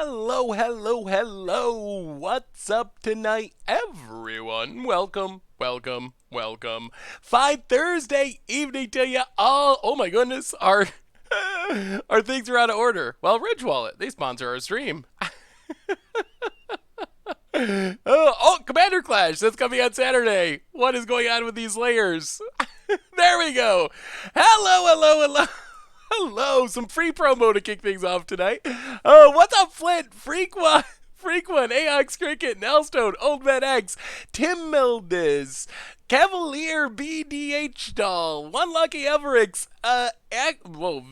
Hello, hello, hello. What's up tonight, everyone? Welcome, welcome, welcome. Fine Thursday evening to you all. Oh my goodness, our things are out of order. Well, Ridge Wallet, they sponsor our stream. Commander Clash, that's coming on Saturday. What is going on with these layers? There we go. Hello, hello, hello. Hello, some free promo to kick things off tonight. What's up, Flint? Freak One, Aox Cricket, Nelstone, Old Man X, Tim Mildes, Cavalier BDH Doll, One Lucky Everix,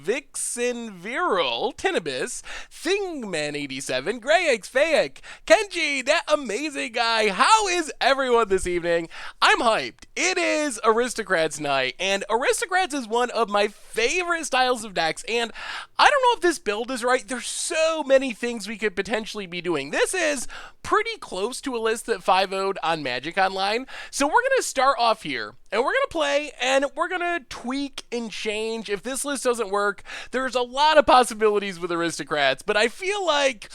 Vixen Viral, Tinnitus, Thingman87, Grey X Fayek, Kenji, that amazing guy. How is everyone this evening? I'm hyped. It is Aristocrats night, and Aristocrats is one of my favorite styles of decks, and I don't know if this build is right. There's so many things we could potentially be doing. This is pretty close to a list that 5-0'd on Magic Online, so we're going to start off here. And we're going to play, and we're going to tweak and change. If this list doesn't work, there's a lot of possibilities with Aristocrats, but I feel like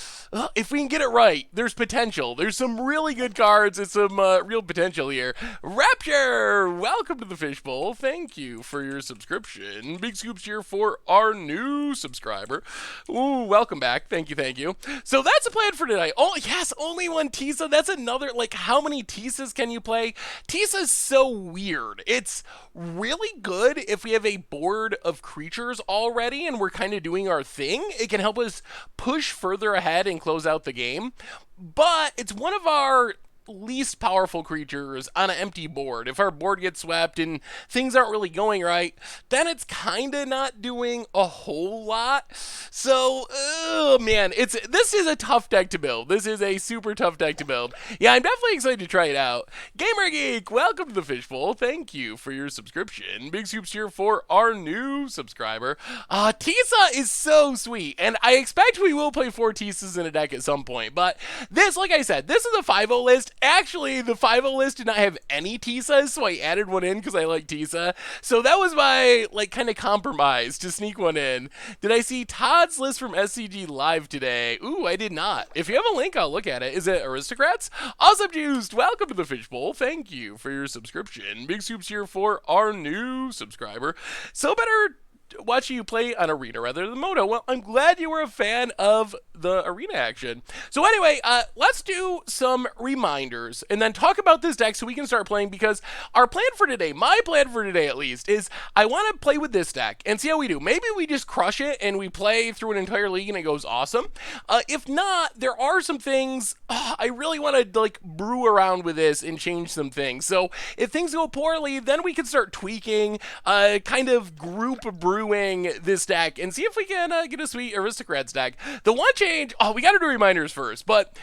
if we can get it right, there's potential. There's some really good cards and some real potential here. Rapture, welcome to the Fishbowl. Thank you for your subscription. Big scoops here for our new subscriber. Ooh, welcome back. Thank you, thank you. So that's the plan for tonight. Oh, yes, only one Tisa. That's another, like, how many Tisas can you play? Tisa's so weird. It's really good if we have a board of creatures already and we're kind of doing our thing. It can help us push further ahead and close out the game. But it's one of our least powerful creatures on an empty board. If our board gets swept and things aren't really going right, then it's kind of not doing a whole lot. So, man, this is a tough deck to build. This is a super tough deck to build. Yeah, I'm definitely excited to try it out. Gamer Geek, welcome to the Fishbowl. Thank you for your subscription. Big scoops here for our new subscriber. Tisa is so sweet, and I expect we will play 4 Tisas in a deck at some point, but this, like I said, this is a 5-0 list. Actually, the 5-0 list did not have any Tisas, so I added one in because I like Tisa. So that was my, like, kind of compromise to sneak one in. Did I see Todd's list from SCG Live today? Ooh, I did not. If you have a link, I'll look at it. Is it Aristocrats? Awesome Juiced, welcome to the Fishbowl. Thank you for your subscription. Big soups here for our new subscriber. So better watching you play on Arena rather than Moto. Well, I'm glad you were a fan of the Arena action. So anyway, let's do some reminders and then talk about this deck so we can start playing, because our plan for today, my plan for today at least, is I want to play with this deck and see how we do. Maybe we just crush it and we play through an entire league and it goes awesome. If not, there are some things I really want to, like, brew around with this and change some things. So if things go poorly, then we can start tweaking, kind of group brewing this deck and see if we can get a sweet Aristocrats deck. The one change, we got to do reminders first, but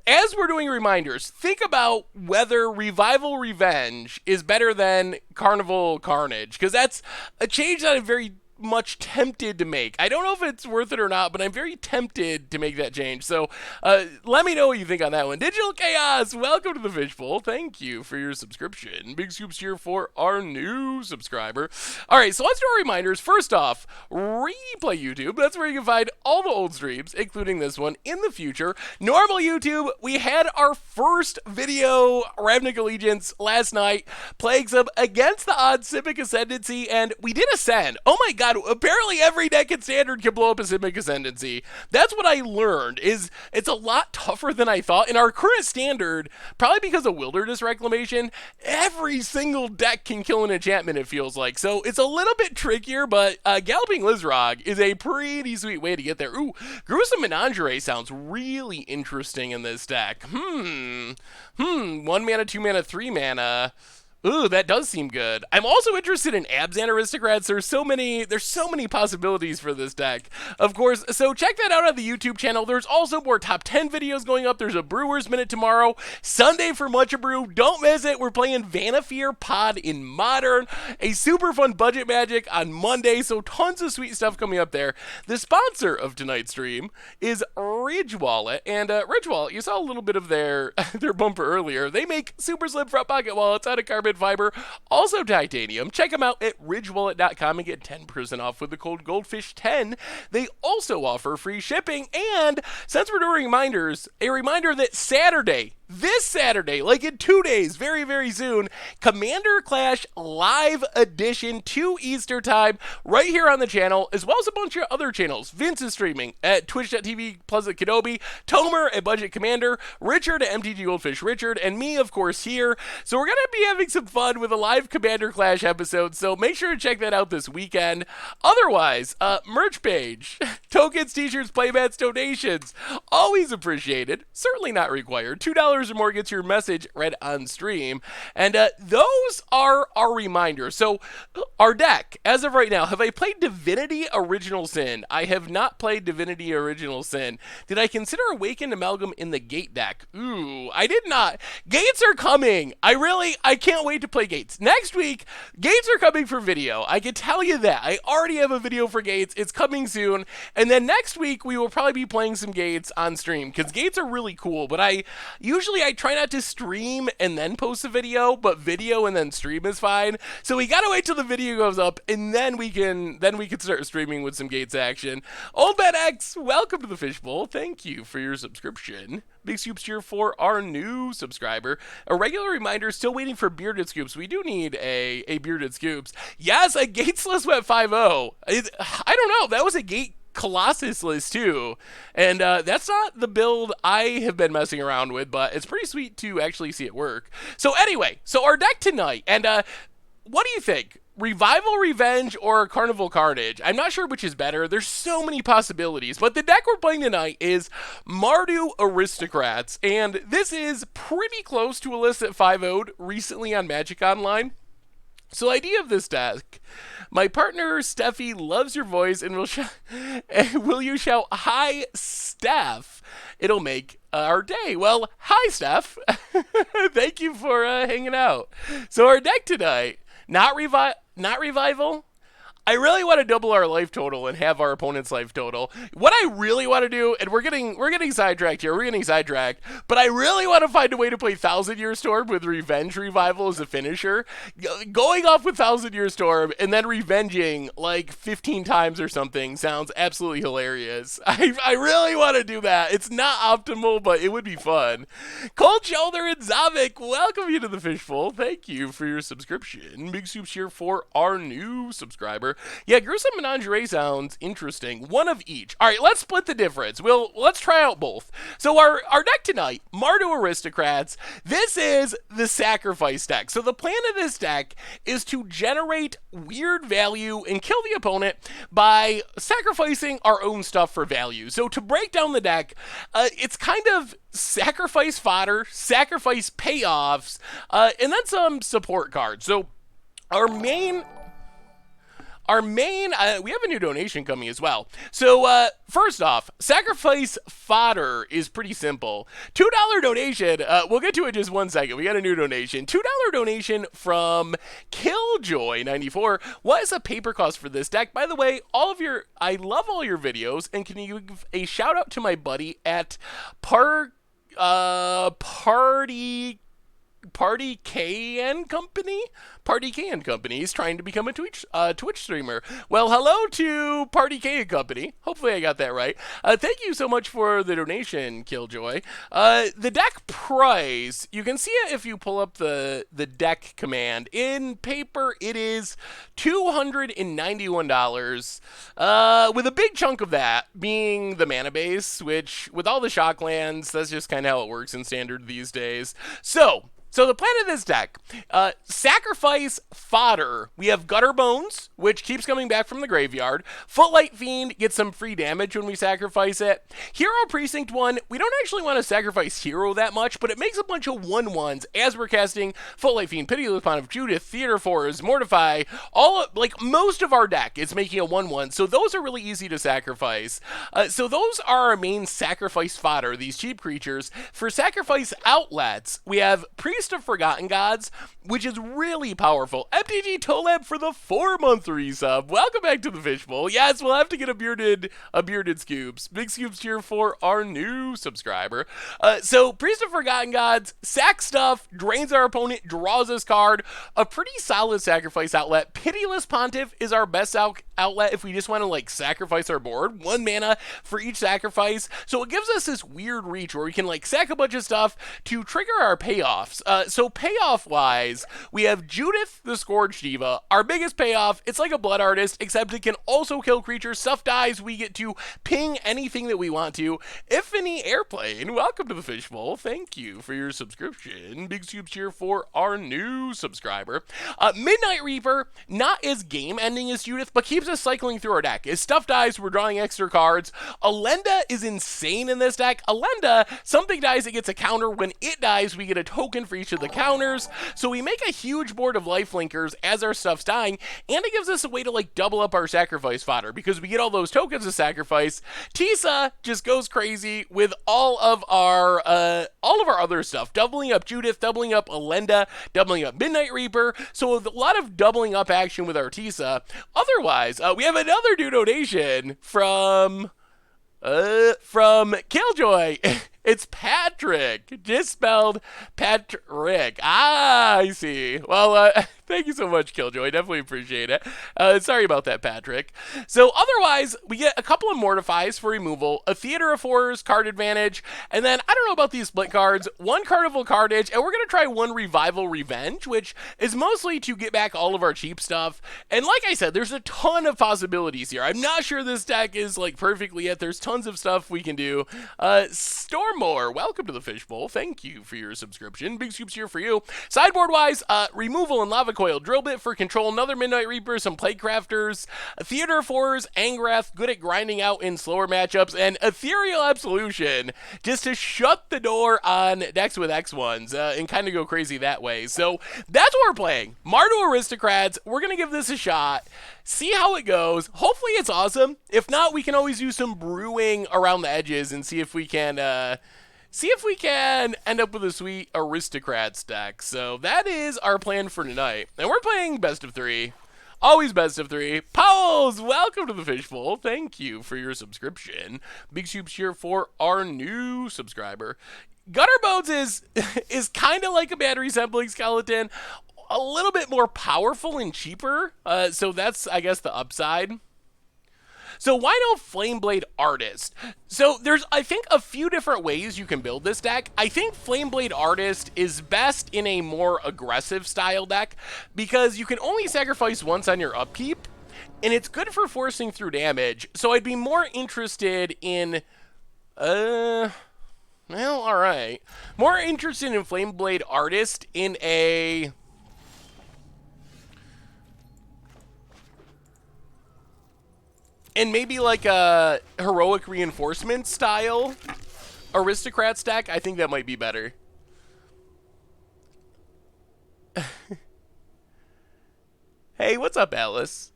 as we're doing reminders, think about whether Revival Revenge is better than Carnival Carnage, because that's a change that I'm very much tempted to make. I don't know if it's worth it or not, but I'm very tempted to make that change. So let me know what you think on that one. Digital Chaos, welcome to the Fishbowl. Thank you for your subscription. Big scoops here for our new subscriber. All right, so let's do our reminders. First off, Replay YouTube. That's where you can find all the old streams, including this one, in the future. Normal YouTube, we had our first video, Ravnica Allegiance, last night, playing some Against the Odds Simic Ascendancy, and we did Ascend. Oh my god, apparently every deck in Standard can blow up a Simic Ascendancy. That's what I learned, is it's a lot tougher than I thought. In our current Standard, probably because of Wilderness Reclamation, every single deck can kill an enchantment, it feels like. So it's a little bit trickier, but Galloping Lizrog is a pretty sweet way to get there. Ooh, Gruesome Menagerie sounds really interesting in this deck. 1 mana, 2 mana, 3 mana. Ooh, that does seem good. I'm also interested in Abzan Aristocrats. There's so many possibilities for this deck, of course. So check that out on the YouTube channel. There's also more top 10 videos going up. There's a Brewers Minute tomorrow, Sunday for Much Brew. Don't miss it. We're playing Vanafear Pod in Modern, a super fun budget Magic on Monday. So tons of sweet stuff coming up there. The sponsor of tonight's stream is Ridge Wallet, and Ridge Wallet, you saw a little bit of their bumper earlier. They make super slim front pocket wallets out of carbon carbon fiber, also titanium. Check them out at ridgewallet.com and get 10% off with the code GOLDFISH10. They also offer free shipping, and since we're doing reminders, a reminder that this Saturday, like in 2 days, very, very soon, Commander Clash Live Edition, 2 Eastern Time, right here on the channel, as well as a bunch of other channels. Vince is streaming at twitch.tv Pleasant Kenobi, Tomer at Budget Commander, Richard at MTG Goldfish Richard, and me, of course, here. So we're going to be having some fun with a live Commander Clash episode, so make sure to check that out this weekend. Otherwise, merch page, tokens, t-shirts, playmats, donations, always appreciated, certainly not required. $2 or more gets your message read on stream, and those are our reminders. So our deck, as of right now, have I played Divinity Original Sin? I have not played Divinity Original Sin. Did I consider Awakened Amalgam in the Gate deck? Ooh, I did not. Gates are coming. I can't wait to play Gates. Next week, Gates are coming for video. I can tell you that. I already have a video for Gates. It's coming soon. And then next week, we will probably be playing some Gates on stream, because Gates are really cool, but I try not to stream and then post a video, but video and then stream is fine. So we gotta wait till the video goes up, and then we can start streaming with some Gates action. Old Man X, welcome to the Fishbowl. Thank you for your subscription. Big Scoops here for our new subscriber. A regular reminder, still waiting for Bearded Scoops. We do need a Bearded Scoops. Yes, a Gatesless went 5-0. I don't know. That was a Gate Colossus list too, and that's not the build I have been messing around with, but it's pretty sweet to actually see it work. So anyway, so our deck tonight, and what do you think? Revival Revenge or Carnival Carnage? I'm not sure which is better. There's so many possibilities, but the deck we're playing tonight is Mardu Aristocrats, and this is pretty close to a list that 5-0'd recently on Magic Online. So the idea of this deck: my partner Steffi loves your voice and will you shout hi Steph? It'll make our day. Well, hi Steph. Thank you for hanging out. So our deck tonight, not revival. I really want to double our life total and have our opponent's life total. What I really want to do, and we're getting sidetracked here, but I really want to find a way to play Thousand Year Storm with Revenge Revival as a finisher. Going off with Thousand Year Storm and then revenging like 15 times or something sounds absolutely hilarious. I really want to do that. It's not optimal, but it would be fun. Cold Shoulder and Zavik, welcome you to the Fishbowl. Thank you for your subscription. Big Soups here for our new subscriber. Yeah, Gruesome Menagerie sounds interesting. One of each. All right, let's split the difference. Let's try out both. So our deck tonight, Mardu Aristocrats. This is the Sacrifice deck. So the plan of this deck is to generate weird value and kill the opponent by sacrificing our own stuff for value. So to break down the deck, it's kind of sacrifice fodder, sacrifice payoffs, and then some support cards. So our main, we have a new donation coming as well. So, first off, sacrifice fodder is pretty simple. $2 donation, we'll get to it in just 1 second. We got a new donation. $2 donation from Killjoy94. What is a paper cost for this deck? By the way, I love all your videos, and can you give a shout out to my buddy at Party K and Company? Party K and Company. He's trying to become a Twitch streamer. Well, hello to Party K and Company. Hopefully I got that right. Thank you so much for the donation, Killjoy. The deck price, you can see it if you pull up the deck command. In paper, it is $291, with a big chunk of that being the mana base, which, with all the shock lands, that's just kind of how it works in Standard these days. So the plan of this deck, sacrifice fodder. We have Gutter Bones, which keeps coming back from the graveyard. Footlight Fiend gets some free damage when we sacrifice it. Hero Precinct 1, we don't actually want to sacrifice Hero that much, but it makes a bunch of 1/1s as we're casting Footlight Fiend, Pitiless Pawn of Judith, Theater Force, Mortify. Most of our deck is making a 1/1, so those are really easy to sacrifice. So those are our main sacrifice fodder, these cheap creatures. For sacrifice outlets, we have Priest Priest of Forgotten Gods, which is really powerful. MTG Toleb for the 4-month resub. Welcome back to the Fishbowl. Yes, we'll have to get a bearded Scoops. Big Scoops here for our new subscriber. So Priest of Forgotten Gods, sack stuff, drains our opponent, draws this card. A pretty solid sacrifice outlet. Pitiless Pontiff is our best outlet if we just want to like sacrifice our board. 1 mana for each sacrifice. So it gives us this weird reach where we can like sack a bunch of stuff to trigger our payoffs. So payoff wise, we have Judith the Scourge Diva. Our biggest payoff, it's like a Blood Artist, except it can also kill creatures. Stuff dies, we get to ping anything that we want to. If any Airplane, welcome to the Fishbowl. Thank you for your subscription. Big Scoops here for our new subscriber. Midnight Reaper, not as game ending as Judith, but keeps us cycling through our deck. As stuff dies, we're drawing extra cards. Alenda is insane in this deck. Alenda, something dies, it gets a counter. When it dies, we get a token for each of the counters. So we make a huge board of lifelinkers as our stuff's dying, and it gives us a way to like double up our sacrifice fodder because we get all those tokens of sacrifice. Tisa just goes crazy with all of our other stuff, doubling up Judith, doubling up Alenda, doubling up Midnight Reaper. So a lot of doubling up action with our Tisa. Otherwise, we have another new donation from Killjoy. It's Patrick, just spelled Patrick. Ah, I see. Well, thank you so much, Killjoy. Definitely appreciate it. Sorry about that, Patrick. So otherwise, we get a couple of Mortifies for removal, a Theater of Horrors card advantage, and then I don't know about these split cards, 1 Carnival Carnage, and we're going to try 1 Revival Revenge, which is mostly to get back all of our cheap stuff. And like I said, there's a ton of possibilities here. I'm not sure this deck is like perfectly yet. There's tons of stuff we can do. Stormore, welcome to the Fishbowl. Thank you for your subscription. Big Scoops here for you. Sideboard-wise, removal and Lava Coil, Drill Bit for control, another Midnight Reaper, some Plague Crafters, Theater of Horrors, Angrath, good at grinding out in slower matchups, and Ethereal Absolution, just to shut the door on decks with X1s and kind of go crazy that way. So that's what we're playing. Mardu Aristocrats, we're going to give this a shot, see how it goes. Hopefully it's awesome. If not, we can always do some brewing around the edges and see if we can end up with a sweet Aristocrats deck. So that is our plan for tonight. And we're playing best of 3. Always best of 3. Pauls, welcome to the Fishbowl. Thank you for your subscription. Big Scoops here for our new subscriber. Gutterbones is kind of like a battery sampling skeleton. A little bit more powerful and cheaper. So that's, I guess, the upside. So why no Flameblade Artist? So there's, I think, a few different ways you can build this deck. I think Flameblade Artist is best in a more aggressive style deck because you can only sacrifice once on your upkeep, and it's good for forcing through damage. So I'd be more interested in, well, all right. More interested in Flameblade Artist in a... and maybe like a Heroic Reinforcement style Aristocrats deck. I think that might be better. Hey, what's up, Alice?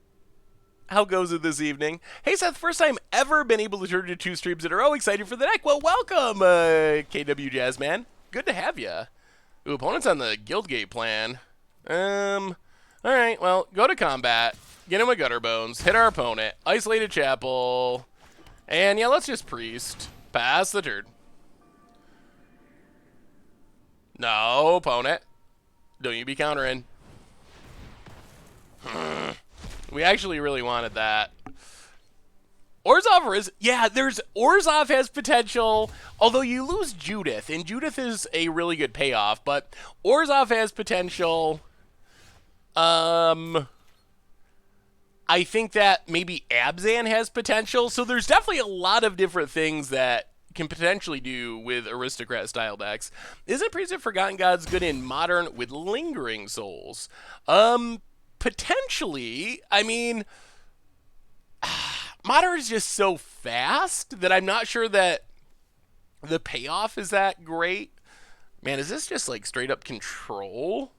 How goes it this evening? Hey, Seth, first time ever been able to turn to 2 streams in a row. Excited for the deck. Well, welcome, KW Jazzman. Good to have you. Ooh, opponent's on the Guildgate plan. All right, well, go to combat. Get him a Gutter Bones, hit our opponent, Isolated Chapel, and yeah, let's just Priest. Pass the turn. No, opponent. Don't you be countering. We actually really wanted that. Orzhov is, yeah, Orzhov has potential, although you lose Judith, and Judith is a really good payoff, but Orzhov has potential. I think that maybe Abzan has potential. So there's definitely a lot of different things that can potentially do with Aristocrat style decks. Isn't Priest of Forgotten Gods good in Modern with Lingering Souls? Potentially. I mean, Modern is just so fast that I'm not sure that the payoff is that great. Man, is this just like straight up control?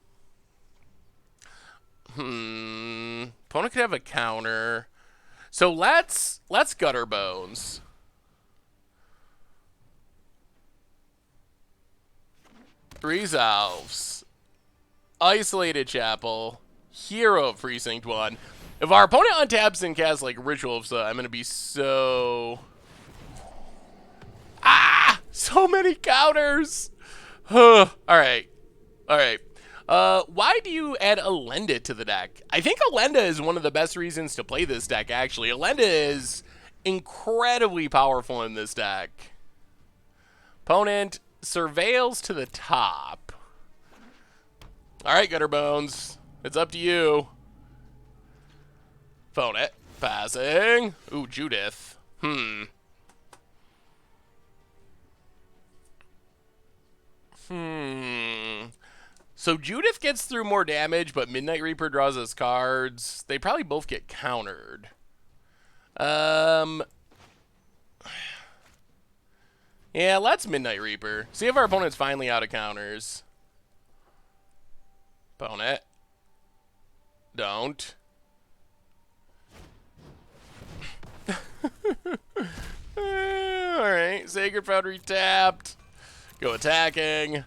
Opponent could have a counter. So let's Gutter Bones. Resolves. Isolated Chapel, Hero of Precinct 1. If our opponent untaps and casts like Ritual of Soot, I'm going to be so... Ah! So many counters! Alright. Alright. Why do you add Elenda to the deck? I think Elenda is one of the best reasons to play this deck, actually. Elenda is incredibly powerful in this deck. Opponent surveils to the top. Alright, Gutterbones. It's up to you. Opponent. Passing. Ooh, Judith. So Judith gets through more damage, but Midnight Reaper draws us cards. They probably both get countered. Yeah, let's Midnight Reaper. See if our opponent's finally out of counters. Opponent. Don't. Alright, Sacred Foundry tapped. Go attacking.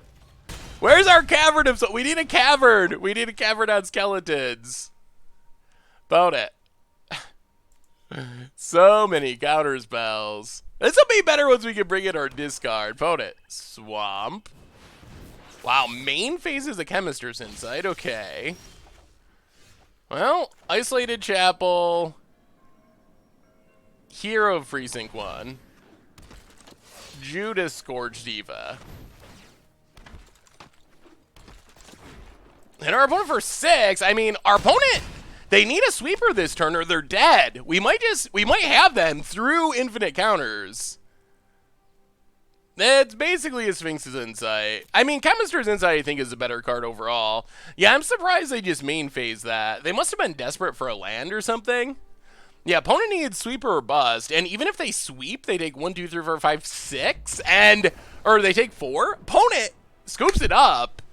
Where's our cavern of... We need a cavern. We need a cavern on skeletons. Opponent. So many counter spells. This will be better once we can bring in our discard. Opponent. Swamp. Wow, main phase is a Chemist's Insight. Okay. Well, Isolated Chapel. Hero of Precinct 1. Judas Scourge Diva. And our opponent for 6. I mean, our opponent, they need a sweeper this turn or they're dead. We might have them through infinite counters. It's basically a Sphinx's Insight. I mean, Chemist's Insight, I think, is a better card overall. Yeah, I'm surprised they just main phase that. They must have been desperate for a land or something. Yeah, opponent needs sweeper or bust. And even if they sweep, they take 1, 2, 3, 4, 5, 6. Or they take 4. Opponent scoops it up.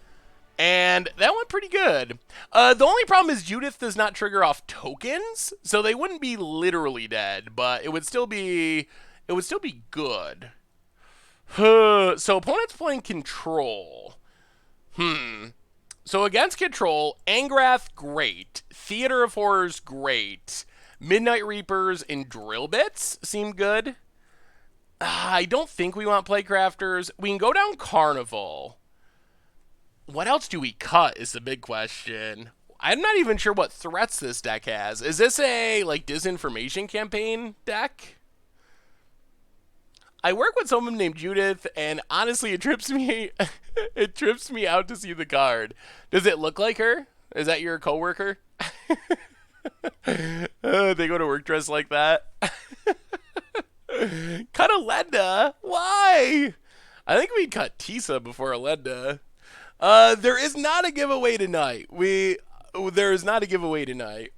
And that went pretty good. The only problem is Judith does not trigger off tokens. So they wouldn't be literally dead. But it would still be good. So opponent's playing control. So against control, Angrath, great. Theater of Horrors, great. Midnight Reapers and Drill Bits seem good. I don't think we want Playcrafters. We can go down Carnival. What else do we cut is the big question. I'm not even sure what threats this deck has. Is this a, like, disinformation campaign deck? I work with someone named Judith, and honestly, it trips me it trips me out to see the card. Does it look like her? Is that your coworker? They go to work dressed like that. Cut Elenda? Why? I think we cut Tisa before Elenda. There is not a giveaway tonight. There is not a giveaway tonight.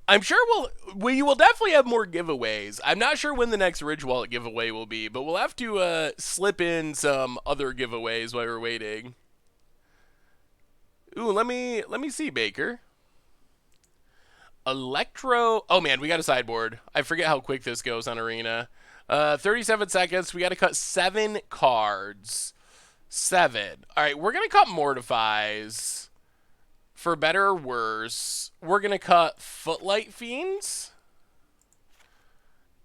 I'm sure we will definitely have more giveaways. I'm not sure when the next Ridge Wallet giveaway will be, but we'll have to slip in some other giveaways while we're waiting. Ooh, let me see, Baker. Electro. Oh man, we got a sideboard. I forget how quick this goes on Arena. 37 seconds. We got to cut 7 cards. 7. All right, we're gonna cut Mortifies. For better or worse, we're gonna cut Footlight Fiends,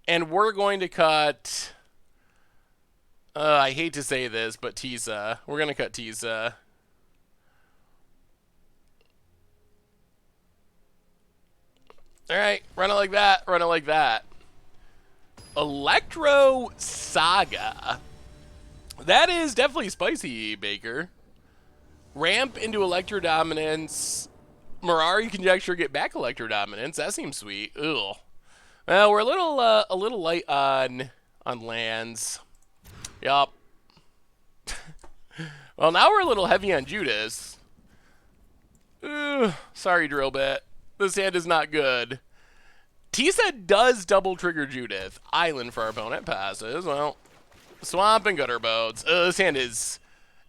and we're going to cut. I hate to say this, but Tisa. We're gonna cut Tisa. All right, run it like that. Run it like that. Electro Saga. That is definitely spicy, Baker. Ramp into Electro Dominance. Mirari Conjecture, get back Electro Dominance. That seems sweet. Ugh. Well, we're a little light on lands. Yup. Well, now we're a little heavy on Judas. Ugh. Sorry, Drill Bit. This hand is not good. Tisa does double trigger Judith. Island for our opponent passes. Well, Swamp and Gutterbones. This hand is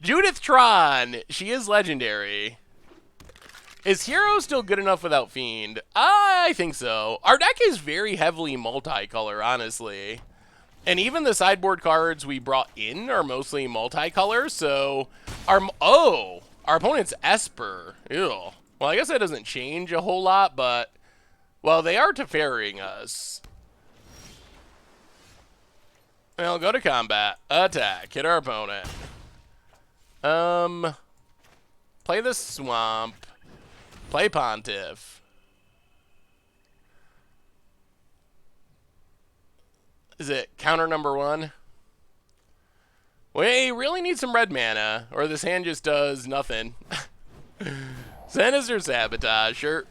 Judith Tron. She is legendary. Is Hero still good enough without Fiend? I think so. Our deck is very heavily multicolor, honestly. And even the sideboard cards we brought in are mostly multicolor, so our Our opponent's Esper. Ew. Well, I guess that doesn't change a whole lot, but... Well, they are Teferring us. Well, go to combat. Attack. Hit our opponent. Play the Swamp. Play Pontiff. Is it counter number 1? We really need some red mana, or this hand just does nothing. Sinister Sabotage, sure.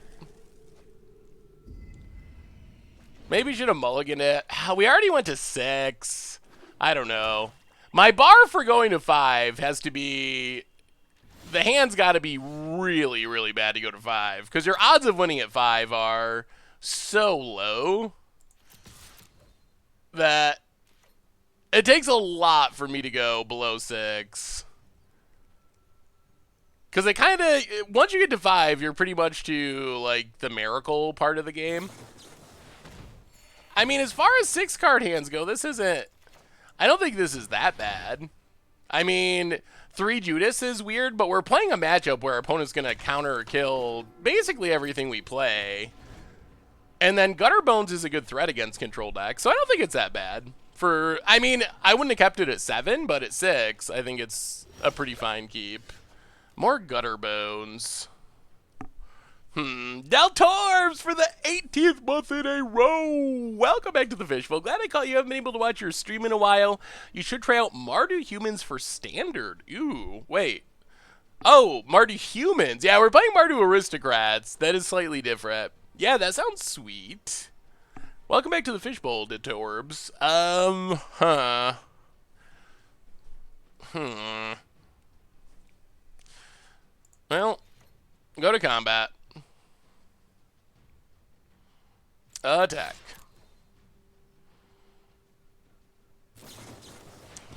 Maybe should have mulliganed it. We already went to 6. I don't know. My bar for going to 5 has to be... The hand's got to be really, really bad to go to 5. Because your odds of winning at 5 are so low that it takes a lot for me to go below 6. Because it kind of... Once you get to 5, you're pretty much to, like, the miracle part of the game. I mean, as far as 6-card hands go, this isn't... I don't think this is that bad. I mean, 3 Judas is weird, but we're playing a matchup where our opponent's going to counter or kill basically everything we play. And then Gutter Bones is a good threat against control decks, so I don't think it's that bad. I mean, I wouldn't have kept it at 7, but at 6, I think it's a pretty fine keep. More Gutter Bones. Del Torbs for the 18th month in a row. Welcome back to the Fishbowl. Glad I caught you. Haven't been able to watch your stream in a while. You should try out Mardu Humans for Standard. Ooh, wait. Oh, Mardu Humans. Yeah, we're playing Mardu Aristocrats. That is slightly different. Yeah, that sounds sweet. Welcome back to the Fishbowl, Del Torbs. Well, go to combat. Attack.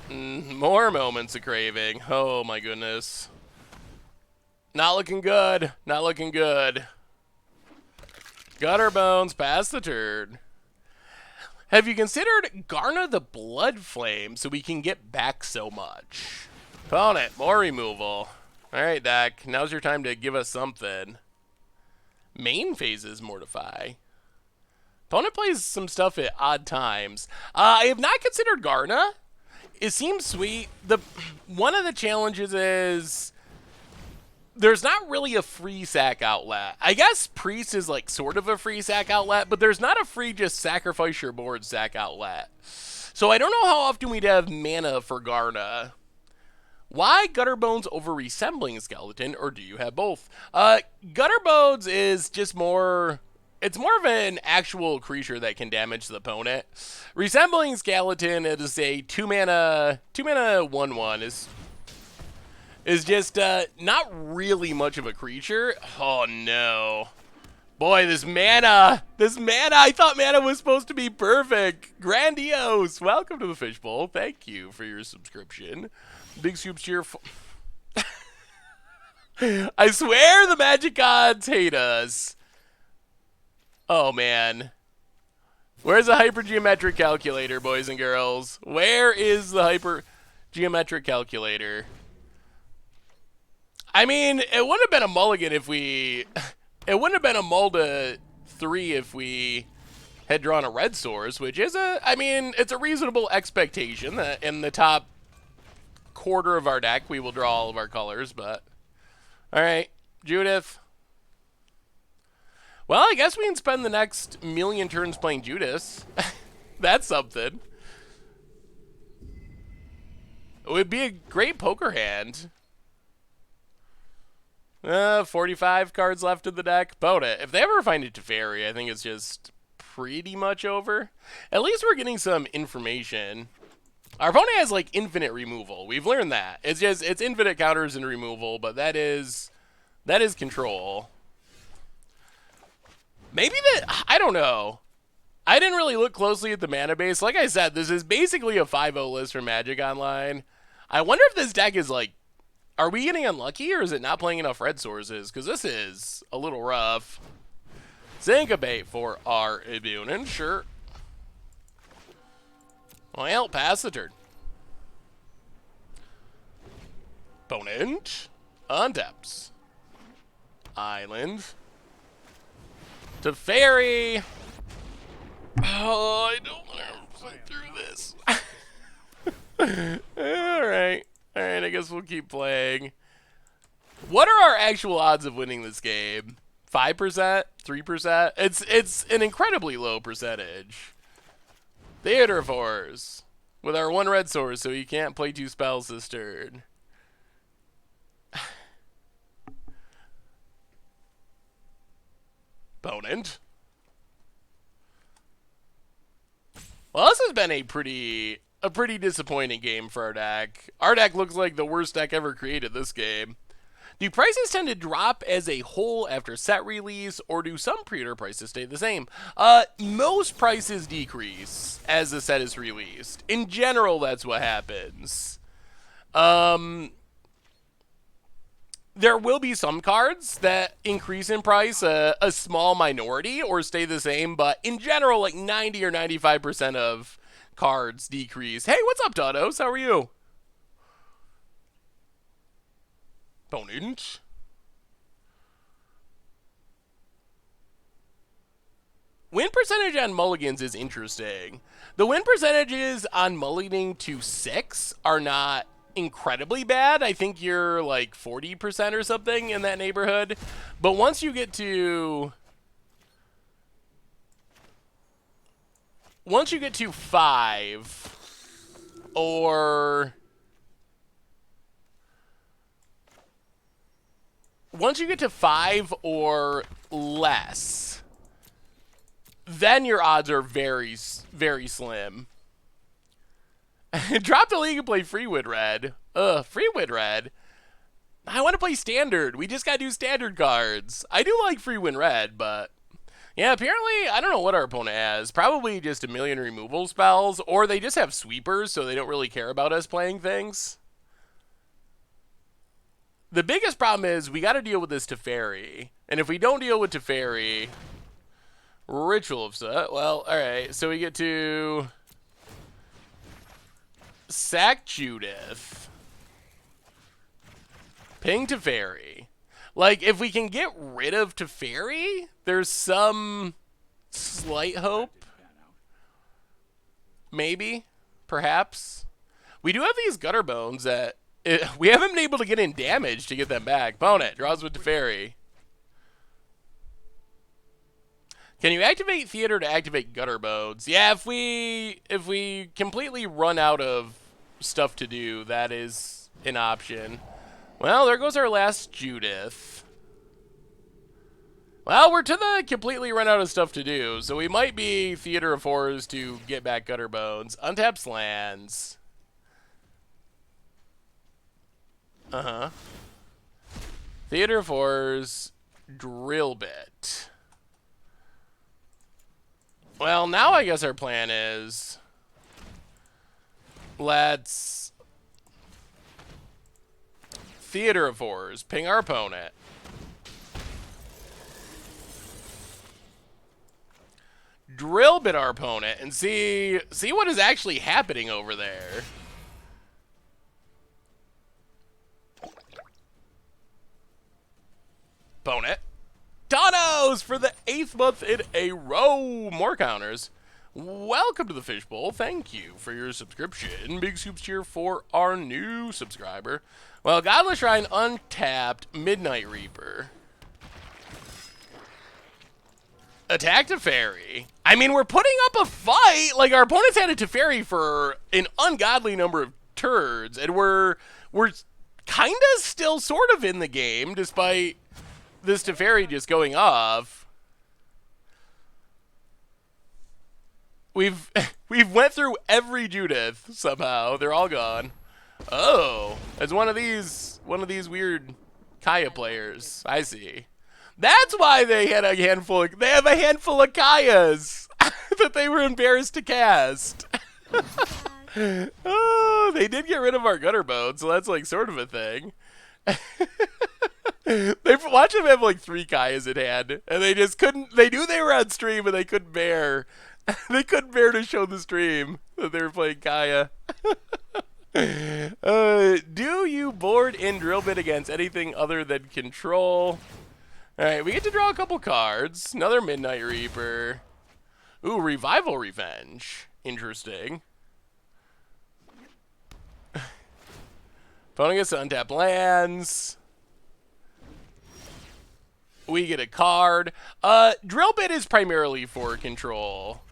More moments of craving. Oh my goodness. Not looking good. Not looking good. Gutter Bones, pass the turn. Have you considered Garna the Blood Flame so we can get back so much? Opponent, more removal. Alright, deck. Now's your time to give us something. Main phases Mortify. Opponent plays some stuff at odd times. I have not considered Garna. It seems sweet. One of the challenges is there's not really a free sack outlet. I guess Priest is like sort of a free sack outlet, but there's not a free just sacrifice your board sack outlet. So I don't know how often we'd have mana for Garna. Why Gutter Bones over Resembling Skeleton, or do you have both? Gutter Bones is just more... It's more of an actual creature that can damage the opponent. Resembling Skeleton is a 2-mana 1/1 is just not really much of a creature. Oh no. Boy, this mana, I thought mana was supposed to be perfect. Grandiose. Welcome to the Fishbowl. Thank you for your subscription. Big soups cheer. I swear the Magic Gods hate us. Oh, man. Where's the hypergeometric calculator, boys and girls? Where is the hypergeometric calculator? I mean, it wouldn't have been a mulligan if we... It wouldn't have been a mull to 3 if we had drawn a red source, which is I mean, it's a reasonable expectation that in the top quarter of our deck we will draw all of our colors, but... Alright, Judith... Well, I guess we can spend the next million turns playing Judas. That's something. It would be a great poker hand. 45 cards left in the deck. Boat it. If they ever find a Teferi, I think it's just pretty much over. At least we're getting some information. Our opponent has, like, infinite removal. We've learned that. It's just, it's infinite counters and removal, but that is control. Maybe I don't know. I didn't really look closely at the mana base. Like I said, this is basically a 5-0 list for Magic Online. I wonder if this deck is like, are we getting unlucky or is it not playing enough red sources? Because this is a little rough. Syncopate for our Ibunin, sure. Well, pass the turn. Opponent. Untaps. Island. To fairy. Oh, I don't want to play through this. Alright. Alright, I guess we'll keep playing. What are our actual odds of winning this game? 5%? 3%? It's an incredibly low percentage. Theater of Horrors. With our 1 red source, so you can't play 2 spells this turn. Opponent. Well, this has been a pretty disappointing game for our deck. Our deck looks like the worst deck ever created this game. Do prices tend to drop as a whole after set release, or do some pre-order prices stay the same? Most prices decrease as the set is released. In general, that's what happens. There will be some cards that increase in price, a small minority, or stay the same, but in general, like 90 or 95% of cards decrease. Hey, what's up, Dodos? How are you? Opponent. Win percentage on mulligans is interesting. The win percentages on mulliganing to 6 are not incredibly bad. I think you're like 40% or something in that neighborhood. But once you get to 5 or once you get to 5 or less, then your odds are very, very slim. Drop the league and play Freewood Red. Freewood Red? I want to play Standard. We just got to do Standard cards. I do like Freewood Red, but yeah, apparently, I don't know what our opponent has. Probably just a million removal spells, or they just have sweepers, so they don't really care about us playing things. The biggest problem is we got to deal with this Teferi. And if we don't deal with Teferi, Ritual of Set. Well, alright. So we get to sack Judith. Ping Teferi. Like, if we can get rid of Teferi, there's some slight hope. Maybe. Perhaps. We do have these Gutter Bones that we haven't been able to get in damage to get them back. Opponent draws with Teferi. Can you activate Theater to activate Gutter Bones? Yeah, if we completely run out of stuff to do, that is an option. Well, there goes our last Judith. Well, we're to the completely run out of stuff to do, so we might be Theater of Horrors to get back Gutter Bones. Untaps lands. Theater of Horrors, Drill Bit. Well, now I guess our plan is let's Theater of Horrors, ping our opponent. Drill Bit our opponent and see what is actually happening over there. Opponent. Donos for the 8th month in a row. More counters. Welcome to the Fishbowl. Thank you for your subscription. Big soups cheer for our new subscriber. Well, Godless Shrine untapped. Midnight Reaper. Attack Teferi. I mean, we're putting up a fight. Like, our opponents had a Teferi for an ungodly number of turns, and we're kind of still sort of in the game, despite this Teferi just going off. We've went through every Judith somehow. They're all gone. Oh, it's one of these weird Kaya players. I see. That's why they had a handful of, they have a handful of Kayas that they were embarrassed to cast. Oh, they did get rid of our Gutter Bones, so that's like sort of a thing. They watched them have like 3 Kayas in hand, and they just couldn't. They knew they were on stream, but they couldn't bear. They couldn't bear to show the stream that they were playing Kaya. Do you board in Drill Bit against anything other than control? Alright, we get to draw a couple cards. Another Midnight Reaper. Ooh, Revival Revenge. Interesting. Opponent gets to untap lands. We get a card. Drill Bit is primarily for control.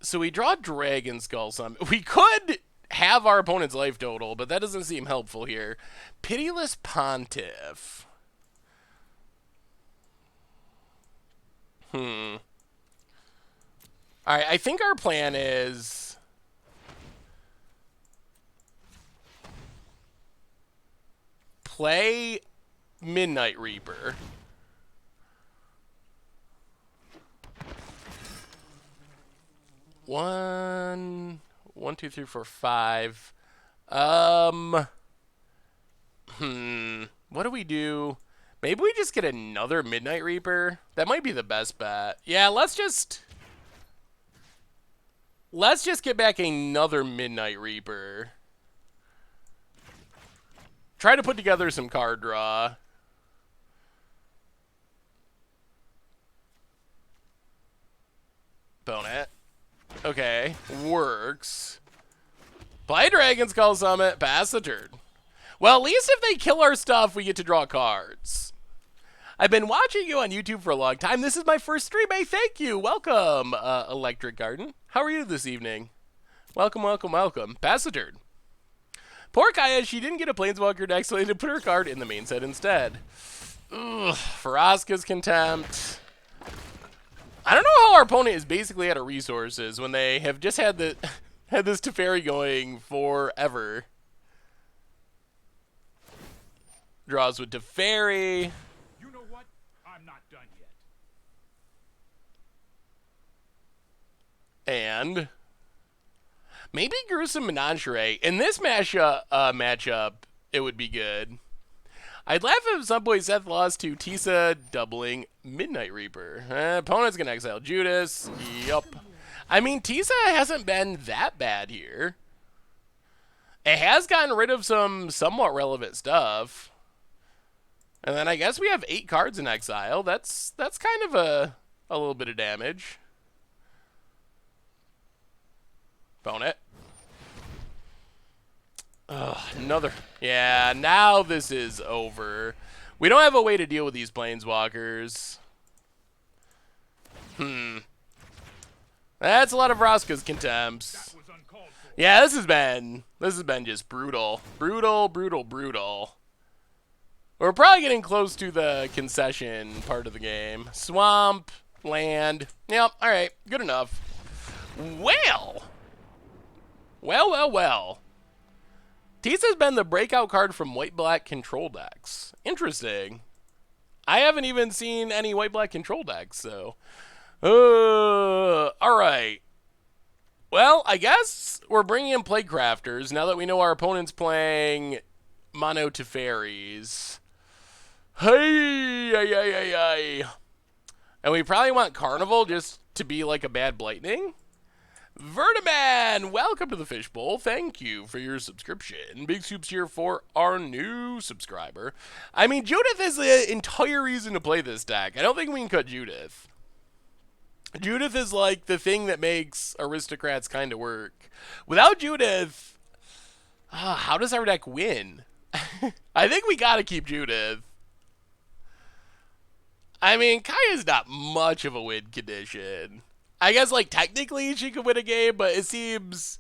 So we draw Dragon Skull Summit. We could have our opponent's life total, but that doesn't seem helpful here. Pitiless Pontiff. Alright, I think our plan is... play Midnight Reaper. One, two, three, four, five. What do we do? Maybe we just get another Midnight Reaper. That might be the best bet. Yeah, let's just get back another Midnight Reaper. Try to put together some card draw. Bonnet. Okay, works. Play Dragon Skull Summit, pass the turn. Well, at least if they kill our stuff, we get to draw cards. I've been watching you on YouTube for a long time. This is my first stream. Hey, thank you. Welcome, Electric Garden. How are you this evening? Welcome, welcome, welcome. Pass the turn. Poor Kaya, she didn't get a Planeswalker deck, so they had to put her card in the main set instead. Ugh, Vraska's Contempt. I don't know how our opponent is basically out of resources when they have just had this Teferi going forever. Draws with Teferi. You know what? I'm not done yet. And maybe Gruesome Menagerie. In this matchup, it would be good. I'd laugh if Subway Seth lost to Tisa doubling Midnight Reaper. Opponent's gonna exile Judas. Yup. I mean, Tisa hasn't been that bad here. It has gotten rid of some somewhat relevant stuff. And then I guess we have 8 cards in exile. That's kind of a little bit of damage. Bonnet. Ugh, another. Yeah, now this is over. We don't have a way to deal with these Planeswalkers. That's a lot of Vraska's Contempts. Yeah, this has been just brutal. Brutal. We're probably getting close to the concession part of the game. Swamp, land. Yep, alright, good enough. Well. Tisa's been the breakout card from white-black control decks. Interesting. I haven't even seen any white-black control decks, so. Alright. Well, I guess we're bringing in Plaguecrafters now that we know our opponent's playing Mono Teferis. Hey. And we probably want Carnival just to be like a bad Blightning. Vertiman, welcome to the Fishbowl. Thank you for your subscription. Big soups here for our new subscriber. I mean, Judith is the entire reason to play this deck. I don't think we can cut Judith. Judith is like the thing that makes Aristocrats kind of work. Without Judith, how does our deck win? I think we gotta keep Judith. I mean, Kaya's not much of a win condition. I guess, like, technically she could win a game, but it seems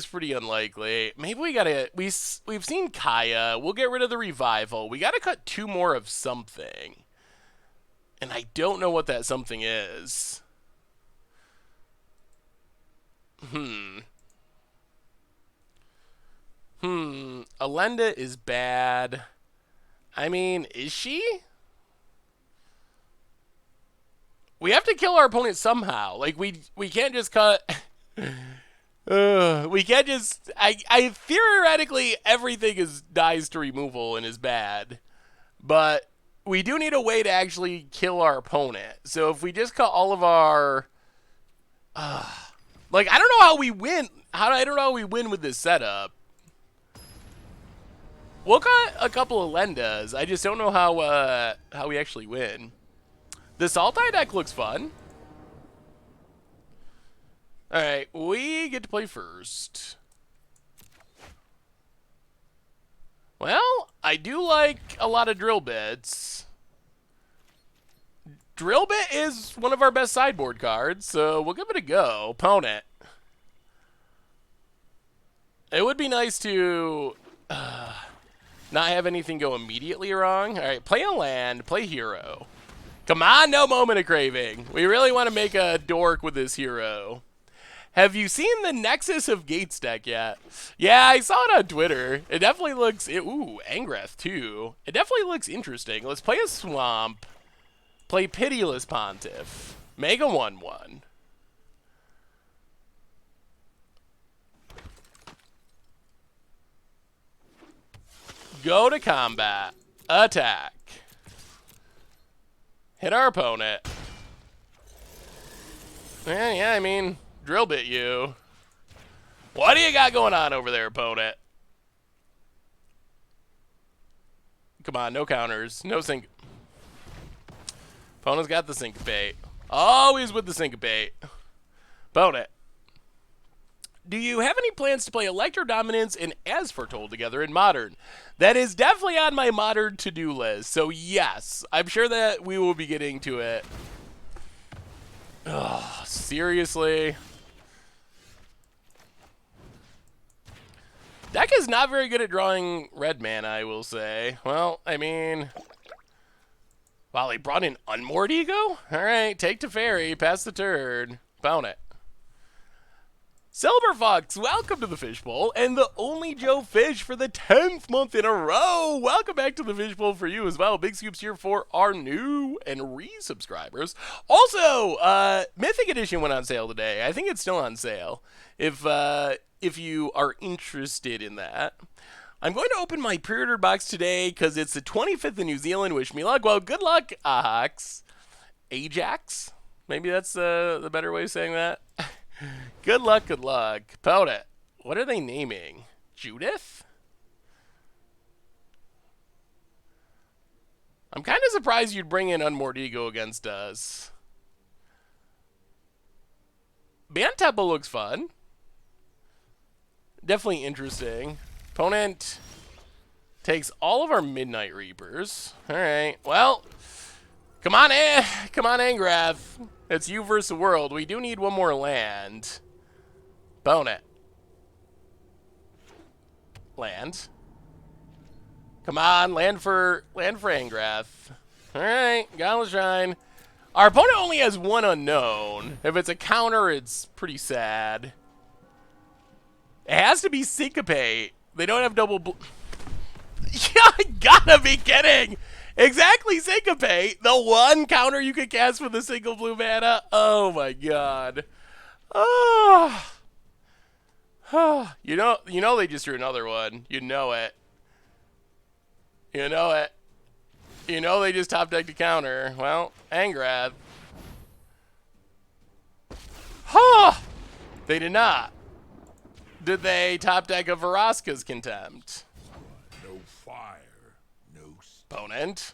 pretty unlikely. Maybe we gotta, we've seen Kaya. We'll get rid of the Revival. We gotta cut 2 more of something. And I don't know what that something is. Alenda is bad. I mean, is she? We have to kill our opponent somehow. Like, we can't just cut... we can't just... I theoretically, everything dies to removal and is bad. But we do need a way to actually kill our opponent. So if we just cut all of our... Like, I don't know how we win. I don't know how we win with this setup. We'll got a couple of Lendas. I just don't know how we actually win. The Sultai deck looks fun. All right, we get to play first. Well, I do like a lot of drill bits. Drill bit is one of our best sideboard cards, so we'll give it a go. Opponent. It would be nice to not have anything go immediately wrong. All right, play a land, play hero. Come on, no Moment of Craving. We really want to make a dork with this hero. Have you seen the Nexus of Gates deck yet? Yeah, I saw it on Twitter. It definitely looks... ooh, Angrath, too. It definitely looks interesting. Let's play a Swamp. Play Pitiless Pontiff. Make a 1/1. Go to combat. Attack. Hit our opponent. Yeah, I mean... Drill bit you. What do you got going on over there, opponent? Come on, no counters. No sync. Opponent's got the syncopate. Always with the syncopate. Opponent. Do you have any plans to play Electro Dominance and As Foretold together in Modern? That is definitely on my Modern to-do list. So yes, I'm sure that we will be getting to it. Oh, seriously? Deck is not very good at drawing red mana, I will say. Well, I mean... Wow, they brought in Unmoored Ego? Alright, take to Fairy, pass the turn. Opponent. Silverfox, welcome to the Fishbowl, and the only Joe Fish for the 10th month in a row. Welcome back to the Fishbowl for you as well. Big scoops here for our new and re-subscribers. Also, Mythic Edition went on sale today. I think it's still on sale. If you are interested in that. I'm going to open my pre-order box today because it's the 25th in New Zealand. Wish me luck. Well, good luck, Ajax. Ajax? Maybe that's the better way of saying that. Good luck, good luck. Opponent. What are they naming? Judith? I'm kind of surprised you'd bring in Unmoored Ego against us. Band Temple looks fun. Definitely interesting. Opponent takes all of our Midnight Reapers. Alright, well, come on, Angrath. It's you versus the world. We do need one more land. Opponent. Land. Come on, land for Angrath. Alright, Gauntlet Shine. Our opponent only has one unknown. If it's a counter, it's pretty sad. It has to be Syncopate. They don't have double... Yeah, I gotta be kidding! Exactly, Syncopate! The one counter you could cast with a single blue mana. Oh my god. Oh. You know they just drew another one. You know it. You know it. You know they just top decked a counter. Well, Angrath. Huh! They did not. Did they top deck a Vraska's Contempt? No fire, no Opponent.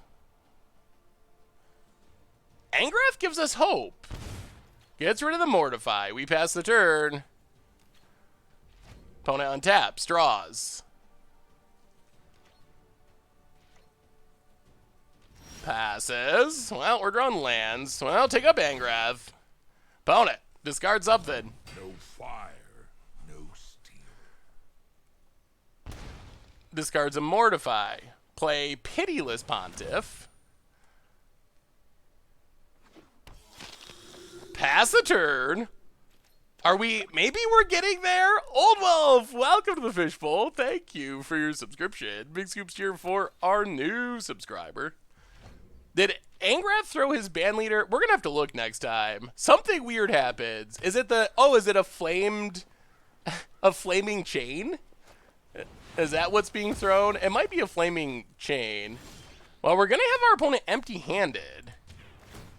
Angrath gives us hope. Gets rid of the Mortify. We pass the turn. Opponent untaps. Draws. Passes. Well, we're drawing lands. Well, take up Angrath. Opponent. Discard something. no fire, no steel. Discards a Mortify. Play Pitiless Pontiff. Pass the turn. Are we... Maybe we're getting there? Old Wolf, welcome to the Fishbowl. Thank you for your subscription. Big scoops here for our new subscriber. Did Angrath throw his band leader? We're going to have to look next time. Something weird happens. Is it the... Oh, is it a flamed... a flaming chain? Is that what's being thrown? It might be a flaming chain. Well, we're going to have our opponent empty-handed.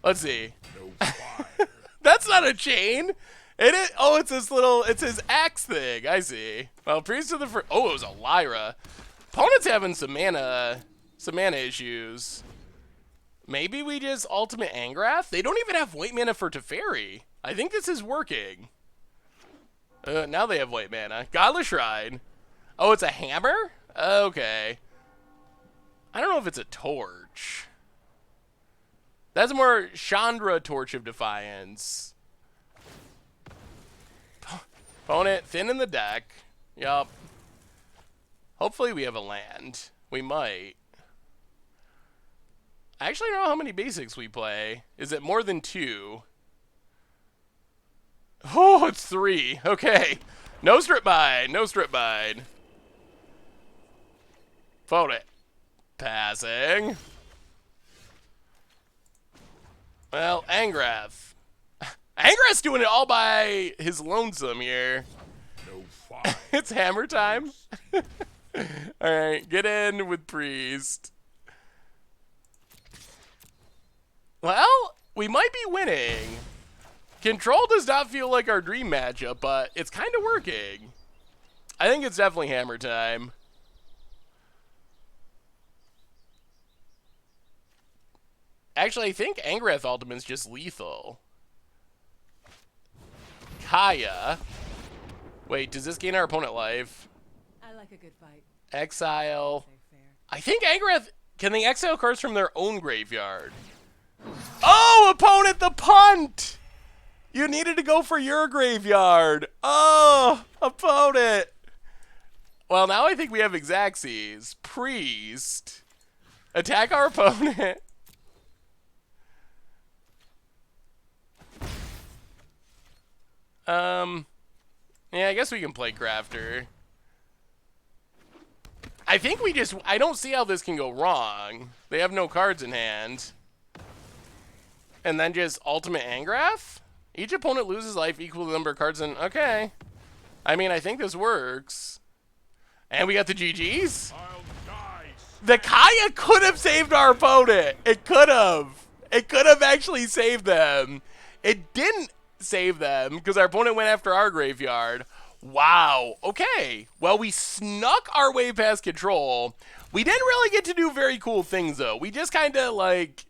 Let's see. No fire. That's not a chain. It is. Oh, it's this little. It's his axe thing. I see. Well, priest of the first. Oh, it was a Lyra. Opponent's having some mana issues. Maybe we just ultimate Angrath? They don't even have white mana for Teferi. I think this is working. Now they have white mana. Godless Shrine. Oh, it's a hammer? Okay. I don't know if it's a torch. That's more Chandra Torch of Defiance. Opponent, thin in the deck. Yup. Hopefully we have a land. We might. I actually don't know how many basics we play. Is it more than 2? Oh, it's 3. Okay. No strip mine. No strip mine. Opponent. Passing. Well, Angrath. Angrath's doing it all by his lonesome here. No fire. It's hammer time. Alright, get in with priest. Well, we might be winning. Control does not feel like our dream matchup, but it's kind of working. I think it's definitely hammer time. Actually, I think Angrath Ultimate's just lethal. Kaya. Wait, does this gain our opponent life? I like a good fight. Exile. Fair. I think Angrath... Can they exile cards from their own graveyard? Oh, opponent, the punt! You needed to go for your graveyard. Oh, opponent. Well, now I think we have Xaxes. Priest. Attack our opponent. Yeah, I guess we can play Crafter. I think we just... I don't see how this can go wrong. They have no cards in hand. And then just Ultimate Angrath? Each opponent loses life equal to the number of cards in... Okay. I mean, I think this works. And we got the GGs? I'll die. The Kaya could have saved our opponent. It could have. It could have actually saved them. It didn't save them because our opponent went after our graveyard. Wow. Okay. Well, we snuck our way past control. We didn't really get to do very cool things, though. We just kind of, like...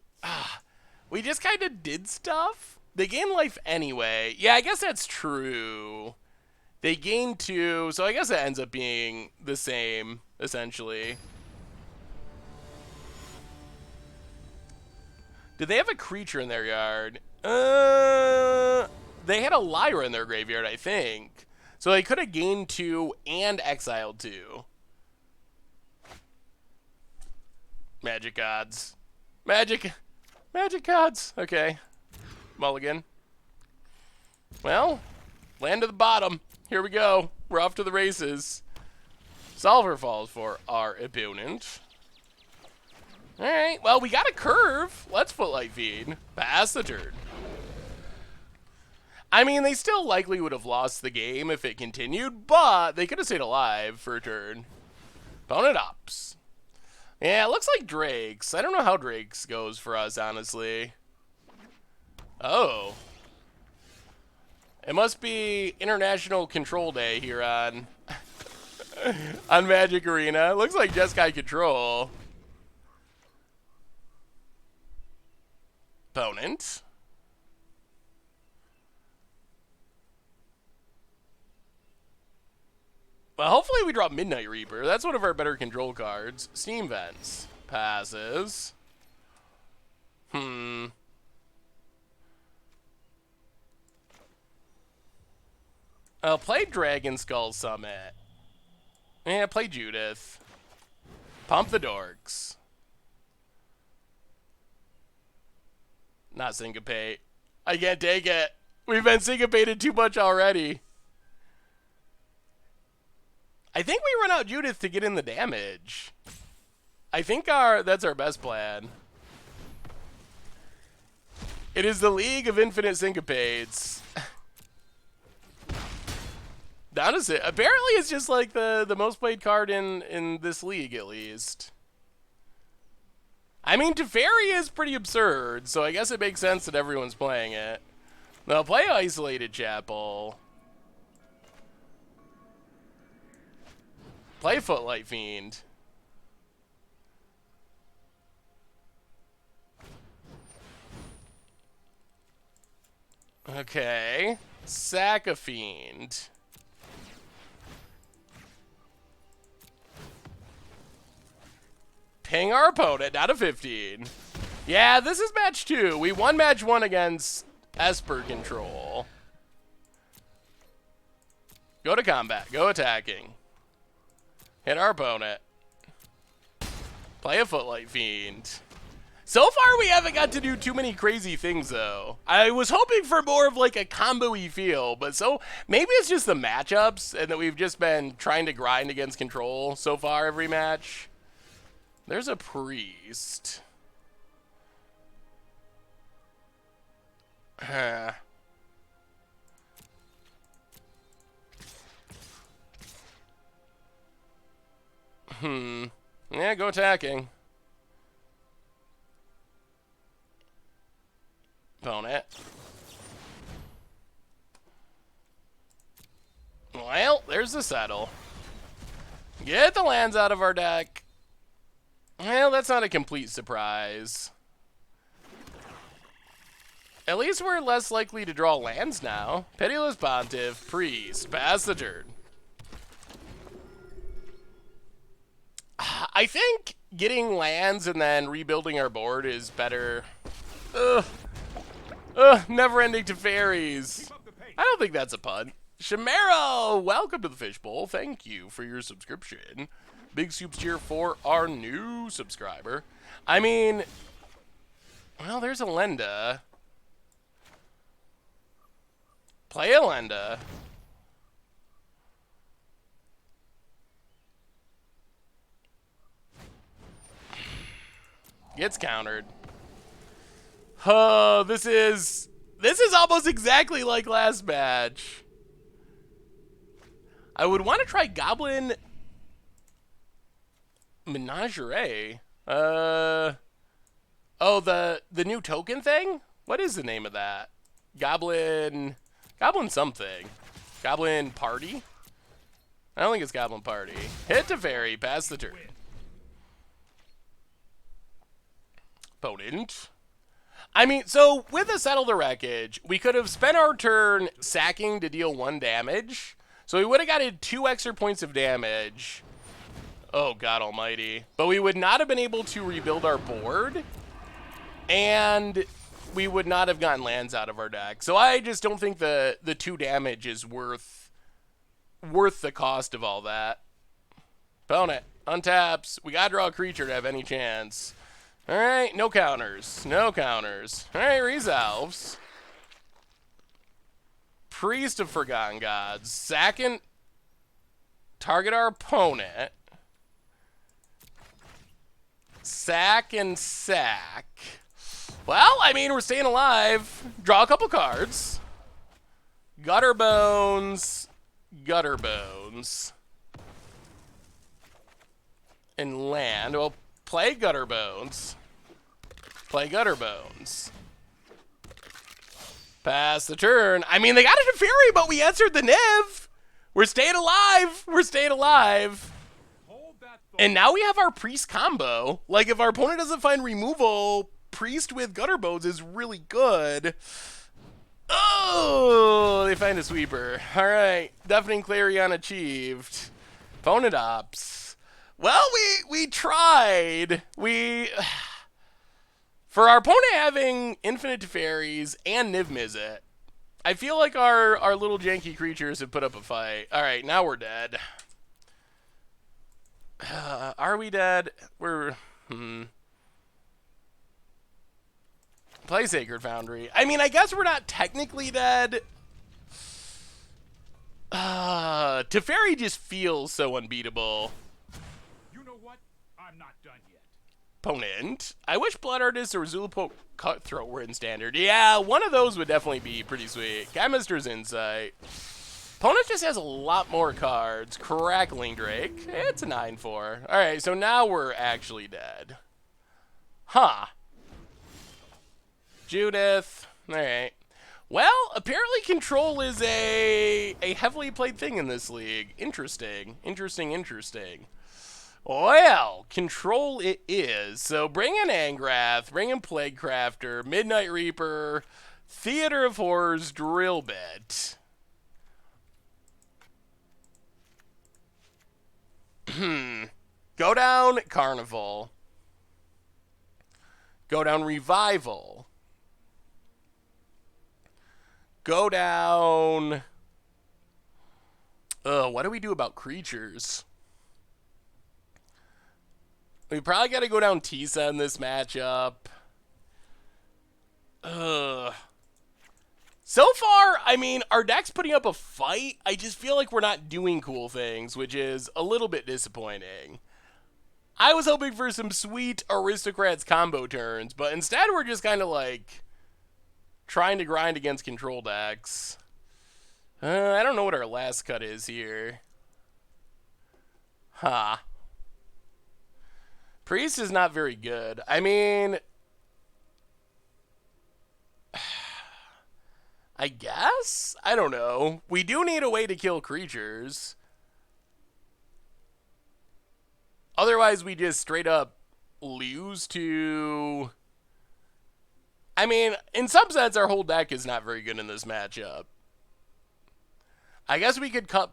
we just kind of did stuff. They gain life anyway. Yeah, I guess that's true. They gain 2, so I guess it ends up being the same, essentially. Did they have a creature in their yard? They had a Lyra in their graveyard, I think. So they could have gained 2 and exiled 2. Magic gods. Magic gods. Okay. Mulligan. Well, land to the bottom. Here we go. We're off to the races. Solver falls for our opponent. Alright, well, we got a curve. Let's Footlight Feed. Pass the turn. I mean, they still likely would have lost the game if it continued, but they could have stayed alive for a turn. Opponent ups. Yeah, it looks like Drake's. I don't know how Drake's goes for us, honestly. Oh. It must be International Control Day here on on Magic Arena. Looks like Jeskai Control. Opponent. Well, hopefully we drop Midnight Reaper. That's one of our better control cards. Steam Vents. Passes. I'll play Dragon Skull Summit. Yeah, play Judith. Pump the Dorks. Not Syncopate. I can't take it. We've been syncopated too much already. I think we run out Judith to get in the damage. I think that's our best plan. It is the League of Infinite Syncopates. Down to it. Apparently it's just like the most played card in this league, at least. I mean, Teferi is pretty absurd, so I guess it makes sense that everyone's playing it. No, play Isolated Chapel. Play Footlight Fiend. Okay. Sack a Fiend. Ping our opponent, not a 15. Yeah, this is match 2. We won match 1 against Esper control. Go to combat. Go attacking. Hit our opponent. Play a Footlight Fiend. So far, we haven't got to do too many crazy things, though. I was hoping for more of like a combo-y feel, but so maybe it's just the matchups and that we've just been trying to grind against control so far every match. There's a priest. Huh. Yeah, go attacking. Opponent. Well, there's the settle. Get the lands out of our deck. Well, that's not a complete surprise. At least we're less likely to draw lands now. Pitiless Pontiff, Priest, pass the turn. I think getting lands and then rebuilding our board is better. Never-ending to fairies. I don't think that's a pun. Shamero, welcome to the Fishbowl. Thank you for your subscription. Big soups cheer for our new subscriber. I mean, well, there's a Lenda. Play a Lenda. Gets countered. This is almost exactly like last match. I would want to try Goblin Menagerie. Oh, the new token thing? What is the name of that? Goblin something. Goblin Party? I don't think it's Goblin Party. Hit to fairy, pass the turn. Opponent. I mean, so with a Settle the Wreckage, we could have spent our turn sacking to deal 1 damage. So we would have gotten 2 extra points of damage. Oh, God almighty. But we would not have been able to rebuild our board. And we would not have gotten lands out of our deck. So I just don't think the 2 damage is worth the cost of all that. Opponent, untaps. We gotta draw a creature to have any chance. Alright, no counters. No counters. Alright, resolves. Priest of Forgotten Gods. Second, target our opponent. Sack and sack. Well, I mean, we're staying alive. Draw a couple cards. Gutter Bones. Gutter Bones. And land. Well, play Gutter Bones. Play Gutter Bones. Pass the turn. I mean, they got it to Fury, but we answered the Niv. We're staying alive. We're staying alive. And now we have our Priest combo. Like, if our opponent doesn't find removal, Priest with Gutter Bones is really good. Oh, they find a sweeper. All right. Deafening Clarion achieved. Opponent ops. Well, we tried. For our opponent having Infinite Fairies and Niv Mizzet, I feel like our little janky creatures have put up a fight. All right, now we're dead. Are we dead? We're... Play Sacred Foundry. I mean, I guess we're not technically dead. Teferi just feels so unbeatable. You know what? I'm not done yet. Opponent. I wish Blood Artist or Zulapo Cutthroat were in Standard. Yeah, one of those would definitely be pretty sweet. Chemister's Insight. Opponent just has a lot more cards. Crackling Drake. It's a 9-4. Alright, so now we're actually dead. Huh. Judith. Alright. Well, apparently control is a heavily played thing in this league. Interesting. Interesting. Well, control it is. So bring in Angrath, bring in Plaguecrafter, Midnight Reaper, Theater of Horrors, Drill Bit. Go down Carnival. Go down Revival. Go down... what do we do about creatures? We probably got to go down Tisa in this matchup. So far, I mean, our deck's putting up a fight. I just feel like we're not doing cool things, which is a little bit disappointing. I was hoping for some sweet Aristocrats combo turns, but instead we're just kind of like trying to grind against control decks. I don't know what our last cut is here. Priest is not very good. I mean, I guess? I don't know. We do need a way to kill creatures. Otherwise, we just straight up lose to... I mean, in some sense, our whole deck is not very good in this matchup. I guess we could cut...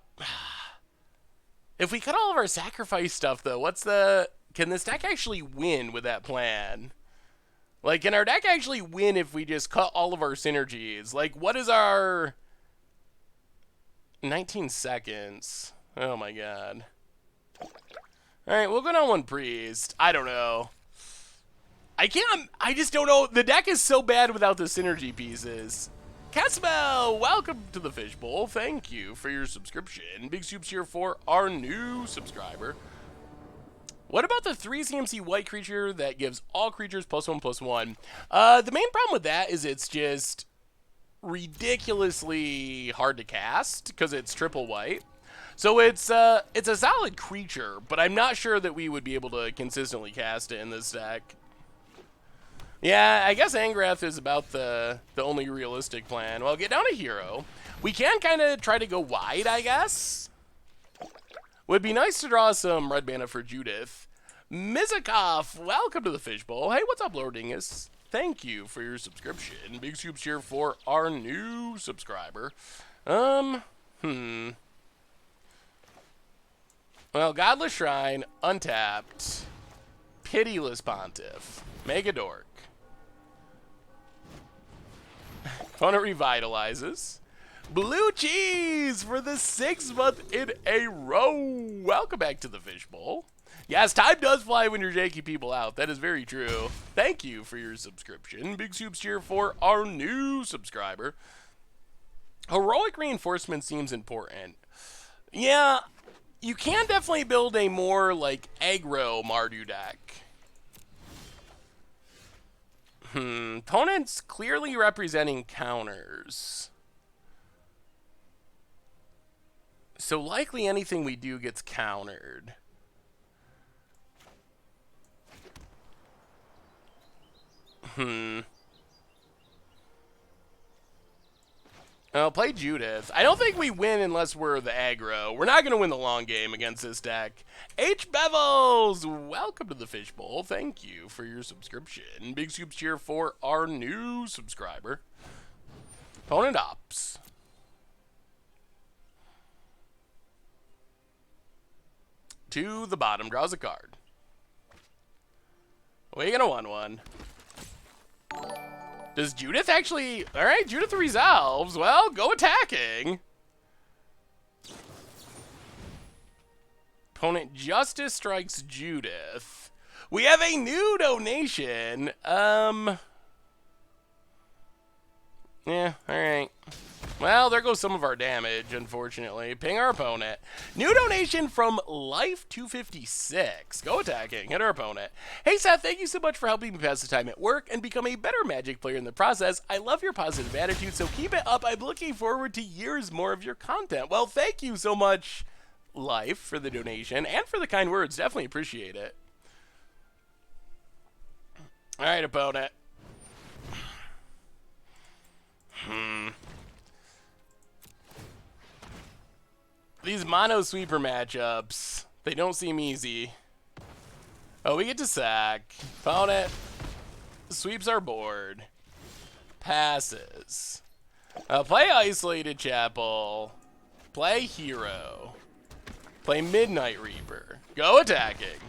If we cut all of our sacrifice stuff, though, what's the... Can this deck actually win with that plan? Like, can our deck actually win if we just cut all of our synergies? Like, what is our... 19 seconds. Oh, my God. Alright, we'll go down one Priest. I don't know. I just don't know. The deck is so bad without the synergy pieces. Casmel, welcome to the Fishbowl. Thank you for your subscription. Big Soups here for our new subscriber. What about the 3 CMC white creature that gives all creatures +1/+1? The main problem with that is it's just ridiculously hard to cast because it's triple white. So it's a solid creature, but I'm not sure that we would be able to consistently cast it in this deck. Yeah, I guess Angrath is about the only realistic plan. Well, get down a hero. We can kind of try to go wide, I guess. Would be nice to draw some red mana for Judith. Mizakov, welcome to the Fishbowl. Hey, what's up, Lord Dingus? Thank you for your subscription. Big Soups here for our new subscriber. Well, Godless Shrine, untapped, Pitiless Pontiff, Mega Dork. Opponent revitalizes. Blue Cheese for the 6th month in a row. Welcome back to the Fishbowl. Yes, time does fly when you're janking people out. That is very true. Thank you for your subscription. Big Soups here for our new subscriber. Heroic Reinforcement seems important. Yeah, you can definitely build a more, like, aggro Mardu deck. Opponents clearly representing counters. So likely anything we do gets countered. I'll play Judith. I don't think we win unless we're the aggro. We're not going to win the long game against this deck. H. Bevels, welcome to the Fishbowl. Thank you for your subscription. Big Soups here for our new subscriber. Opponent Ops. To the bottom, draws a card. We gonna 1/1. Does Judith actually... Alright, Judith resolves. Well, go attacking. Opponent Justice strikes Judith. We have a new donation. Yeah, alright. Well, there goes some of our damage, unfortunately. Ping our opponent. New donation from Life256. Go attacking. Hit our opponent. Hey, Seth, thank you so much for helping me pass the time at work and become a better Magic player in the process. I love your positive attitude, so keep it up. I'm looking forward to years more of your content. Well, thank you so much, Life, for the donation and for the kind words. Definitely appreciate it. All right, opponent. These mono sweeper matchups, they don't seem easy. Oh, we get to sack. Opponent sweeps our board. Passes. Play Isolated Chapel. Play Hero. Play Midnight Reaper. Go attacking.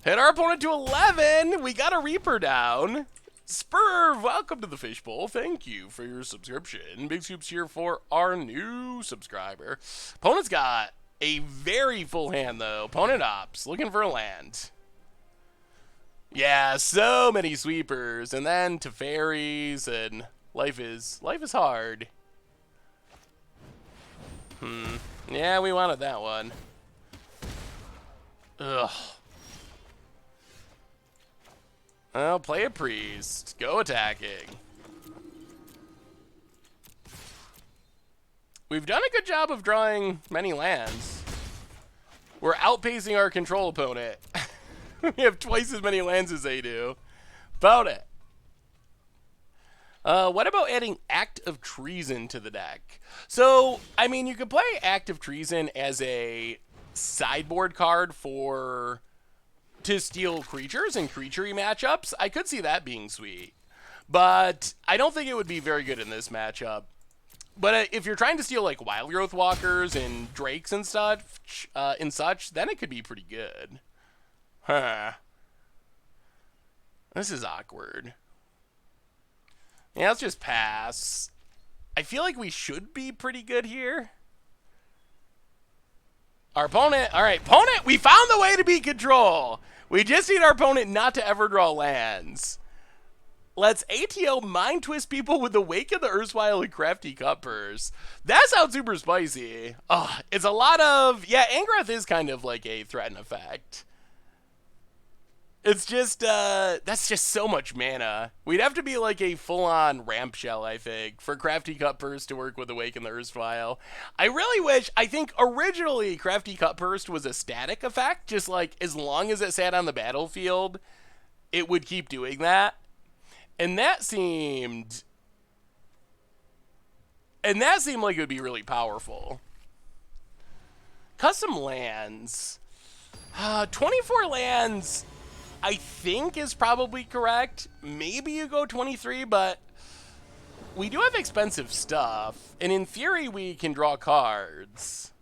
Hit our opponent to 11. We got a Reaper down. Spurv, welcome to the Fishbowl. Thank you for your subscription. Big Scoops here for our new subscriber. Opponent's got a very full hand, though. Opponent opts, looking for a land. Yeah, so many sweepers. And then to fairies, and life is hard. Yeah, we wanted that one. Ugh. Well, play a priest. Go attacking. We've done a good job of drawing many lands. We're outpacing our control opponent. We have twice as many lands as they do. About it. What about adding Act of Treason to the deck? So, I mean, you could play Act of Treason as a sideboard card to steal creatures in creature-y matchups. I could see that being sweet. But I don't think it would be very good in this matchup. But if you're trying to steal like Wild Growth Walkers and Drakes and such, then it could be pretty good. Huh. This is awkward. Yeah, let's just pass. I feel like we should be pretty good here. Our opponent, all right, opponent, we found the way to beat control. We just need our opponent not to ever draw lands. Let's ATO mind twist people with the Wake of the Erstwhile and Crafty Cutpurse. That sounds super spicy. Oh, it's a lot of, yeah, Angrath is kind of like a threat and effect. It's just, that's just so much mana. We'd have to be like a full-on ramp shell, I think, for Crafty Cutpurse to work with Awaken the Erstwhile. I really wish, I think originally Crafty Cutpurse was a static effect, just like as long as it sat on the battlefield, it would keep doing that. And that seemed like it would be really powerful. Custom lands. 24 lands, I think, is probably correct. Maybe you go 23, but we do have expensive stuff. And in theory, we can draw cards.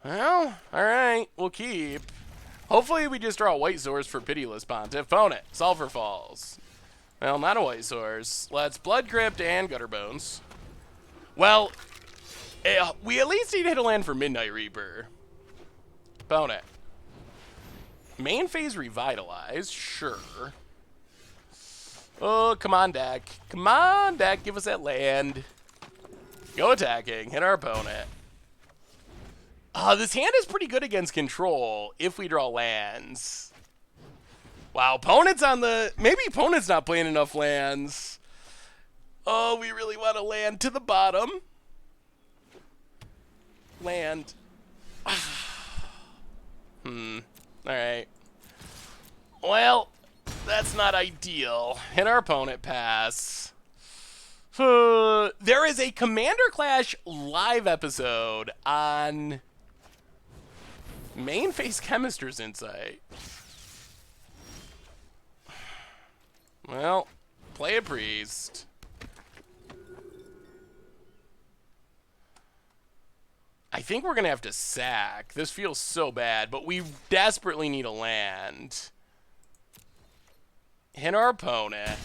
Well, alright, we'll keep. Hopefully we just draw a white source for Pitiless Pontiff. Opponent, Sulfur Falls. Well, not a white source. Let's Blood Crypt and Gutter Bones. Well, we at least need to hit a land for Midnight Reaper. Opponent. Main phase Revitalize, sure. Oh, come on, deck. Come on, deck, give us that land. Go attacking, hit our opponent. This hand is pretty good against control if we draw lands. Wow, opponent's on the... Maybe opponent's not playing enough lands. Oh, we really want to land to the bottom. Land. Alright. Well, that's not ideal. Hit our opponent, pass. There is a Commander Clash live episode on Main Phase Chemister's Insight. Well, play a priest. I think we're going to have to sack. This feels so bad, but we desperately need a land. Hit our opponent.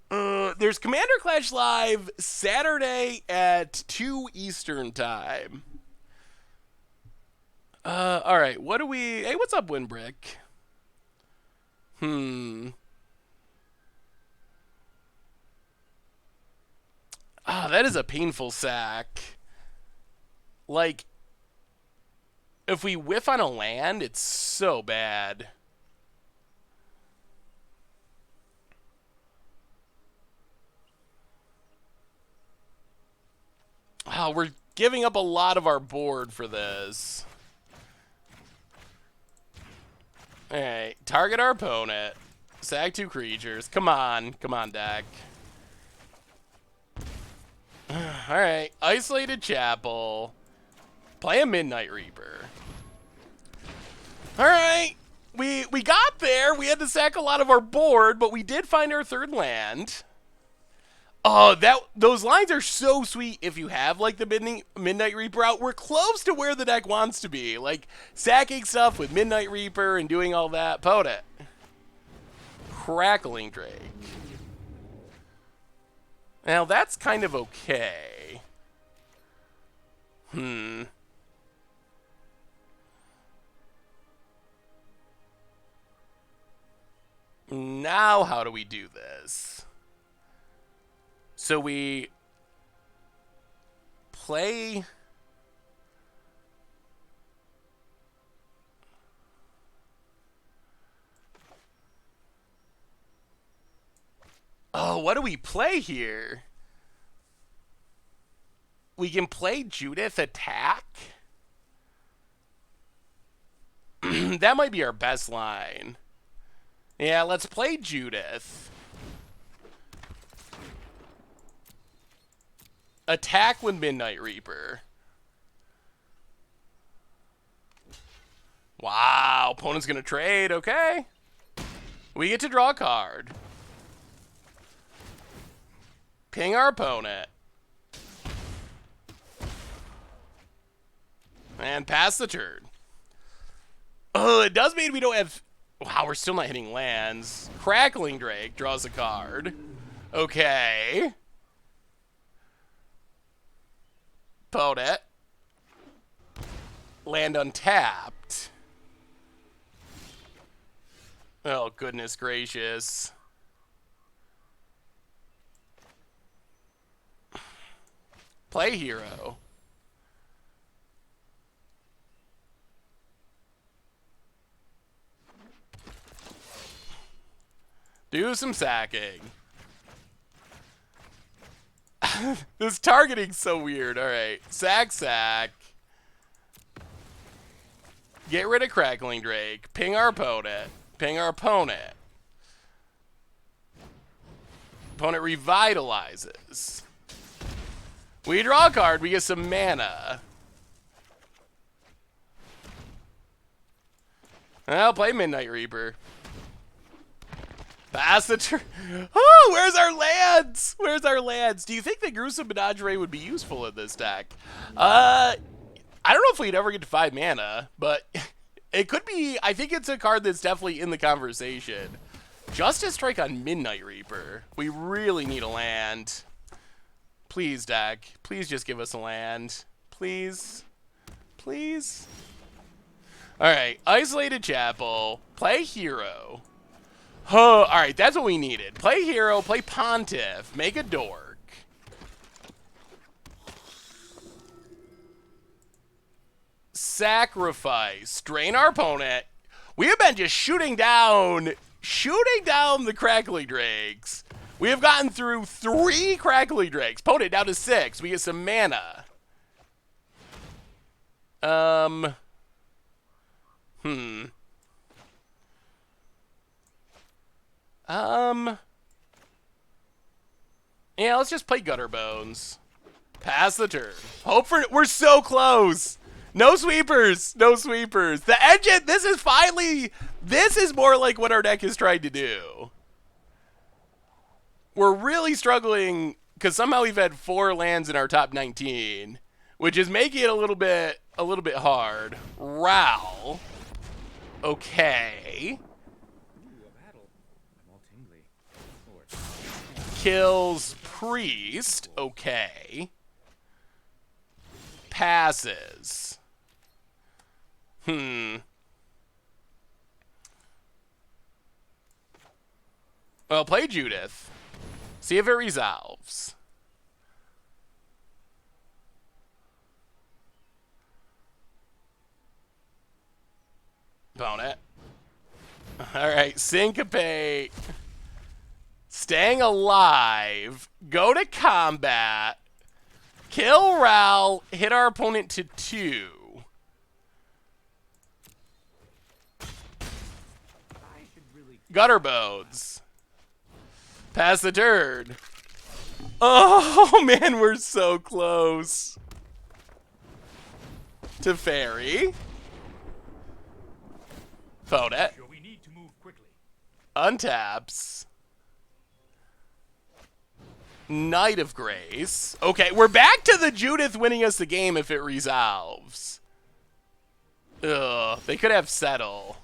There's Commander Clash Live Saturday at 2 Eastern Time. Alright, what do we... Hey, what's up, Windbrick? That is a painful sack. Like, if we whiff on a land, it's so bad. We're giving up a lot of our board for this. Alright, target our opponent. Sag 2 creatures. Come on. Come on, deck. Alright. Isolated Chapel. Play a Midnight Reaper. Alright. We got there. We had to sack a lot of our board, but we did find our third land. Oh, those lines are so sweet if you have, like, the Midnight Reaper out. We're close to where the deck wants to be. Like, sacking stuff with Midnight Reaper and doing all that. Pote it. Crackling Drake. Now, that's kind of okay. Now, how do we do this? So we play... Oh, what do we play here? We can play Judith Attack. That might be our best line. Yeah, let's play Judith. Attack with Midnight Reaper. Wow, opponent's gonna trade, okay. We get to draw a card. Ping our opponent. And pass the turn. Oh, it does mean we don't have... Wow, we're still not hitting lands. Crackling Drake draws a card. Okay. Pote it. Land untapped. Oh, goodness gracious. Play hero. Do some sacking. This targeting's so weird. Alright. Sack. Get rid of Crackling Drake. Ping our opponent. Ping our opponent. Opponent revitalizes. We draw a card, we get some mana. I'll play Midnight Reaper. Pass the turn. Oh, where's our lands? Where's our lands? Do you think the Gruesome Menagerie would be useful in this deck? I don't know if we'd ever get to 5 mana, but it could be. I think it's a card that's definitely in the conversation. Justice Strike on Midnight Reaper. We really need a land. Please, deck. Please just give us a land. Please. Please. Alright. Isolated Chapel. Play hero. Oh, alright. That's what we needed. Play hero. Play Pontiff. Make a dork. Sacrifice. Drain our opponent. We have been just shooting down the Crackling Drakes. We have gotten through 3 Crackling Drakes. Pote it down to 6. We get some mana. Yeah, let's just play Gutter Bones. Pass the turn. Hope for... We're so close. No sweepers. No sweepers. The engine, this is finally... This is more like what our deck is trying to do. We're really struggling because somehow we've had 4 lands in our top 19, which is making it a little bit hard. Ral. Okay. Kills Priest. Okay. Passes. Well, play Judith. See if it resolves. Opponent. Alright, Syncopate. Staying alive. Go to combat. Kill Ral. Hit our opponent to 2. Gutter Bones. Pass the turn. Oh, man, we're so close. To Fairy. Fodet. Sure, we need to move quickly. Untaps. Knight of Grace. Okay, we're back to the Judith winning us the game if it resolves. Ugh, they could have Settle.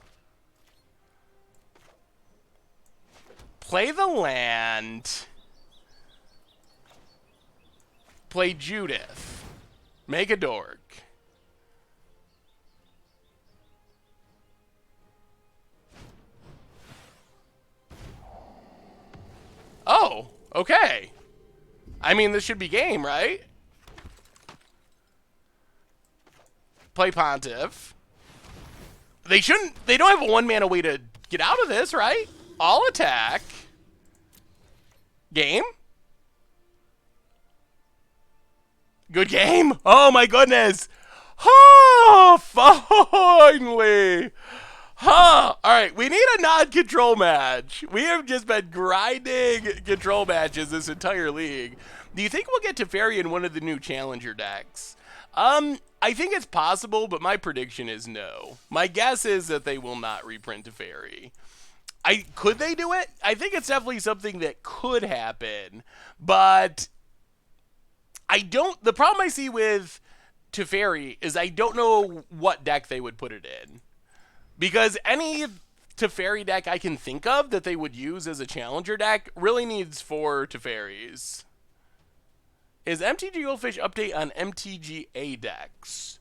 Play the land. Play Judith. Make a dork. Oh, okay. I mean, this should be game, right? Play Pontiff. They don't have a one-mana way to get out of this, right? All attack. Game? Good game. Oh, my goodness. Oh, finally. Huh. All right, we need a non-control match. We have just been grinding control matches this entire league. Do you think we'll get Teferi in one of the new challenger decks? I think it's possible, but my prediction is no. My guess is that they will not reprint Teferi. Could they do it? I think it's definitely something that could happen, but the problem I see with Teferi is I don't know what deck they would put it in. Because any Teferi deck I can think of that they would use as a challenger deck really needs 4 Teferis. Is MTG Goldfish update on MTGA decks?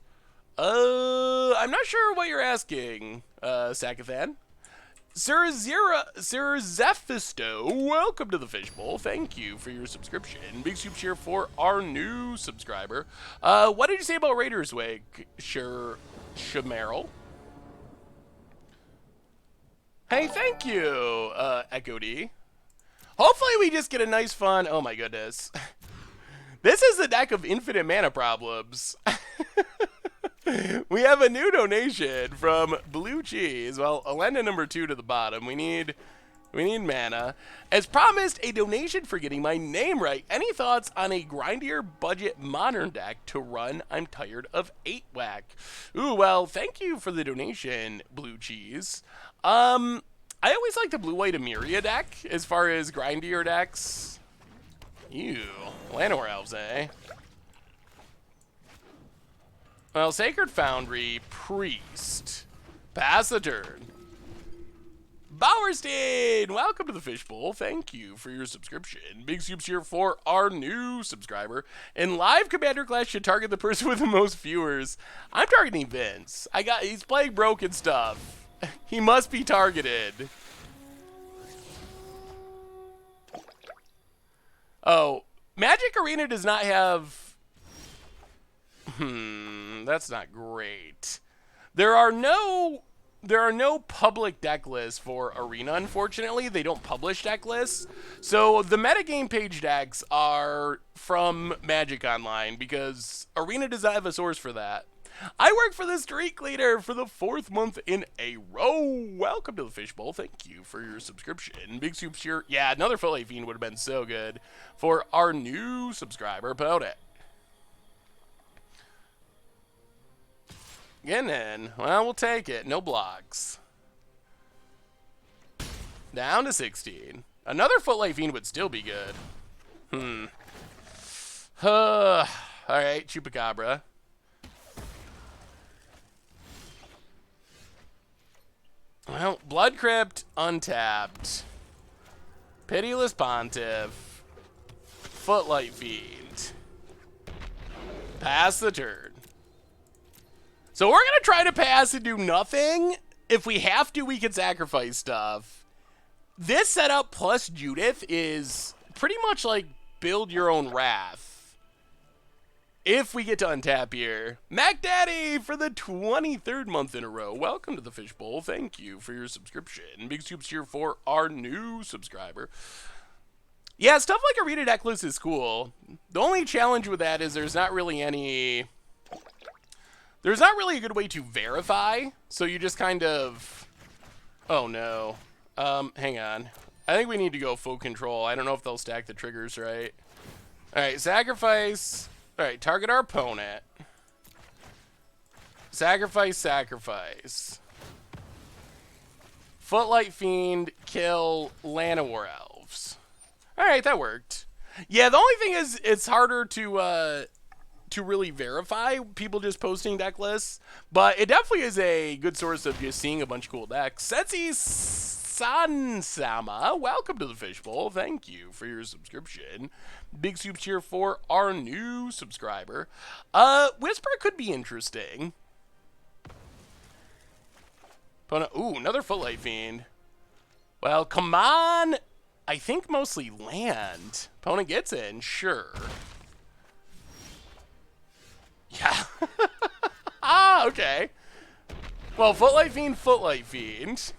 I'm not sure what you're asking, Sakathan. Sir Zephisto, welcome to the Fishbowl. Thank you for your subscription. Big soup cheer for our new subscriber. What did you say about Raiders Week? Sure, Shamerl. Hey, thank you, Echo D. Hopefully we just get a nice fun... Oh my goodness. This is the deck of infinite mana problems. We have a new donation from Blue Cheese. Well, Elenda number 2 to the bottom. We need mana. As promised, a donation for getting my name right. Any thoughts on a grindier budget modern deck to run? I'm tired of 8-whack. Ooh, well, thank you for the donation, Blue Cheese. I always like the blue-white Emiria deck as far as grindier decks. Ew. Llanowar Elves, eh? Well, Sacred Foundry, Priest. Pass the turn. Bowerstein, welcome to the Fishbowl. Thank you for your subscription. Big soups here for our new subscriber. In live Commander Clash should target the person with the most viewers. I'm targeting Vince. He's playing broken stuff. He must be targeted. Oh, Magic Arena does not have... that's not great. There are no public deck lists for Arena, unfortunately. They don't publish deck lists. So the metagame page decks are from Magic Online because Arena does not have a source for that. I work for the Streak Leader for the 4th month in a row. Welcome to the Fishbowl. Thank you for your subscription. Big soups here. Yeah, another Footlight Fiend would have been so good for our new subscriber, Podet. Getting in. Well, we'll take it. No blocks. Down to 16. Another Footlight Fiend would still be good. All right, Chupacabra. Well, Blood Crypt, untapped. Pitiless Pontiff. Footlight Fiend. Pass the turn. So we're going to try to pass and do nothing. If we have to, we can sacrifice stuff. This setup plus Judith is pretty much like build your own Wrath. If we get to untap here. Mac Daddy for the 23rd month in a row. Welcome to the Fishbowl. Thank you for your subscription. Big soups here for our new subscriber. Yeah, stuff like Arena deck list is cool. The only challenge with that is there's not really a good way to verify. So you just kind of... Oh no. Hang on. I think we need to go full control. I don't know if they'll stack the triggers right. All right, sacrifice. All right, target our opponent. Sacrifice, sacrifice. Footlight Fiend, kill Llanowar Elves. All right, that worked. Yeah, the only thing is it's harder to really verify people just posting deck lists, but it definitely is a good source of just seeing a bunch of cool decks. Setsi Sansama, welcome to the Fishbowl. Thank you for your subscription. Big soup cheer for our new subscriber. Whisper could be interesting. Ooh, another Footlight Fiend. Well, come on. I think mostly land. Opponent gets in, sure. Yeah. Ah, okay. Well, Footlight Fiend, Footlight Fiend.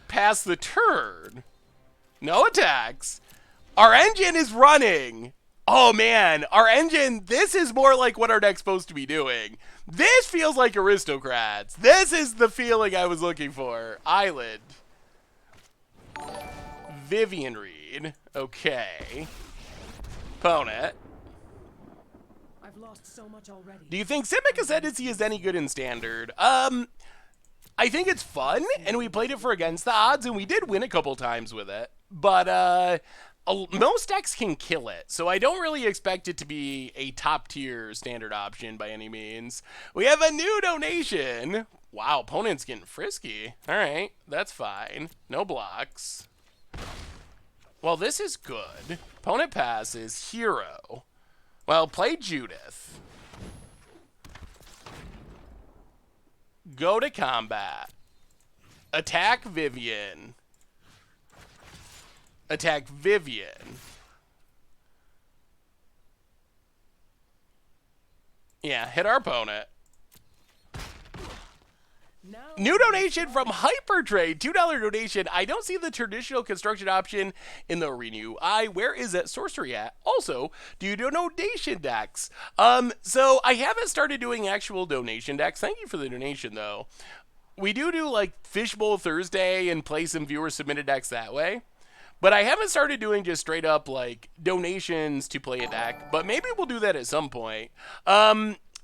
Pass the turn. No attacks. Our engine is running. Oh, man. Our engine, this is more like what our deck's supposed to be doing. This feels like Aristocrats. This is the feeling I was looking for. Island. Vivian Reed. Okay. Opponent. I've lost so much already. Do you think Simic Ascendancy is any good in Standard? I think it's fun, and we played it for Against the Odds, and we did win a couple times with it. But most decks can kill it, so I don't really expect it to be a top-tier Standard option by any means. We have a new donation. Wow, opponent's getting frisky. All right, that's fine. No blocks. Well, this is good. Opponent passes. Hero. Well, play Judith. Go to combat. Attack Vivian. Attack Vivian. Yeah, hit our opponent. New donation from Hypertrade, $2 donation. I don't see the traditional construction option in the Renew. Where is that sorcery at? Also, do you do donation decks? So I haven't started doing actual donation decks. Thank you for the donation, though. We do like Fishbowl Thursday and play some viewer submitted decks that way. But I haven't started doing just straight up like donations to play a deck. But maybe we'll do that at some point.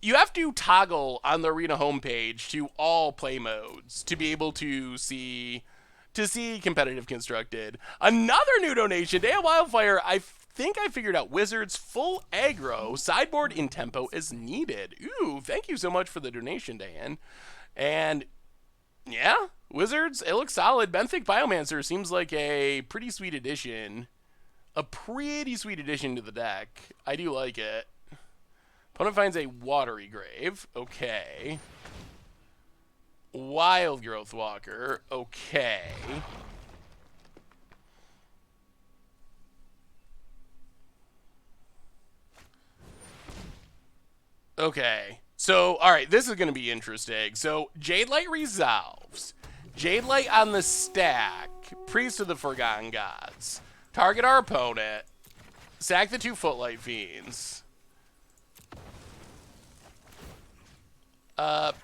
You have to toggle on the Arena homepage to all play modes to be able to see competitive constructed. Another new donation, Day of Wildfire. I think I figured out Wizards full aggro, sideboard in tempo as needed. Ooh, thank you so much for the donation, Dan. And yeah, Wizards, it looks solid. Benthic Biomancer seems like a pretty sweet addition. A pretty sweet addition to the deck. I do like it. Opponent finds a Watery Grave. Okay. Wild Growth Walker. Okay. Okay. So, alright, this is going to be interesting. So, Jade Light resolves. Jade Light on the stack. Priest of the Forgotten Gods. Target our opponent. Sack the 2 Footlight Fiends.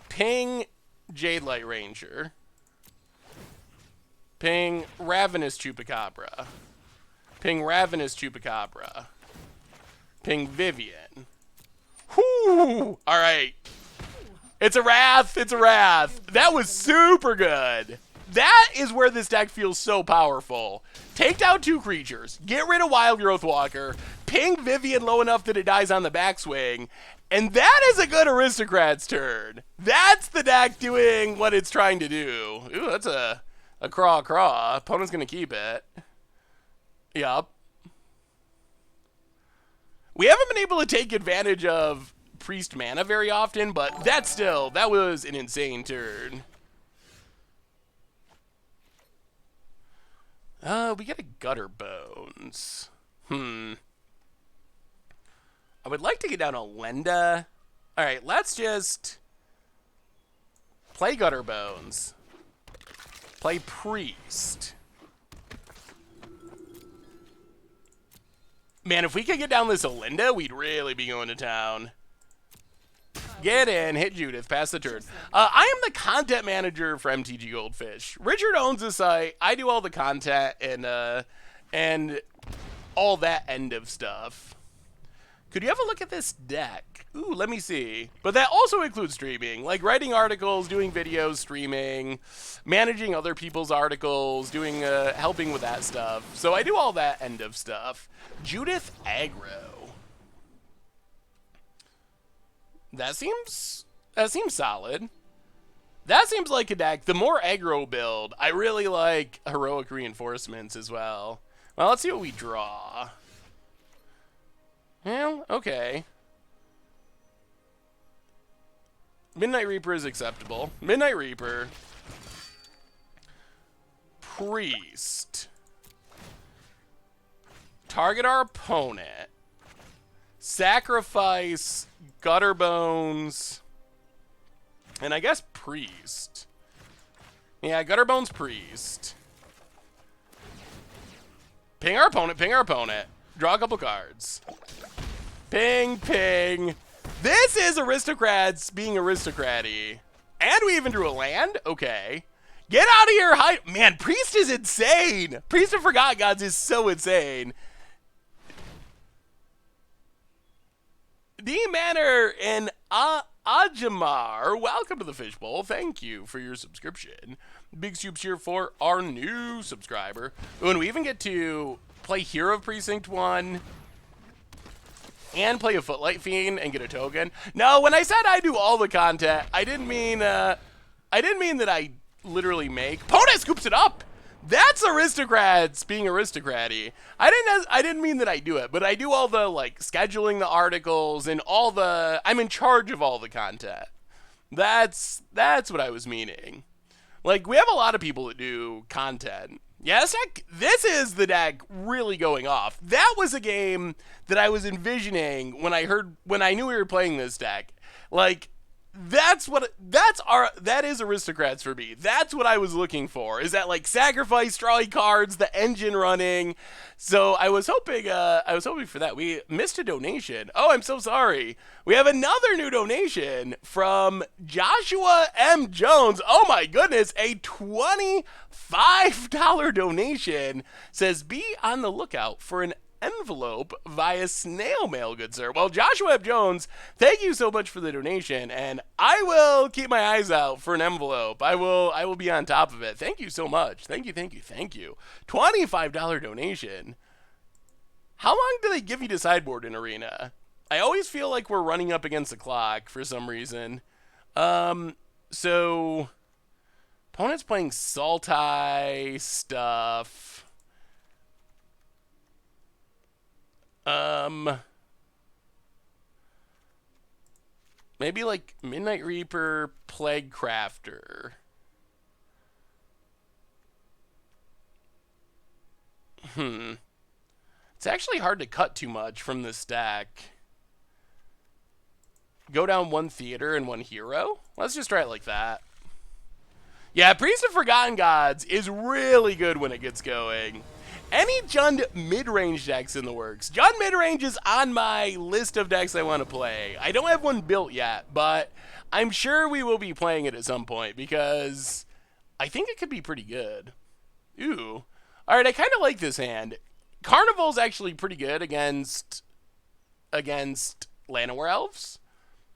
Ping Jade Light Ranger. Ping Ravenous Chupacabra. Ping Ravenous Chupacabra. Ping Vivian. Whoo! Alright. It's a Wrath! It's a Wrath! That was super good! That is where this deck feels so powerful. Take down 2 creatures, get rid of Wild Growth Walker, ping Vivian low enough that it dies on the backswing, and that is a good Aristocrats turn. That's the deck doing what it's trying to do. Ooh, that's a craw. Opponent's going to keep it. Yup. We haven't been able to take advantage of Priest mana very often, but that was an insane turn. We get a Gutter Bones. I would like to get down a Lenda. Alright, let's just play Gutter Bones. Play Priest. Man, if we could get down this Olinda, we'd really be going to town. Get in, hit Judith, pass the turn. I am the content manager for MTG Goldfish. Richard owns the site. I do all the content and all that end of stuff. Could you have a look at this deck? Ooh, let me see. But that also includes streaming, like writing articles, doing videos, streaming, managing other people's articles, doing helping with that stuff. So I do all that end of stuff. Judith aggro. That seems solid. That seems like a deck. The more aggro build, I really like heroic reinforcements as well. Well, let's see what we draw. Well, okay. Midnight Reaper is acceptable. Midnight Reaper. Priest. Target our opponent. Sacrifice Gutter Bones. And I guess Priest. Yeah, Gutter Bones, Priest. Ping our opponent, ping our opponent. Draw a couple cards. Ping, ping. This is Aristocrats being aristocrat-y. And we even drew a land? Okay. Get out of here, man, Priest is insane. Priest of Forgotten Gods is so insane. D Manor and Ajamar, welcome to the Fishbowl. Thank you for your subscription. Big soups here for our new subscriber. Ooh, and we even get to play Hero of Precinct 1 and play a Footlight Fiend and get a token. No, when I said I do all the content, I didn't mean that I literally make. Pona scoops it up. That's Aristocrats being aristocrat-y. I didn't mean that I do it, but I do all the like scheduling the articles and all the. I'm in charge of all the content. That's what I was meaning. Like, we have a lot of people that do content. Yeah, this is the deck really going off. That was a game that I was envisioning when I knew we were playing this deck. Like, that is Aristocrats for me. That's what I was looking for. Is that like sacrifice, drawing cards, the engine running. So I was hoping for that. We missed a donation. Oh, I'm so sorry. We have another new donation from Joshua M. Jones. Oh my goodness, a $25 donation. Says be on the lookout for an envelope via snail mail, good sir. Well, Joshua M. Jones, thank you so much for the donation, and I will keep my eyes out for an envelope. I will be on top of it. Thank you so much. Thank you. $25 donation. How long do they give you to sideboard in Arena? I always feel like we're running up against the clock for some reason. So opponent's playing Sultai stuff. Maybe like Midnight Reaper, Plague Crafter. It's actually hard to cut too much from this stack. Go down one theater and one hero? Let's just try it like that. Yeah, Priest of Forgotten Gods is really good when it gets going. Any Jund mid-range decks in the works? Jund mid-range is on my list of decks I want to play. I don't have one built yet, but I'm sure we will be playing it at some point because I think it could be pretty good. Ooh. Alright, I kind of like this hand. Carnival's actually pretty good against Llanowar Elves.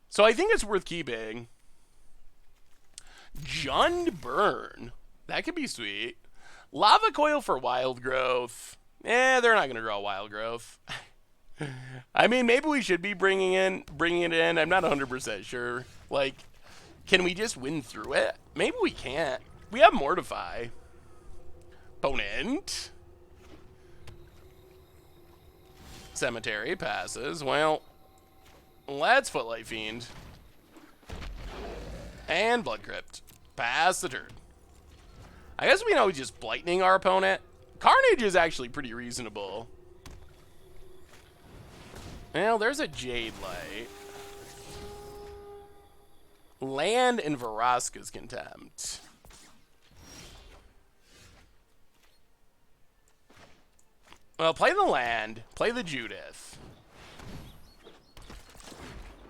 So I think it's worth keeping. Jund Burn. That could be sweet. Lava Coil for Wild Growth. They're not going to draw Wild Growth. I mean, maybe we should be bringing it in. I'm not 100% sure. Like, can we just win through it? Maybe we can't. We have Mortify. Opponent. Cemetery passes. Well, let's Footlight Fiend. And Blood Crypt. Pass the turn. I guess we know just Blightning our opponent. Carnage is actually pretty reasonable. Well, there's a Jade Light. Land and Vraska's Contempt. Well, play the land. Play the Judith.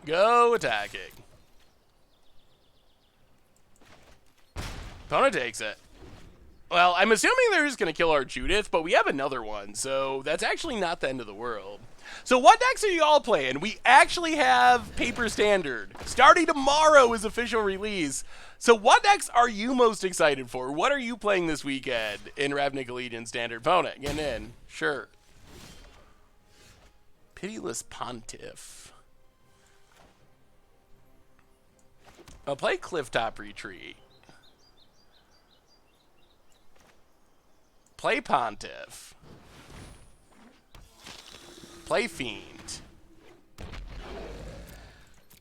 Go attacking. Opponent takes it. Well, I'm assuming they're just going to kill our Judith, but we have another one, so that's actually not the end of the world. So what decks are you all playing? We actually have Paper Standard. Starting tomorrow is official release. So what decks are you most excited for? What are you playing this weekend in Ravnica Legion Standard? Opponent, getting in. Sure. Pitiless Pontiff. I'll play Clifftop Retreat. Play Pontiff. Play Fiend.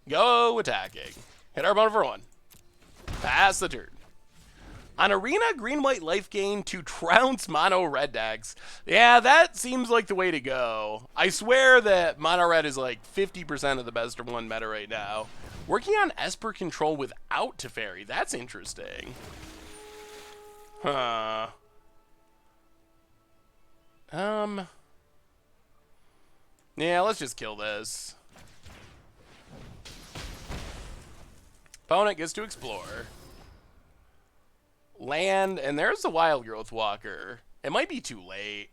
Go attacking. Hit our opponent for 1. Pass the turn. On Arena, green-white life gain to trounce mono red decks. Yeah, that seems like the way to go. I swear that mono red is like 50% of the best of 1 meta right now. Working on Esper control without Teferi. That's interesting. Huh. Yeah, let's just kill this. Opponent gets to explore. Land, and there's the Wild Growth Walker. It might be too late.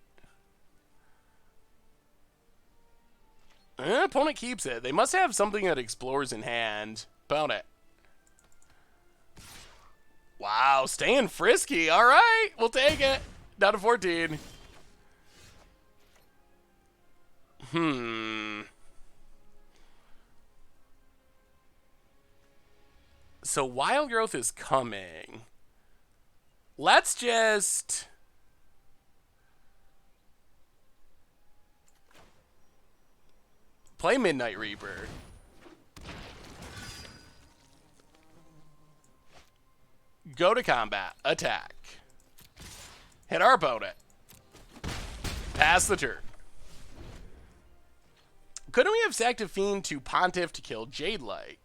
Opponent keeps it. They must have something that explores in hand. Opponent. Wow, staying frisky. All right, we'll take it. Down to 14. So Wild Growth is coming. Let's just... play Midnight Reaper. Go to combat. Attack. Hit our opponent. Pass the turn. Couldn't we have sacked a Fiend to Pontiff to kill Jade Light?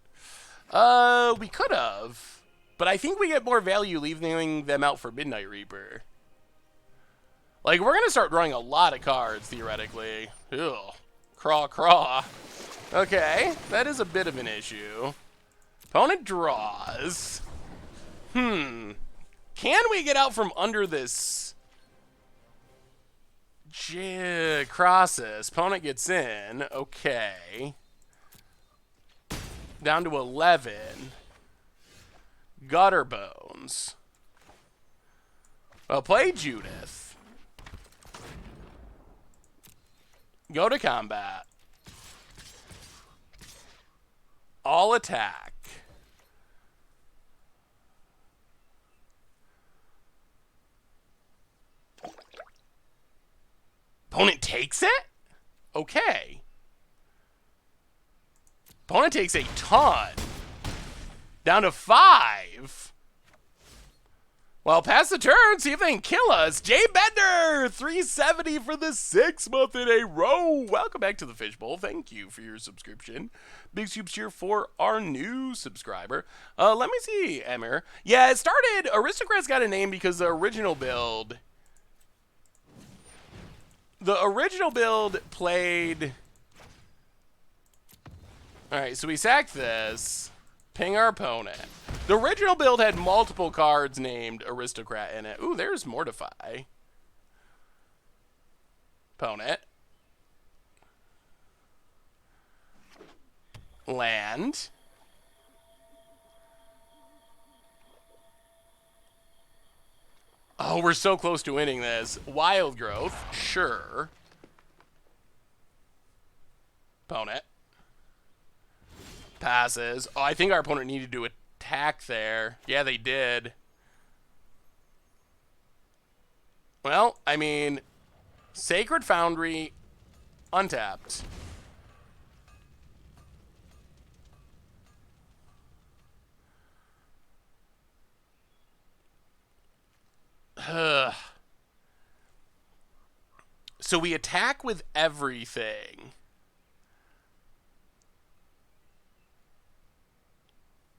We could have. But I think we get more value leaving them out for Midnight Reaper. Like, we're going to start drawing a lot of cards, theoretically. Ew. Craw, craw. Okay, that is a bit of an issue. Opponent draws. Can we get out from under this? Crosses. Opponent gets in. Okay. Down to 11. Gutter Bones. Well, play Judith. Go to combat. All attack. Opponent takes it? Okay. Opponent takes a ton. Down to 5. Well, pass the turn, see if they can kill us. Jay Bender, 370 for the 6th month in a row. Welcome back to the Fishbowl. Thank you for your subscription. Big soups here for our new subscriber. Let me see, Emir. Yeah, it started, Aristocrats got a name because the original build played... Alright, so we sacked this. Ping our opponent. The original build had multiple cards named Aristocrat in it. Ooh, there's Mortify. Opponent. Land. Oh, we're so close to winning this. Wild Growth. Sure. Opponent. Passes. Oh, I think our opponent needed to attack there. Yeah, they did. Well, I mean, Sacred Foundry, untapped. So we attack with everything.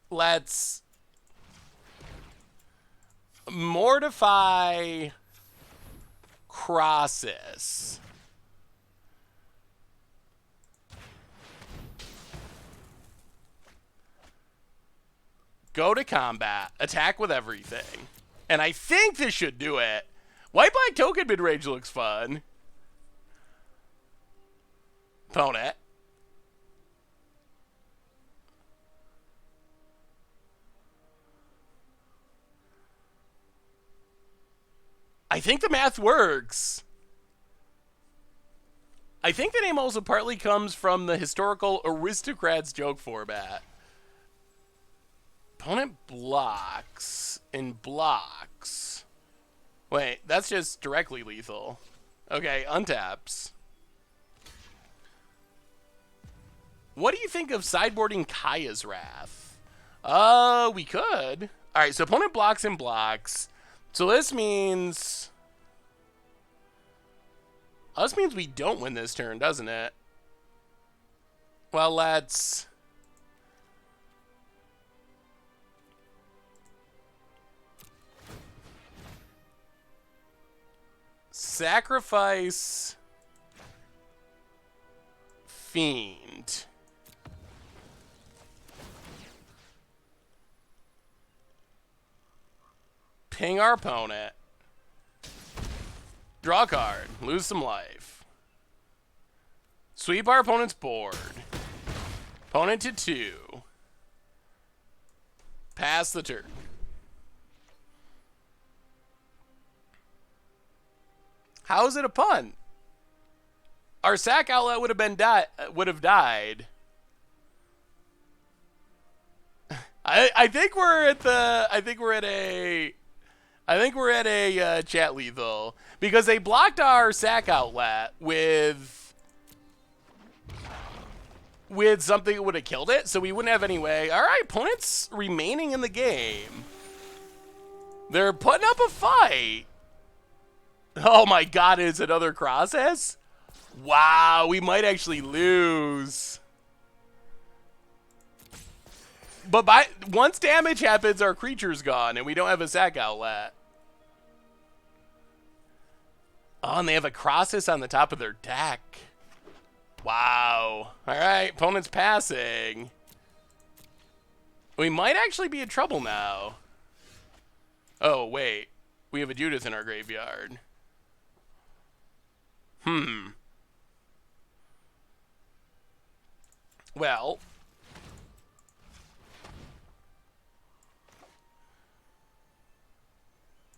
Let's mortify Crosses. Go to combat. Attack with everything. And I think this should do it. White-black token midrange looks fun. Opponent. I think the math works. I think the name also partly comes from the historical Aristocrats joke format. Opponent blocks and blocks. Wait, that's just directly lethal. Okay, untaps. What do you think of sideboarding Kaya's Wrath? We could. Alright, so opponent blocks and blocks. So this means... this means we don't win this turn, doesn't it? Well, let's... sacrifice... Fiend. Ping our opponent. Draw a card. Lose some life. Sweep our opponent's board. Opponent to 2. Pass the turn. How is it a pun? Our sack outlet would have died. I think we're at a chat lethal because they blocked our sack outlet with something that would have killed it, so we wouldn't have any way. All right, opponents remaining in the game. They're putting up a fight. Oh my God, it's another Crosses? Wow, we might actually lose. But once damage happens, our creature's gone, and we don't have a sack outlet. Oh, and they have a Crosses on the top of their deck. Wow. All right, opponent's passing. We might actually be in trouble now. Oh, wait. We have a Judith in our graveyard. Well...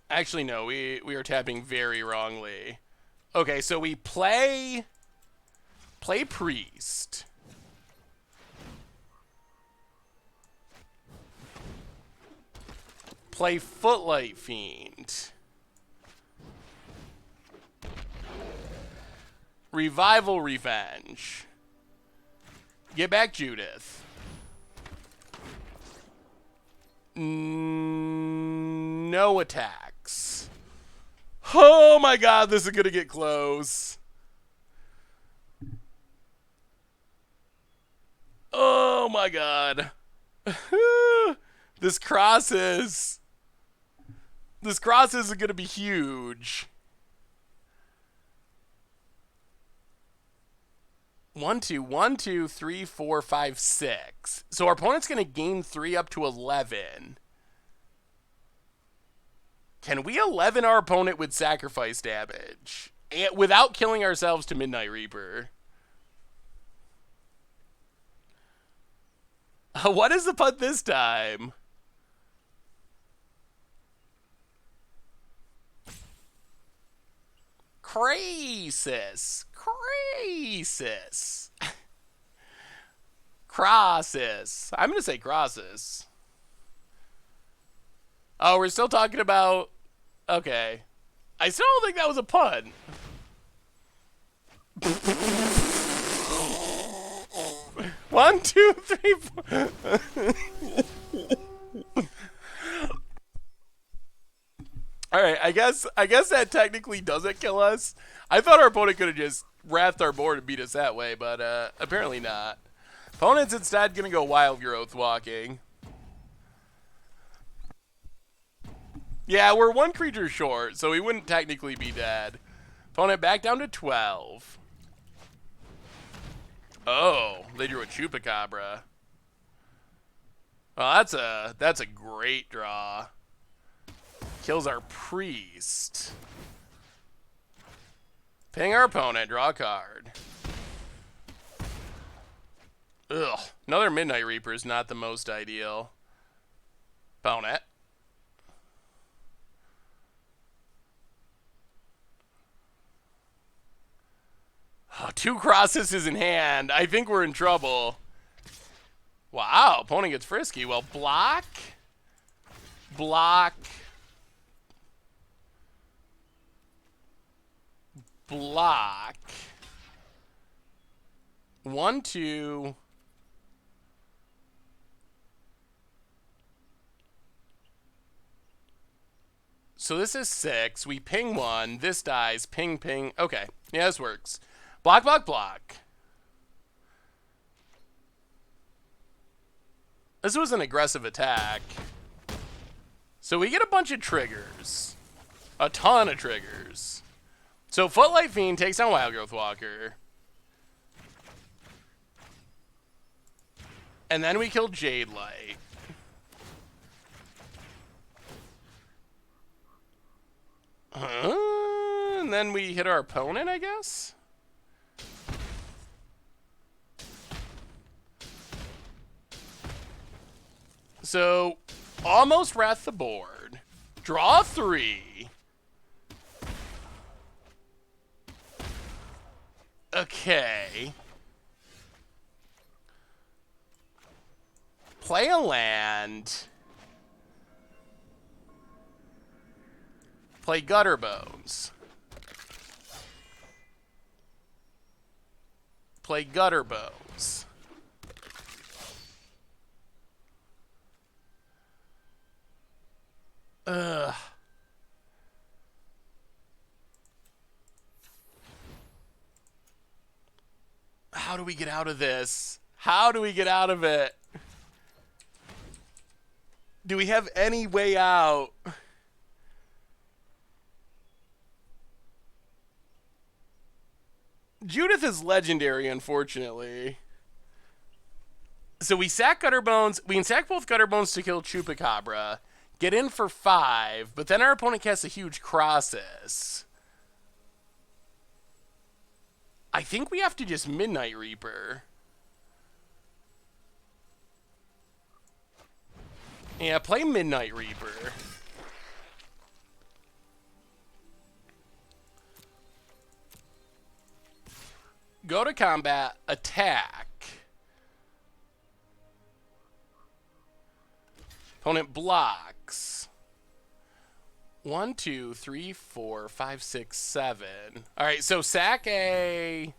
actually, no, we are tapping very wrongly. Okay, so we play Priest. Play Footlight Fiend. Revival Revenge. Get back Judith. No attacks. Oh my God, this is gonna get close. Oh my God. This cross is gonna be huge. 1, 2, 1, 2, 3, 4, 5, 6. So our opponent's gonna gain 3 up to 11. Can we 11 our opponent with sacrifice damage and without killing ourselves to Midnight Reaper? What is the putt this time? Grixis. Crosses. I'm going to say Crosses. Oh, we're still talking about... okay. I still don't think that was a pun. One, two, three, four. All right, I guess that technically doesn't kill us. I thought our opponent could have just wrathed our board and beat us that way, but apparently not. Opponent's instead gonna go Wild Growth Walking. Yeah, we're 1 creature short, so we wouldn't technically be dead. Opponent back down to 12. Oh, they drew a Chupacabra. Well, that's a great draw. Kills our priest. Ping our opponent, draw a card. Ugh. Another Midnight Reaper is not the most ideal. Opponent. Oh, 2 Grixis in hand. I think we're in trouble. Wow, opponent gets frisky. Well, block. Block. Block. 1, 2. So this is 6. We ping 1. This dies. Ping, ping. Okay. Yeah, this works. Block, block, block. This was an aggressive attack. So we get a bunch of triggers. A ton of triggers. So Footlight Fiend takes down Wildgrowth Walker. And then we kill Jade Light. And then we hit our opponent, I guess? So, almost wrath the board. Draw 3. Okay. Play a land. Play Gutter Bones. Play Gutter Bones. Ugh. How do we get out of this? How do we get out of it? Do we have any way out? Judith is legendary, unfortunately. So we sack Gutterbones. We can sack both Gutterbones to kill Chupacabra. Get in for 5, but then our opponent casts a huge Grixis. I think we have to just Midnight Reaper. Yeah, play Midnight Reaper. Go to combat, attack. Opponent blocks. 1, 2, 3, 4, 5, 6, 7. All right, so sack a...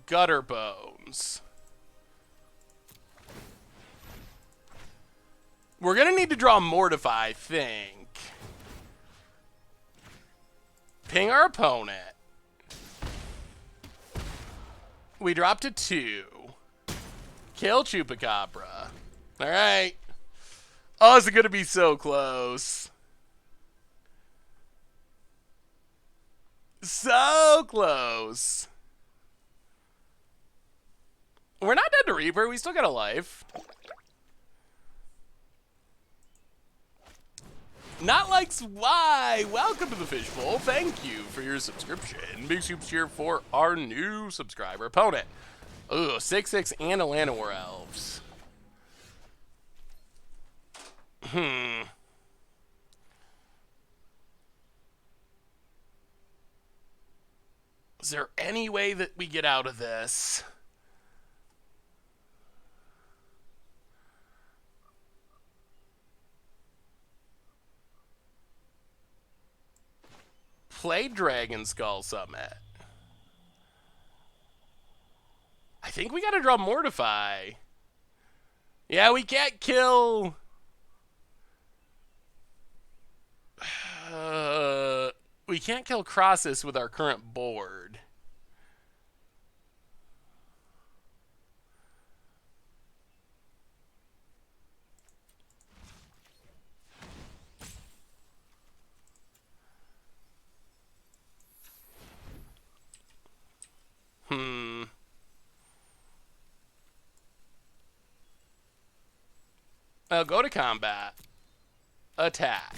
Gutter Bones. We're going to need to draw Mortify, I think. Ping our opponent. We drop to 2. Kill Chupacabra. All right. Oh, is it going to be so close? So close. We're not dead to Reaper. We still got a life. Not likes why. Welcome to the Fishbowl. Thank you for your subscription. Big soups here for our new subscriber opponent. Ooh, 6/6 and Atlanta War Elves. Is there any way that we get out of this? Play Dragon Skull Summit. I think we gotta draw Mortify. Yeah, we can't kill... we can't kill Grixis with our current board. Go to combat. Attack.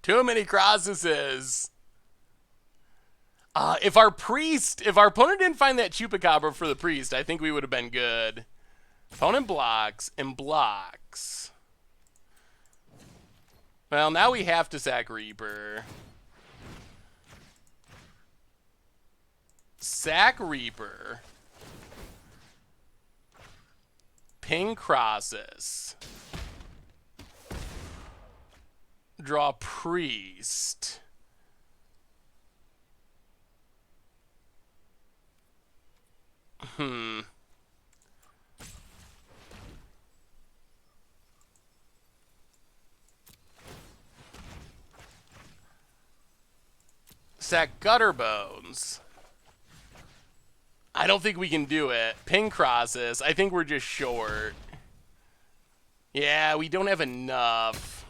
Too many Grixis. If our opponent didn't find that Chupacabra for the priest, I think we would have been good. Opponent blocks and blocks. Well, now we have to sack Reaper. Sack Reaper. Ping Crosses. Draw priest. Sack Gutterbones. I don't think we can do it. Ping Crosses. I think we're just short. Yeah, we don't have enough.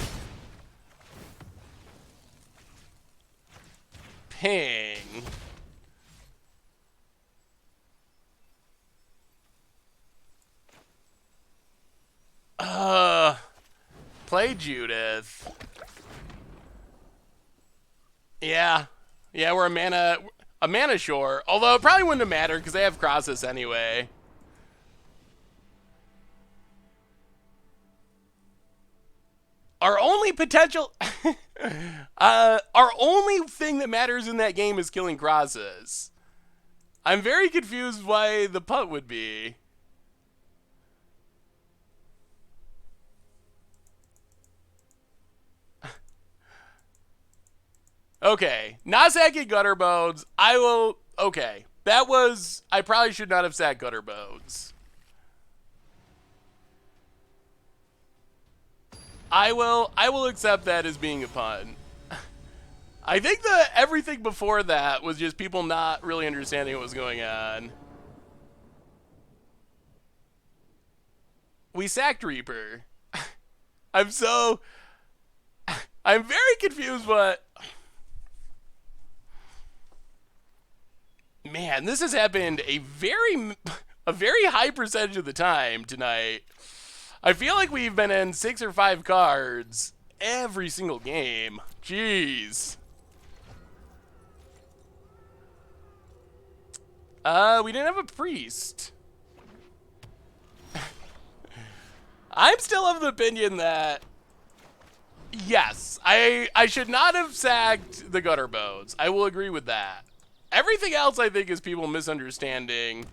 Ping. Play Judith. Yeah. Yeah, we're a mana short. Although it probably wouldn't have mattered because they have Crosses anyway. Our only potential... our only thing that matters in that game is killing Crosses. I'm very confused why the putt would be. Okay, not sacking Gutterbones. I will... Okay, that was... I probably should not have sacked Gutterbones. I will accept that as being a pun. I think that everything before that was just people not really understanding what was going on. We sacked Reaper. I'm very confused what... Man, this has happened a very high percentage of the time tonight. I feel like we've been in 6 or 5 cards every single game. Jeez. We didn't have a priest. I'm still of the opinion that, yes, I should not have sacked the Gutterbones. I will agree with that. Everything else I think is people misunderstanding.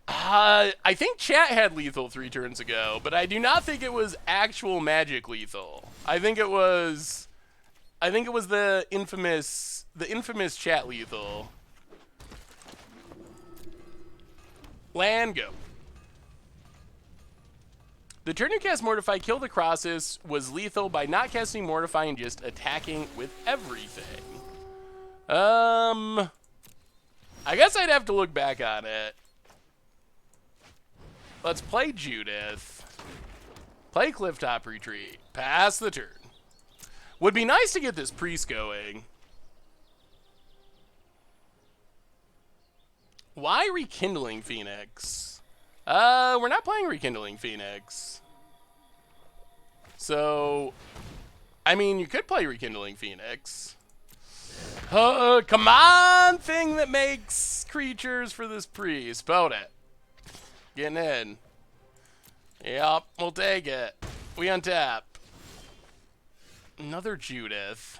I think chat had lethal 3 turns ago, but I do not think it was actual magic lethal. I think it was the infamous chat lethal. Land go. The turn you cast Mortify, kill the Crosses was lethal by not casting Mortify and just attacking with everything. I guess I'd have to look back on it. Let's play Judith. Play Clifftop Retreat. Pass the turn. Would be nice to get this priest going. Why Rekindling Phoenix? We're not playing Rekindling Phoenix. So, I mean, you could play Rekindling Phoenix. Come on, thing that makes creatures for this priest. Boat it. Getting in. Yep, we'll take it. We untap. Another Judith.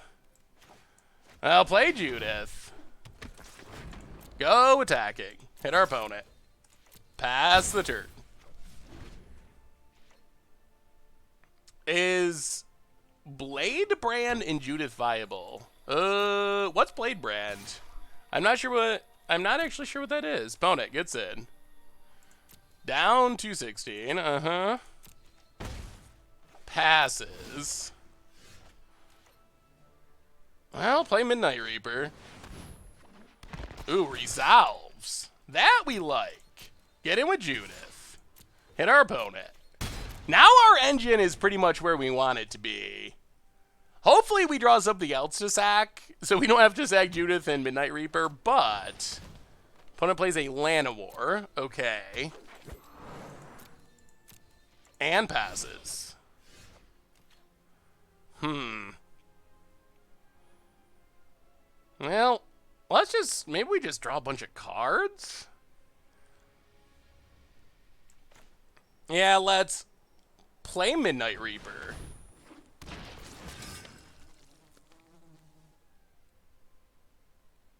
I'll play Judith. Go attacking. Hit our opponent. Pass the turn. Is Blade Brand and Judith viable? What's Blade Brand? I'm not actually sure what that is. Opponent gets in. Down 216. Passes. Well, play Midnight Reaper. Ooh, resolves. That we like. Get in with Judith. Hit our opponent. Now our engine is pretty much where we want it to be. Hopefully we draw something else to sack, so we don't have to sack Judith and Midnight Reaper, but opponent plays a Llanowar. Okay. And passes. Well, maybe we just draw a bunch of cards? Yeah, let's play Midnight Reaper.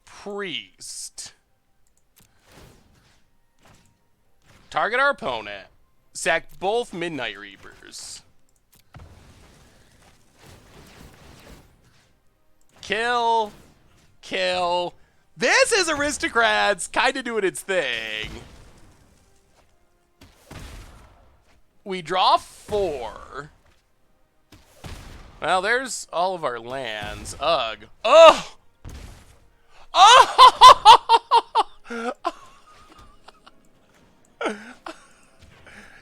Priest. Target our opponent. Sack both Midnight Reapers. Kill. Kill. This is Aristocrats kind of doing its thing. We draw 4. Well, there's all of our lands. Ugh. Oh! Oh!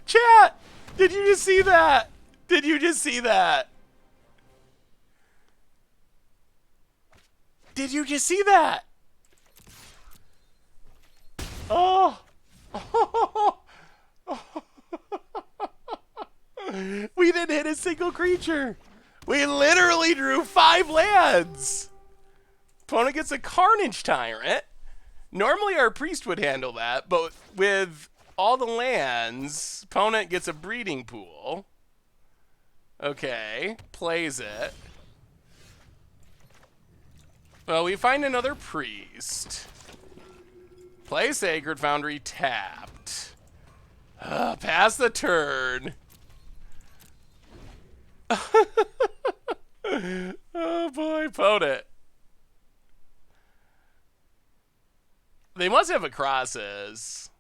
Chat! Did you just see that? Did you just see that? Did you just see that? Oh! We didn't hit a single creature. We literally drew 5 lands. Opponent gets a Carnage Tyrant. Normally our priest would handle that, but with all the lands, opponent gets a breeding pool. Okay, plays it. Well, we find another priest. Play Sacred Foundry tapped. Pass the turn. Oh boy, opponent. They must have a crosses.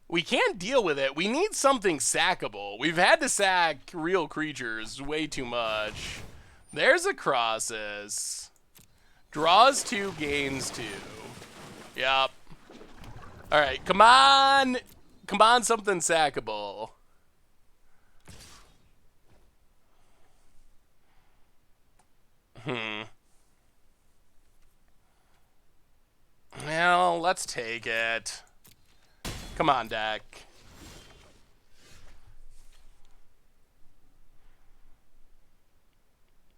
We can't deal with it. We need something sackable. We've had to sack real creatures way too much. There's a crosses. Draws 2, gains 2. Yup. Alright, come on. Come on, something sackable. Well, let's take it. Come on, deck.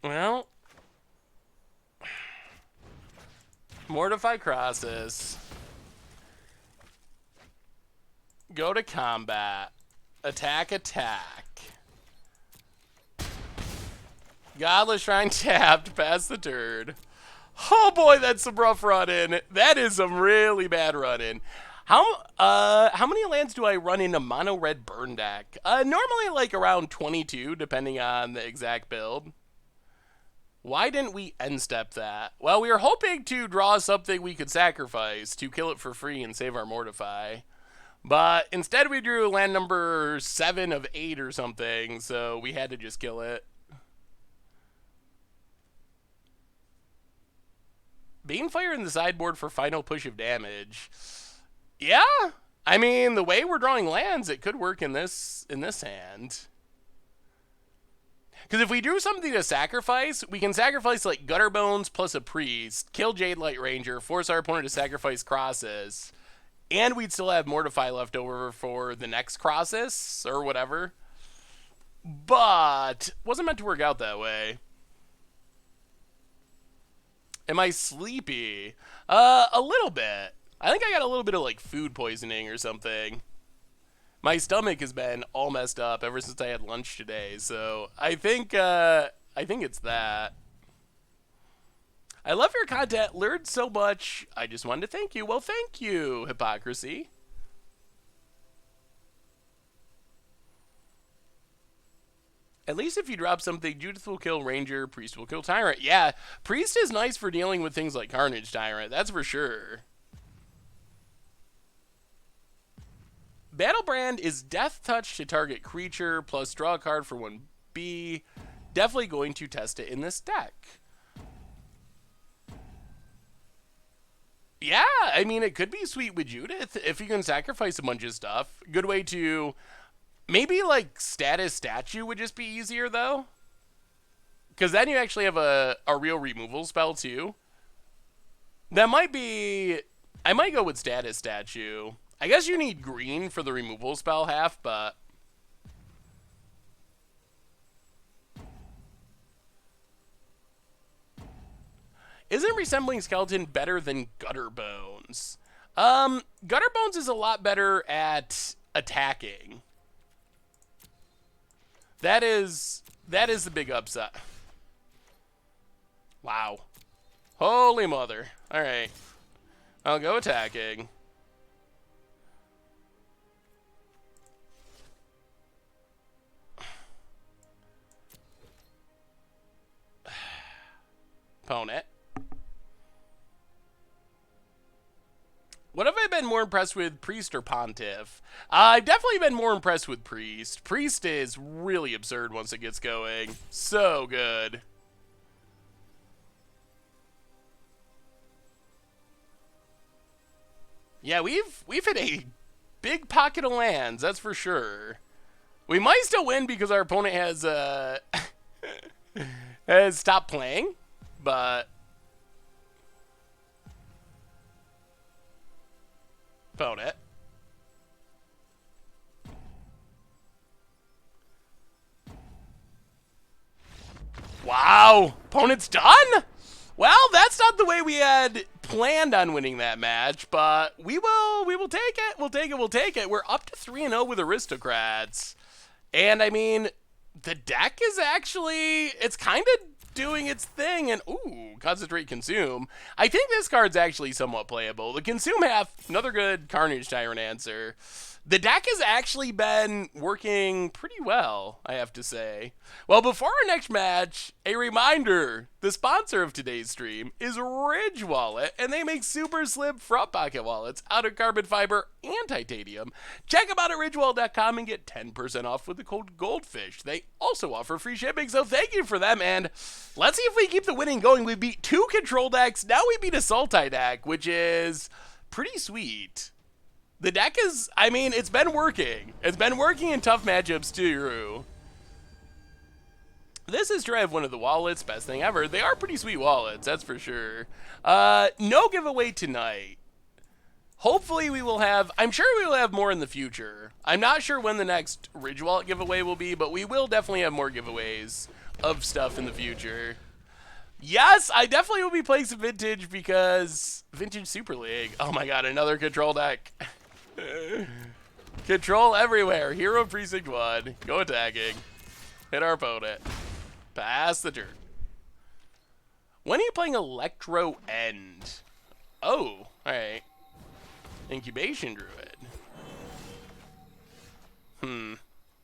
Well. Mortify crosses. Go to combat. Attack, attack. Godless Shrine tapped. Pass the turn. Oh boy, that's some rough running. That is some really bad running. How many lands do I run in a mono red burn deck? Normally like around 22, depending on the exact build. Why didn't we end step that? Well, we were hoping to draw something we could sacrifice to kill it for free and save our Mortify. But instead we drew land number 7 of 8 or something, so we had to just kill it. Banefire in the sideboard for final push of damage. Yeah, I mean, the way we're drawing lands, it could work in this hand. Because if we drew something to sacrifice, we can sacrifice like Gutter Bones plus a priest, kill Jade Light Ranger, force our opponent to sacrifice crosses, and we'd still have Mortify left over for the next crosses or whatever. But wasn't meant to work out that way. Am I sleepy? A little bit. I think I got a little bit of like food poisoning or something. My stomach has been all messed up ever since I had lunch today, so I think it's that. I love your content. Learned so much. I just wanted to thank you. Well, thank you, Hypocrisy. At least if you drop something, Judith will kill Ranger, Priest will kill Tyrant. Yeah, Priest is nice for dealing with things like Carnage Tyrant. That's for sure. Battlebrand is Death Touch to target creature plus draw a card for 1B. Definitely going to test it in this deck. Yeah, I mean, it could be sweet with Judith if you can sacrifice a bunch of stuff. Good way to... Maybe, like, status statue would just be easier, though. Because then you actually have a real removal spell, too. That might be... I might go with Status Statue. I guess you need green for the removal spell half, but... Isn't Resembling Skeleton better than Gutter Bones? Gutter Bones is a lot better at attacking. That is the big upside. Wow. Holy mother. Alright. I'll go attacking. Opponent. What have I been more impressed with, Priest or Pontiff? I've definitely been more impressed with Priest. Priest is really absurd once it gets going. So good. Yeah, we've hit a big pocket of lands, that's for sure. We might still win because our opponent has has stopped playing, but opponent. Wow, opponent's done? Well, that's not the way we had planned on winning that match, but we will take it. We'll take it. We're up to 3-0 with Aristocrats. And I mean, the deck is actually, it's kind of doing its thing, and ooh, Concentrate Consume. I think this card's actually somewhat playable. The Consume half, another good Carnage Tyrant answer. The deck has actually been working pretty well, I have to say. Well, before our next match, a reminder, the sponsor of today's stream is Ridge Wallet, and they make super slim front pocket wallets out of carbon fiber and titanium. Check them out at ridgewallet.com and get 10% off with the code GOLDFISH. They also offer free shipping, so thank you for them, and let's see if we keep the winning going. We beat 2 control decks, now we beat a Sultai deck, which is pretty sweet. The deck is, I mean, it's been working. It's been working in tough matchups too. This is Drive, one of the wallets, best thing ever. They are pretty sweet wallets, that's for sure. No giveaway tonight. Hopefully we will have, I'm sure we will have more in the future. I'm not sure when the next Ridge Wallet giveaway will be, but we will definitely have more giveaways of stuff in the future. Yes, I definitely will be playing some Vintage because Vintage Super League. Oh my god, another control deck. Control everywhere. Hero Precinct 1. Go attacking. Hit our opponent. Pass the turn. When are you playing Electro End? Oh, alright. Incubation Druid.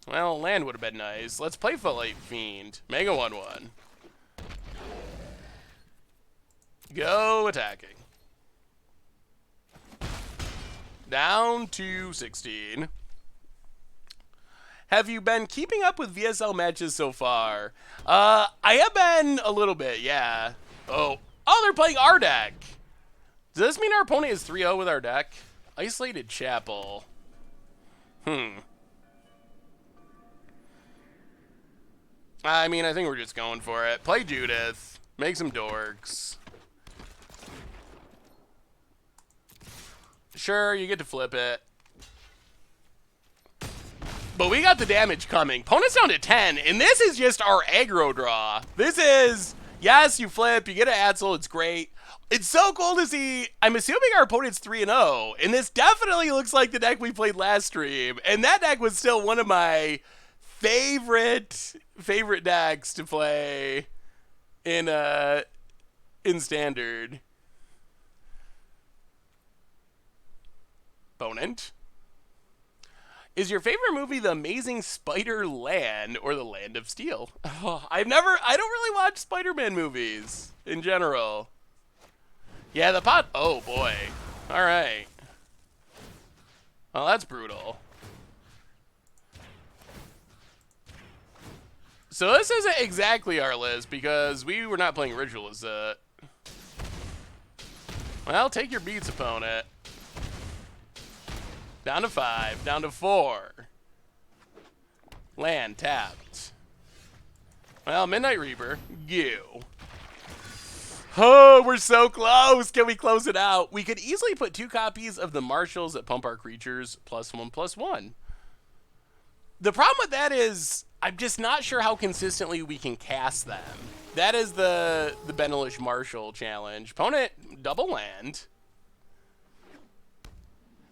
Well, land would have been nice. Let's play Footlight Fiend. Mega 1/1. Go attacking. Down to 16. Have you been keeping up with VSL matches so far? I have been a little bit, yeah. Oh, they're playing our deck. Does this mean our opponent is 3-0 with our deck? Isolated Chapel. I mean, I think we're just going for it. Play Judith. Make some dorks. Sure, you get to flip it. But we got the damage coming. Opponent's down to 10, and this is just our aggro draw. This is, yes, you flip, you get an Adsel, it's great. It's so cool to see. I'm assuming our opponent's 3-0, and this definitely looks like the deck we played last stream. And that deck was still one of my favorite decks to play in Standard. Opponent. Is your favorite movie The Amazing Spider-Land or The Land of Steel? Oh, I don't really watch Spider-Man movies in general. Yeah, the pot, oh boy. All right. Well, that's brutal. So this isn't exactly our list because we were not playing Ritual Izzet. Well, take your beats, opponent. Down to 5, down to 4. Land tapped. Well, Midnight Reaper, you. Oh, we're so close. Can we close it out? We could easily put 2 copies of the Marshals that pump our creatures +1/+1. The problem with that is I'm just not sure how consistently we can cast them. That is the Benelish Marshal challenge. Opponent, double land.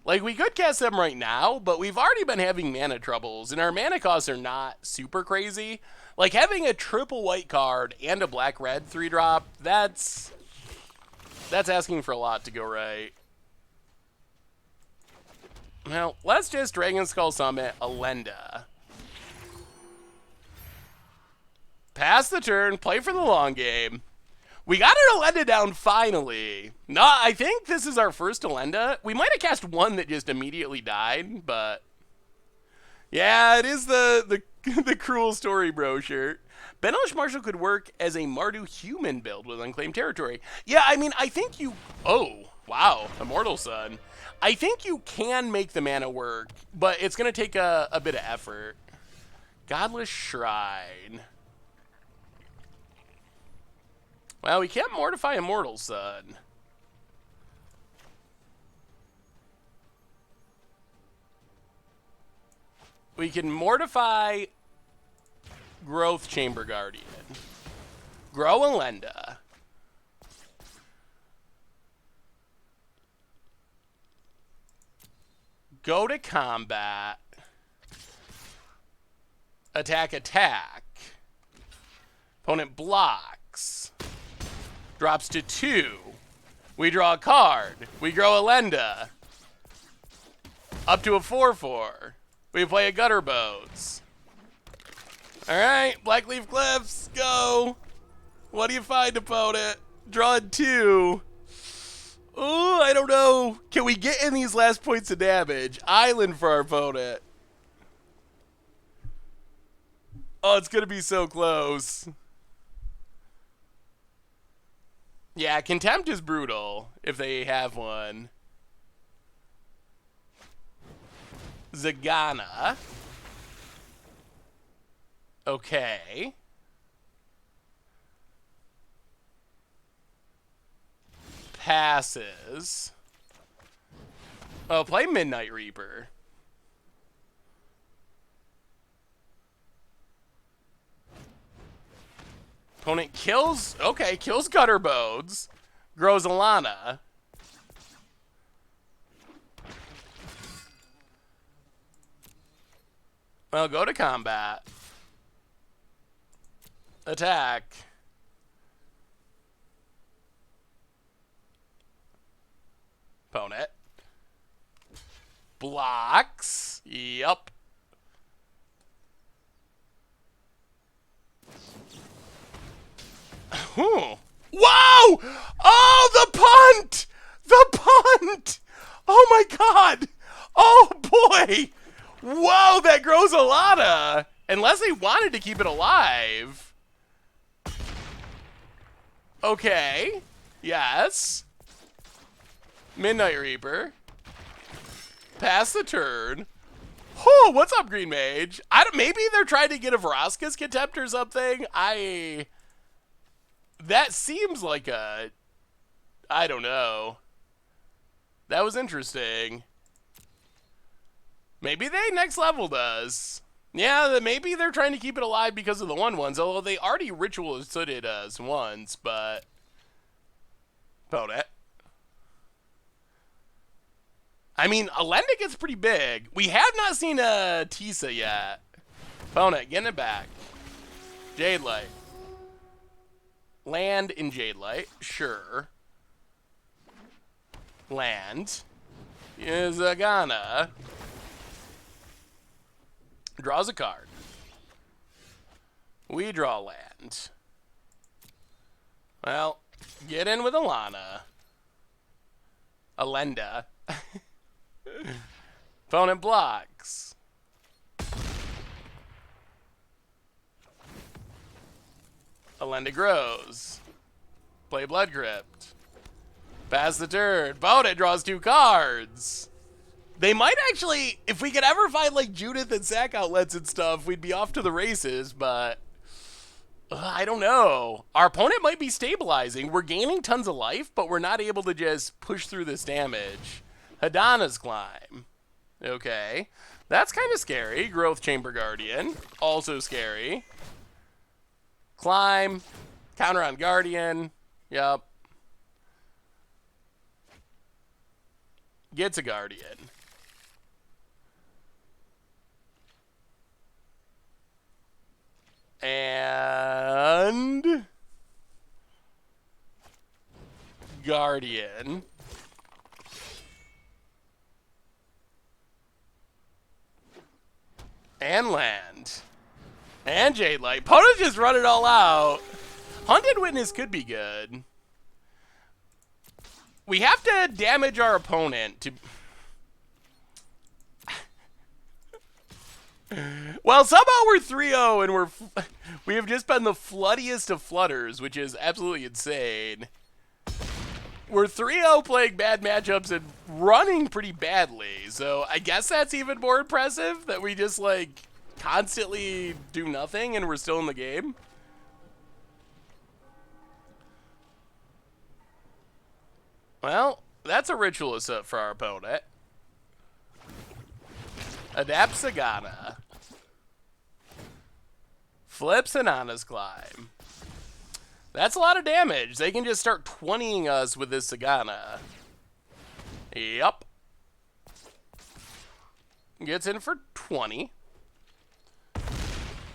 Like, we could cast them right now, but we've already been having mana troubles, and our mana costs are not super crazy. Like, having a triple white card and a black-red 3-drop, that's asking for a lot to go right. Well, let's just Dragon Skull Summit Alenda. Pass the turn, play for the long game. We got our Alenda down finally. No, I think this is our first Alenda. We might have cast one that just immediately died, but yeah, it is the Cruel Story Bro shirt. Benelish Marshal could work as a Mardu human build with Unclaimed Territory. Yeah, I mean, I think you... Oh, wow, Immortal Sun. I think you can make the mana work, but it's going to take a bit of effort. Godless Shrine. Well, we can't Mortify Immortal Sun. We can Mortify Growth Chamber Guardian. Grow Alenda. Go to combat. Attack, attack. Opponent blocks. Drops to 2. We draw a card. We grow Alenda. Up to a 4/4. We play a Gutter Boats. Alright, Blackleaf Cliffs, go. What do you find, opponent? Draw 2. Ooh, I don't know. Can we get in these last points of damage? Island for our opponent. Oh, it's going to be so close. Yeah, Contempt is brutal if they have one. Zagana. Okay. Passes. Oh, play Midnight Reaper. Opponent kills... Okay, kills Gutter Bodes. Grows Alana. Well, go to combat. Attack. Opponent. Blocks. Yup. Whoa! Oh, the punt! The punt! Oh my god! Oh boy! Whoa, that grows a lot. Unless they wanted to keep it alive. Okay. Yes. Midnight Reaper. Pass the turn. Oh, what's up, Green Mage? Maybe they're trying to get a Vraska's Contempt or something. That seems like a... I don't know. That was interesting. Maybe they next level does. Yeah, maybe they're trying to keep it alive because of the 1/1s, although they already Ritual Sooted us once, but... Opponent. I mean, Alenda gets pretty big. We have not seen a Tisa yet. Opponent, getting it back. Jade Light. Land in Jade Light, sure. Land. Zagana. Draws a card. We draw land. Well, get in with Alana. Alenda. Opponent blocks. Alenda grows. Play Blood Crypt. Pass the turn. Opponent draws 2 cards. They might actually, if we could ever find like Judith and Sack outlets and stuff, we'd be off to the races, but... I don't know. Our opponent might be stabilizing. We're gaining tons of life, but we're not able to just push through this damage. Hadana's Climb. Okay. That's kind of scary. Growth Chamber Guardian. Also scary. Climb. Counter on Guardian. Yup. Gets a Guardian. And Guardian. And land. And Jade Light. Poto's just run it all out. Hunted Witness could be good. We have to damage our opponent to... Well, somehow we're 3-0 and we have just been the floodiest of flutters, which is absolutely insane. We're 3-0 playing bad matchups and running pretty badly, so I guess that's even more impressive, that we just, like, constantly do nothing and we're still in the game. Well, that's a Ritualist for our opponent. Adapt Sagana. Flips Hanana's Climb. That's a lot of damage. They can just start 20ing us with this Sagana. Yup. Gets in for 20.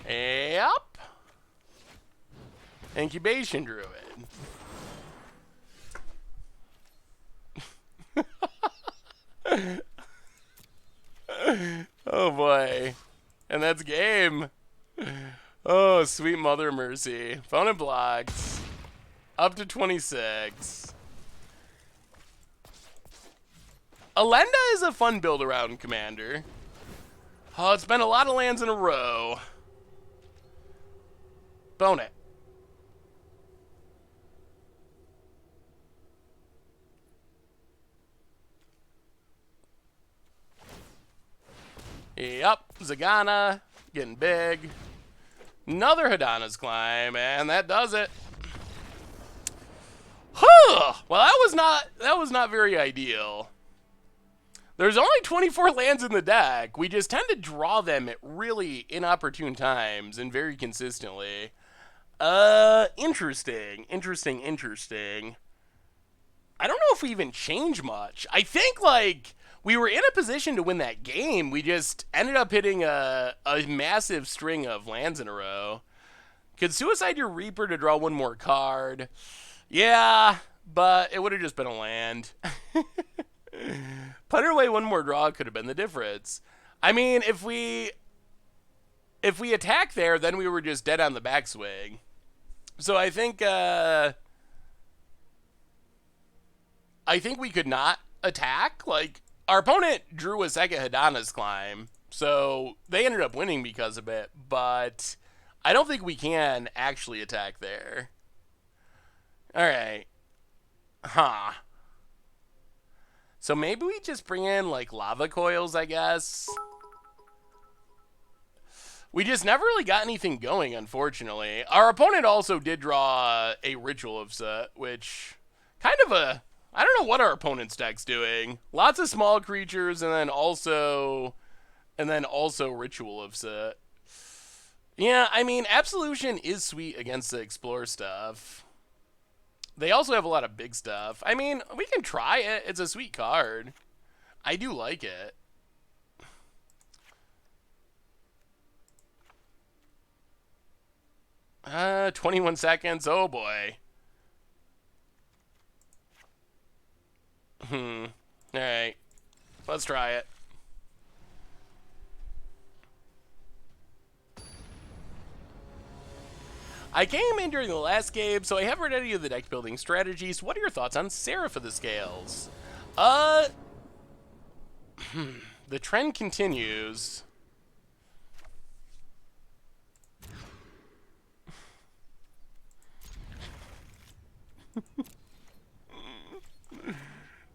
Yup. Incubation Druid. Oh boy. And that's game. Oh, sweet mother mercy. Opponent blocks. Up to 26. Alenda is a fun build around Commander. Oh, it's been a lot of lands in a row. Bone it. Yep, Zagana, getting big. Another Hadana's Climb, and that does it. Huh! Well, that was not very ideal. There's only 24 lands in the deck. We just tend to draw them at really inopportune times and very consistently. Interesting. I don't know if we even change much. I think, like, we were in a position to win that game. We just ended up hitting a massive string of lands in a row. Could Suicide your Reaper to draw one more card? Yeah, but it would have just been a land. Put away one more draw could have been the difference. I mean, if we attack there, then we were just dead on the backswing. So I think we could not attack. Like, our opponent drew a second Hadana's Climb, so they ended up winning because of it, but I don't think we can actually attack there. Alright. Huh. So maybe we just bring in, like, Lava Coils, I guess. We just never really got anything going, unfortunately. Our opponent also did draw a Ritual of Izzet, which kind of a... I don't know what our opponent's deck's doing. Lots of small creatures, and then also Ritual of Izzet. Yeah, I mean, Absolution is sweet against the Explore stuff. They also have a lot of big stuff. I mean, we can try it. It's a sweet card. I do like it. Uh, 21 seconds. Oh boy. Alright. Let's try it. I came in during the last game, so I haven't read any of the deck building strategies. What are your thoughts on Seraph of the Scales? The trend continues.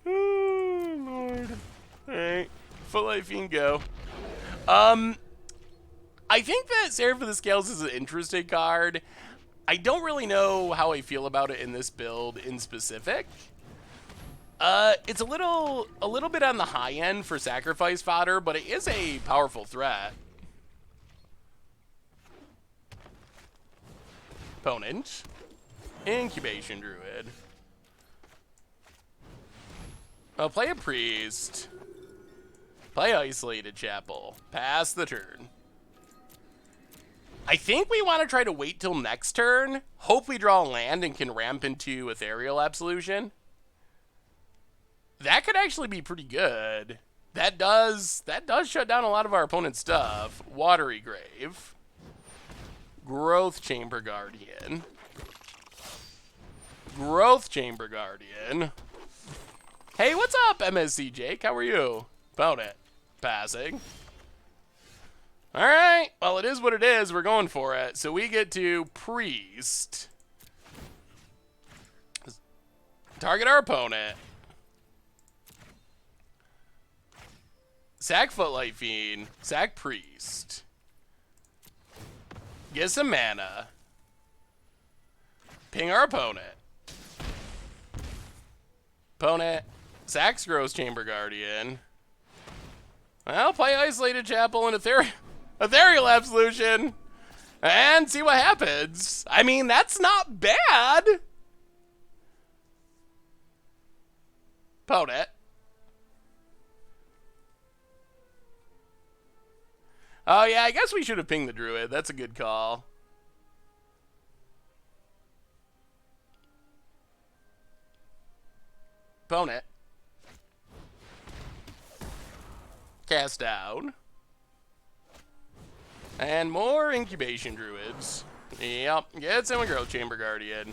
Oh, Lord. Alright. Footlight Fiend go. I think that Seraph of the Scales is an interesting card. I don't really know how I feel about it in this build in specific. It's a little bit on the high end for sacrifice fodder, but it is a powerful threat. Opponent. Incubation Druid. Oh, play a Priest. Play Isolated Chapel. Pass the turn. I think we want to try to wait till next turn. Hope we draw a land and can ramp into Ethereal Absolution. That could actually be pretty good. That does shut down a lot of our opponent's stuff. Watery Grave. Growth Chamber Guardian. Growth Chamber Guardian. Hey, what's up, MSC Jake? How are you? Opponent. Passing. Alright, well, it is what it is. We're going for it. So we get to Priest. Target our opponent. Sack Footlight Fiend. Sack Priest. Get some mana. Ping our opponent. Opponent. Sacks Gross Chamber Guardian. Well, play Isolated Chapel and Ethereal Absolution. And see what happens. I mean, that's not bad. Opponent. Oh, yeah, I guess we should have pinged the Druid. That's a good call. Opponent. Cast down. And more Incubation Druids. Yep, get some Growth Chamber Guardian.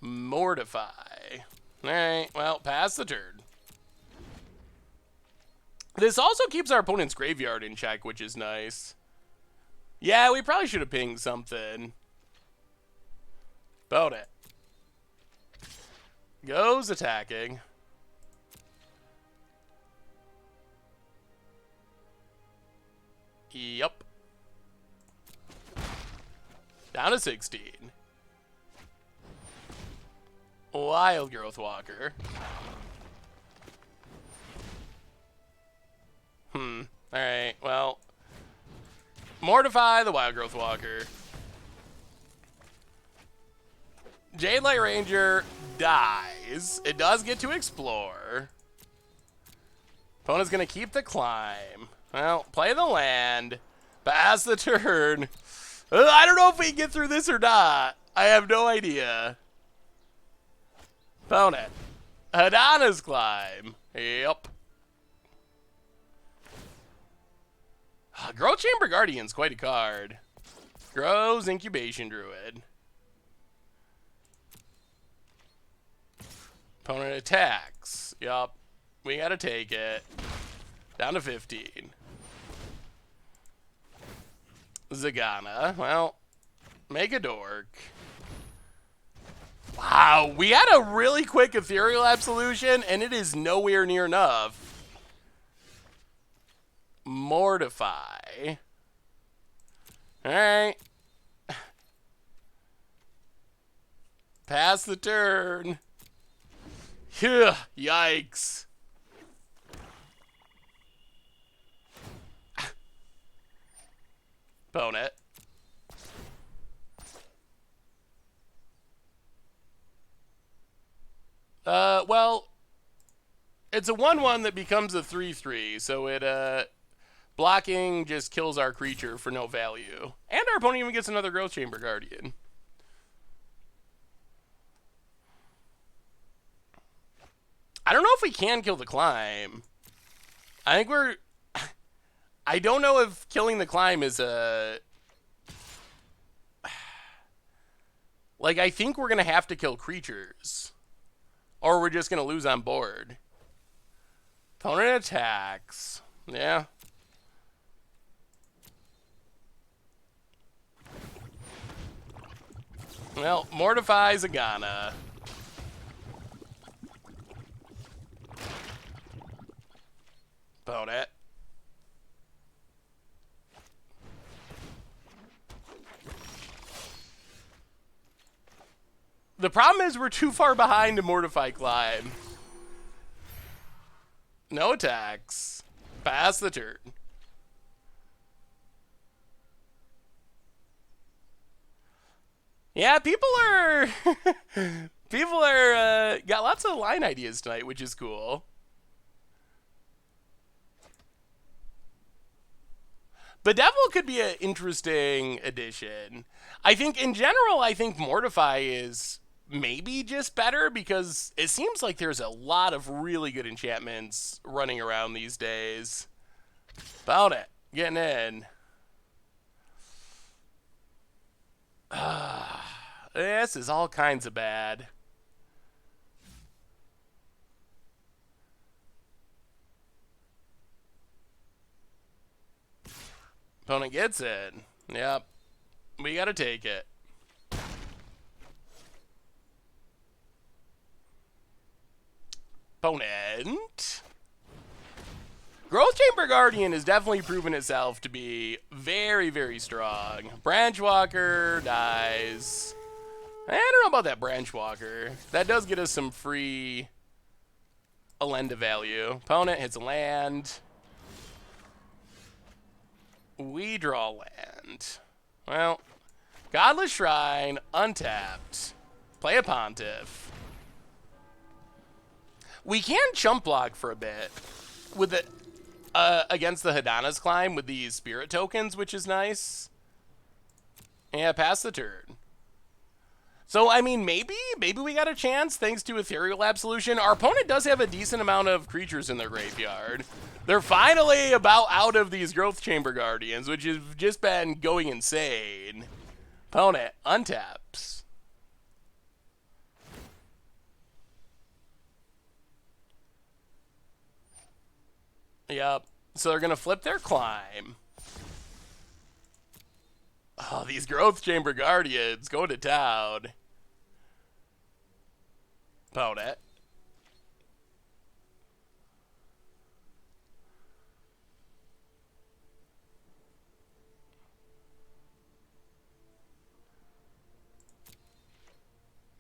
Mortify. Alright, well, pass the turn. This also keeps our opponent's graveyard in check, which is nice. Yeah, we probably should have pinged something. Opponent. Goes attacking. Yup. Down to 16. Wild Growth Walker. Alright, well. Mortify the Wild Growth Walker. Jade Light Ranger dies. It does get to explore. Opponent's gonna keep the climb. Well, play the land. Pass the turn. I don't know if we can get through this or not. I have no idea. Opponent. Hadana's Climb. Yep. Growth Chamber Guardian's quite a card. Grows Incubation Druid. Opponent attacks. Yup. We gotta take it. Down to 15. Zagana. Well, make a dork. Wow, we had a really quick Ethereal Absolution, and it is nowhere near enough. Mortify. Alright. Pass the turn. Phew, yikes. Opponent. Well, it's a 1/1 that becomes a 3/3, so it, blocking just kills our creature for no value. And our opponent even gets another Growth Chamber Guardian. I don't know if we can kill the climb. I think we're... I don't know if killing the climb is a... Like, I think we're going to have to kill creatures. Or we're just going to lose on board. Opponent attacks. Yeah. Well, Mortify Zagana. Opponent. problem is we're too far behind to Mortify Climb. No attacks. Pass the turn. Yeah, people are got lots of line ideas tonight, which is cool. Bedevil could be an interesting addition. I think in general, I think Mortify is maybe just better because it seems like there's a lot of really good enchantments running around these days. About it. Getting in. This is all kinds of bad. Opponent gets it. Yep. We gotta take it. Opponent. Growth Chamber Guardian has definitely proven itself to be very, very strong. Branchwalker dies. I don't know about that Branchwalker. That does get us some free Alenda value. Opponent hits a land. We draw land. Well, Godless Shrine, untapped. Play a Pontiff. We can chump block for a bit with the against the Hadana's Climb with these spirit tokens, which is nice. Yeah, pass the turn. So, I mean, maybe we got a chance thanks to Ethereal Absolution. Our opponent does have a decent amount of creatures in their graveyard. They're finally about out of these Growth Chamber Guardians, which has just been going insane. Opponent untaps. Yep. So they're going to flip their climb. Oh, these Growth Chamber Guardians go to town. Opponent.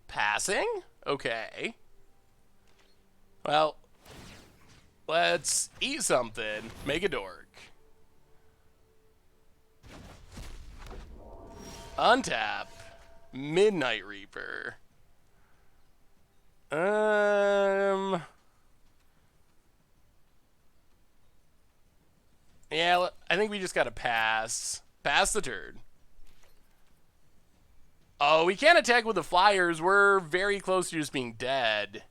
Passing? Okay. Well, let's eat something. Make a dork. Untap. Midnight Reaper. Yeah, I think we just gotta pass. Pass the turn. Oh, we can't attack with the flyers. We're very close to just being dead.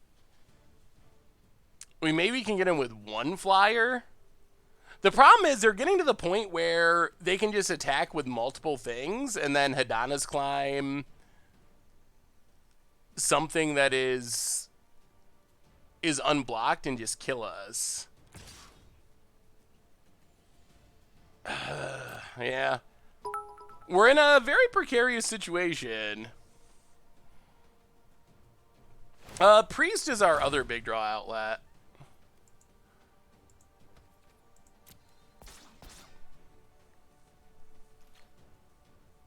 We maybe can get him with one flyer. The problem is they're getting to the point where they can just attack with multiple things and then Hadana's Climb something that is unblocked and just kill us. Yeah. We're in a very precarious situation. Priest is our other big draw outlet.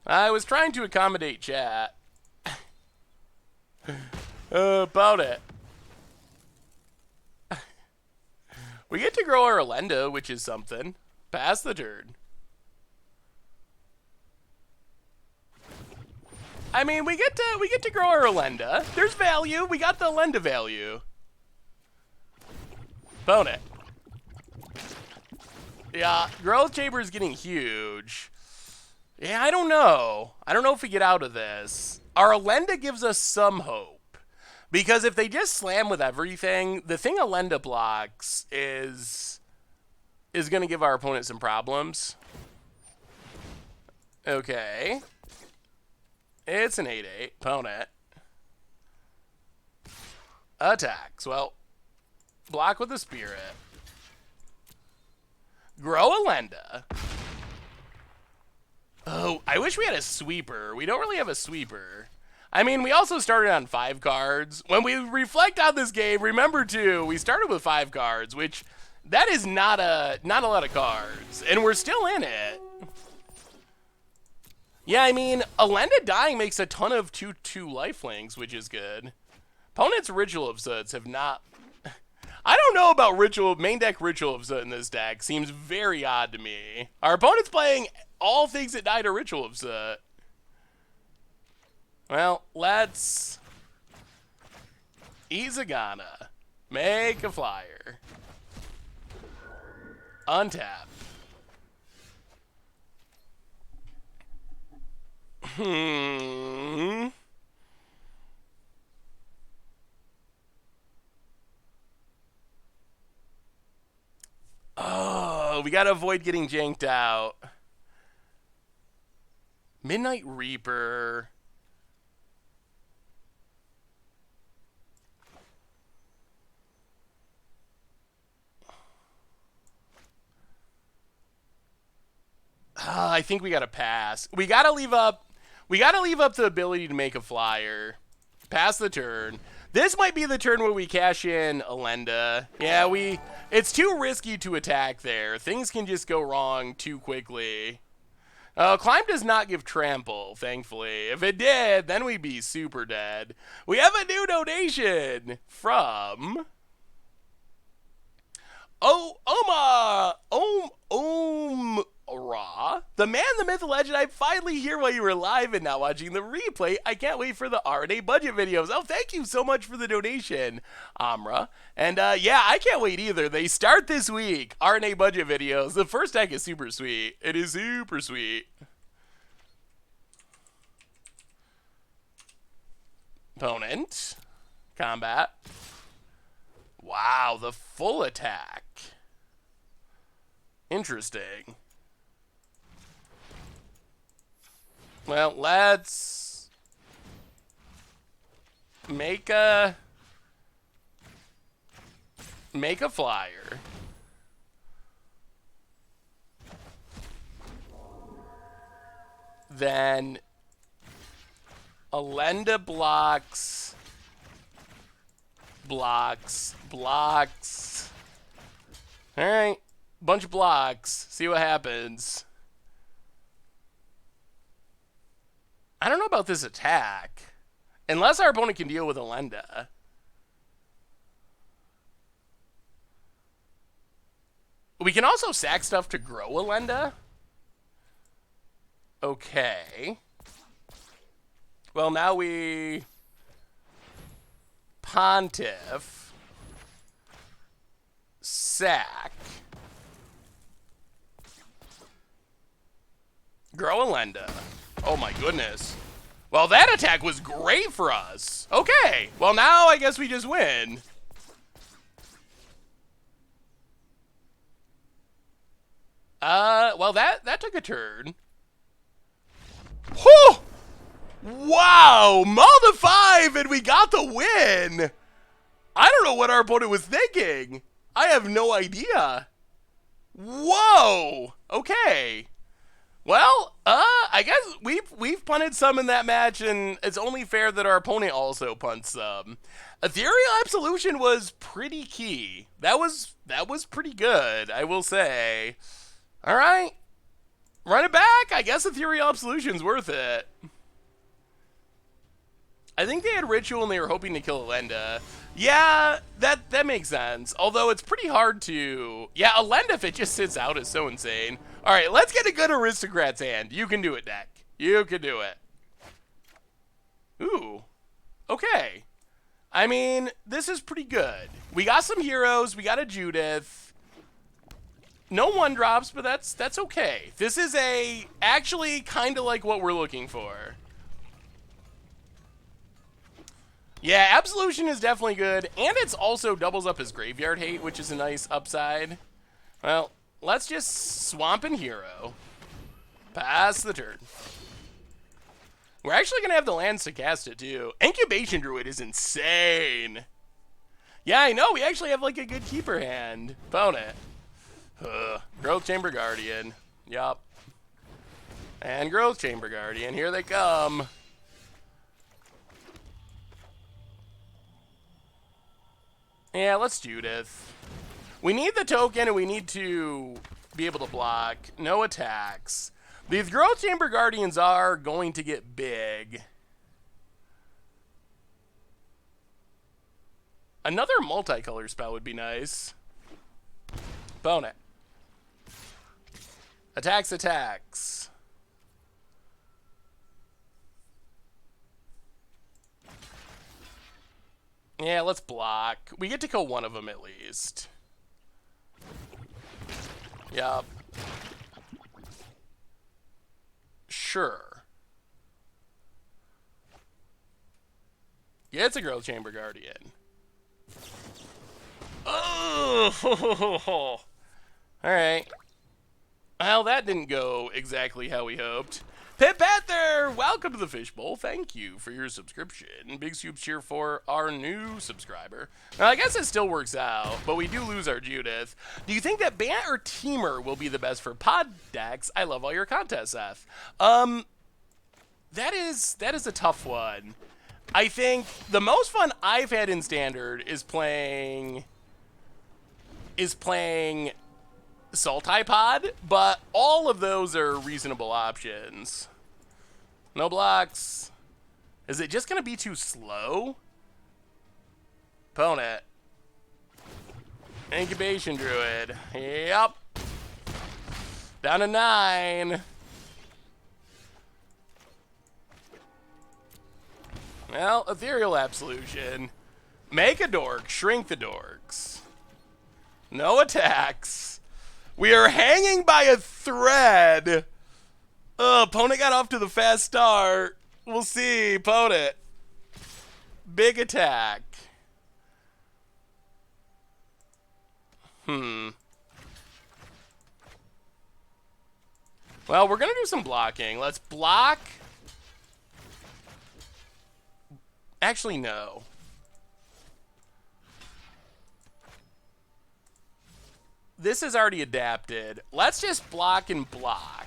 I was trying to accommodate chat. About it. We get to grow our Alenda, which is something. Pass the turn. I mean, we get to grow our Alenda. There's value. We got the Alenda value. Opponent. Yeah, Growth Chamber is getting huge. Yeah, I don't know. I don't know if we get out of this. Our Alenda gives us some hope. Because if they just slam with everything, the thing Alenda blocks is going to give our opponent some problems. Okay. It's an 8/8. Opponent. Attacks. Well, block with the Spirit. Grow Alenda. Oh, I wish we had a sweeper. We don't really have a sweeper. I mean, we also started on 5 cards. When we reflect on this game, remember too, we started with 5 cards, which that is not a lot of cards, and we're still in it. Yeah, I mean, Alenda dying makes a ton of 2/2 lifelinks, which is good. Opponent's Ritual of Zoots have not... I don't know about main deck Ritual of Zoot in this deck. Seems very odd to me. Our opponent's playing all things that die to Ritual of Zoot. Well, let's... Izagana. Make a flyer. Untap. Oh, we gotta avoid getting janked out. Midnight Reaper. I think we gotta pass. We gotta leave up the ability to make a flyer. Pass the turn. This might be the turn where we cash in Alenda. Yeah, it's too risky to attack there. Things can just go wrong too quickly. Climb does not give trample, thankfully. If it did, then we'd be super dead. We have a new donation from Ra, the man, the myth, the legend. I'm finally here while you were live and now watching the replay. I can't wait for the RNA budget videos. Oh, thank you so much for the donation, Amra. And yeah, I can't wait either. They start this week. RNA budget videos. The first deck is super sweet. It is super sweet. Opponent. Combat. Wow, the full attack. Interesting. Well, let's make a flyer. Then Alenda blocks. All right, bunch of blocks. See what happens. I don't know about this attack. Unless our opponent can deal with Alenda. We can also sack stuff to grow Alenda. Okay. Well, now we... Pontiff. Sack. Grow Alenda. Oh my goodness. Well, that attack was great for us. Okay. Well, now I guess we just win. Well, that took a turn. Whew! Wow! Multi 5 and we got the win! I don't know what our opponent was thinking. I have no idea. Whoa! Okay. Well, I guess we've punted some in that match, and it's only fair that our opponent also punts some. Ethereal Absolution was pretty key. That was pretty good, I will say. All right, run it back. I guess Ethereal Absolution's worth it. I think they had Ritual and they were hoping to kill Alenda. Yeah, that makes sense. Although it's pretty hard to... Yeah, Alenda, if it just sits out, is so insane. All right, let's get a good Aristocrats hand. You can do it, deck. You can do it. Ooh. Okay. I mean, this is pretty good. We got some heroes. We got a Judith. No 1-drops, but that's okay. This is actually kind of like what we're looking for. Yeah, Absolution is definitely good, and it's also doubles up his Graveyard Hate, which is a nice upside. Well, let's just swamp in Hero. Pass the turn. We're actually going to have the lands to cast it, too. Incubation Druid is insane. Yeah, I know. We actually have, like, a good keeper hand. Opponent. Growth Chamber Guardian. Yup. And Growth Chamber Guardian. Here they come. Yeah, let's Judith. We need the token and we need to be able to block. No attacks. These Growth Chamber Guardians are going to get big. Another multicolor spell would be nice. Opponent. Attacks, attacks. Yeah, let's block. We get to kill one of them at least. Yup. Sure. Yeah, it's a Growth Chamber Guardian. Oh! Alright. Well, that didn't go exactly how we hoped. Pit Panther, welcome to the Fishbowl. Thank you for your subscription. Big soup cheer for our new subscriber. Now, I guess it still works out, but we do lose our Judith. Do you think that Bant or Teamer will be the best for pod decks? I love all your contests, Seth. That is a tough one. I think the most fun I've had in Standard is playing Sultai-Pod, but all of those are reasonable options. No blocks. Is it just going to be too slow? Opponent. Incubation Druid. Yep. Down to 9. Well, Ethereal Absolution. Make a dork, shrink the dorks. No attacks. We are hanging by a thread. Oh, opponent got off to the fast start. We'll see, opponent. Big attack. Well, we're going to do some blocking. Let's block. Actually, no. This is already adapted. Let's just block and block.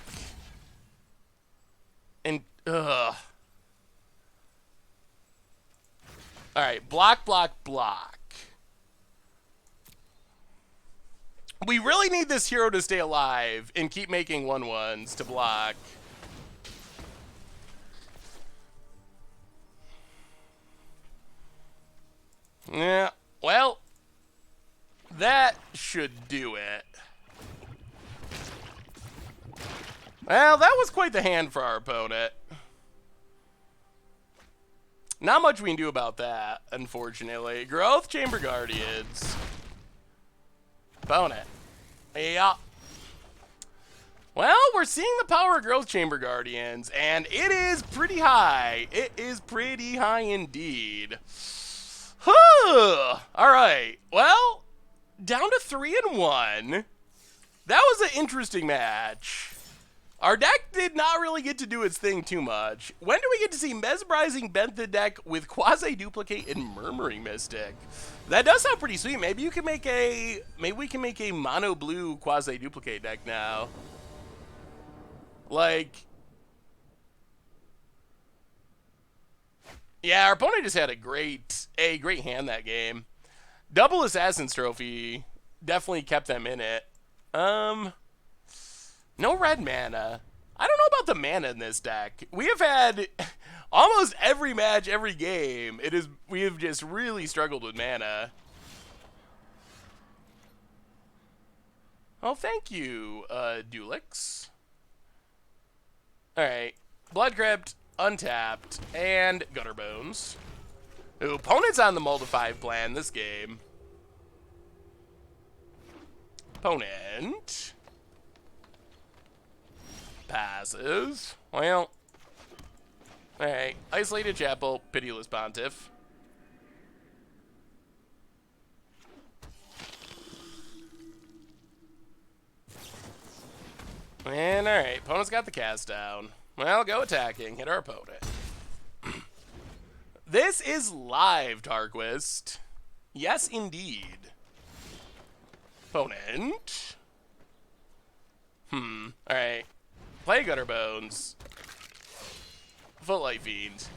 And, ugh. Alright, block, block, block. We really need this hero to stay alive and keep making 1/1s to block. Yeah, well, that should do it. Well, that was quite the hand for our opponent. Not much we can do about that, unfortunately. Growth Chamber Guardians. Opponent. Yeah. Well, we're seeing the power of Growth Chamber Guardians, and it is pretty high. It is pretty high indeed. Alright, well, down to 3-1. That was an interesting match. Our deck did not really get to do its thing too much. When do we get to see Mesmerizing Benthic deck with Quasi-Duplicate and Murmuring Mystic? That does sound pretty sweet. Maybe we can make a mono blue Quasi-Duplicate deck now. Like, yeah, our opponent just had a great hand that game. Double Assassin's Trophy definitely kept them in it. No red mana. I don't know about the mana in this deck. We have had almost every match, every game. We have just really struggled with mana. Oh, thank you, Dulix. Alright. Blood Crypt, untapped, and Gutter Bones. Ooh, opponent's on the Mold-5 plan this game. Opponent passes. Well, alright. Isolated Chapel, Pitiless Pontiff. And alright, opponent's got the cast down. Well, go attacking. Hit our opponent. This is live, Tarquist. Yes, indeed. Opponent. Alright. Play Gutter Bones. Footlight Fiend.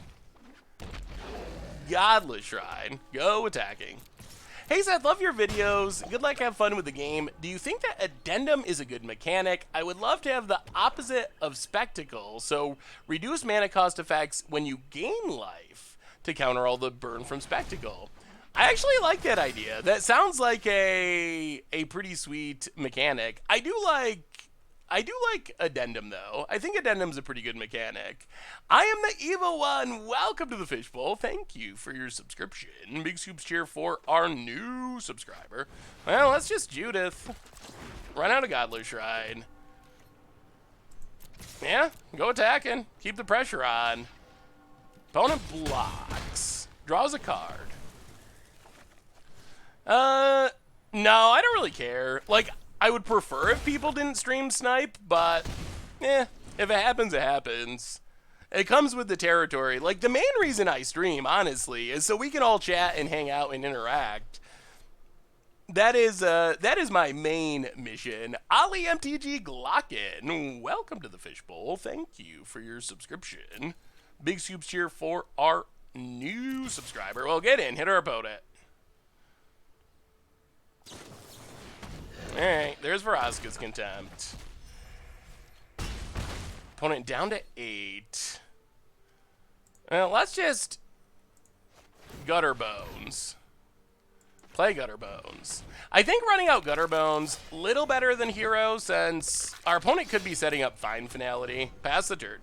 Godless Shrine. Go attacking. Hey Seth, love your videos. Good luck, have fun with the game. Do you think that Addendum is a good mechanic? I would love to have the opposite of Spectacle, so reduce mana cost effects when you gain life to counter all the burn from Spectacle. I actually like that idea. That sounds like a pretty sweet mechanic. I do like Addendum, though. I think Addendum's a pretty good mechanic. I am the evil one. Welcome to the Fishbowl. Thank you for your subscription. Big soups cheer for our new subscriber. Well, that's just Judith. Run out of Godler Shrine. Yeah, go attacking. Keep the pressure on. Opponent blocks. Draws a card. No, I don't really care. Like, I would prefer if people didn't stream snipe, but, if it happens, it happens. It comes with the territory. Like, the main reason I stream, honestly, is so we can all chat and hang out and interact. That is my main mission. Ali MTG Glocken, welcome to the Fishbowl. Thank you for your subscription. Big soups cheer for our new subscriber. Well, get in, hit our opponent. Alright, there's Vraska's Contempt. Opponent down to 8. Well, let's just Gutter Bones. Play Gutter Bones. I think running out Gutter Bones, little better than Hero, since our opponent could be setting up fine Finality. Pass the turn.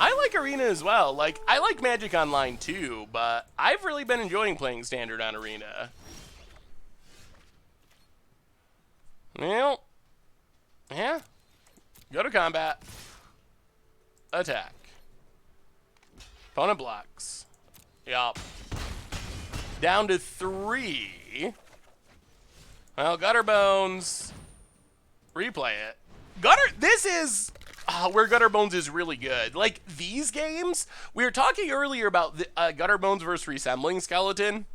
I like Arena as well. Like, I like Magic Online too, but I've really been enjoying playing Standard on Arena. Well, yeah. Go to combat. Attack. Opponent blocks. Yup. Down to 3. Well, Gutter Bones. Replay it. This is where Gutter Bones is really good. Like, these games, we were talking earlier about the, Gutter Bones versus Resembling Skeleton.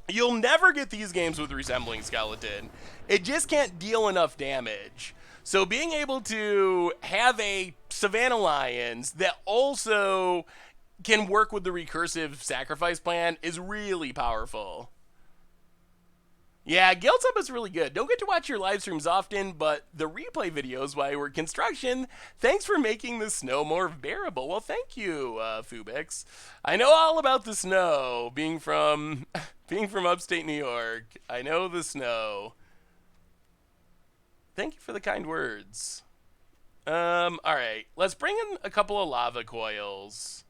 You'll never get these games with Resembling Skeleton. It just can't deal enough damage. So being able to have a Savannah Lions that also can work with the recursive sacrifice plan is really powerful. Yeah, Guild Up is really good. Don't get to watch your live streams often, but the replay videos while we're construction, thanks for making the snow more bearable. Well, thank you, Fubix. I know all about the snow, being from upstate New York. I know the snow. Thank you for the kind words. All right, let's bring in a couple of lava coils.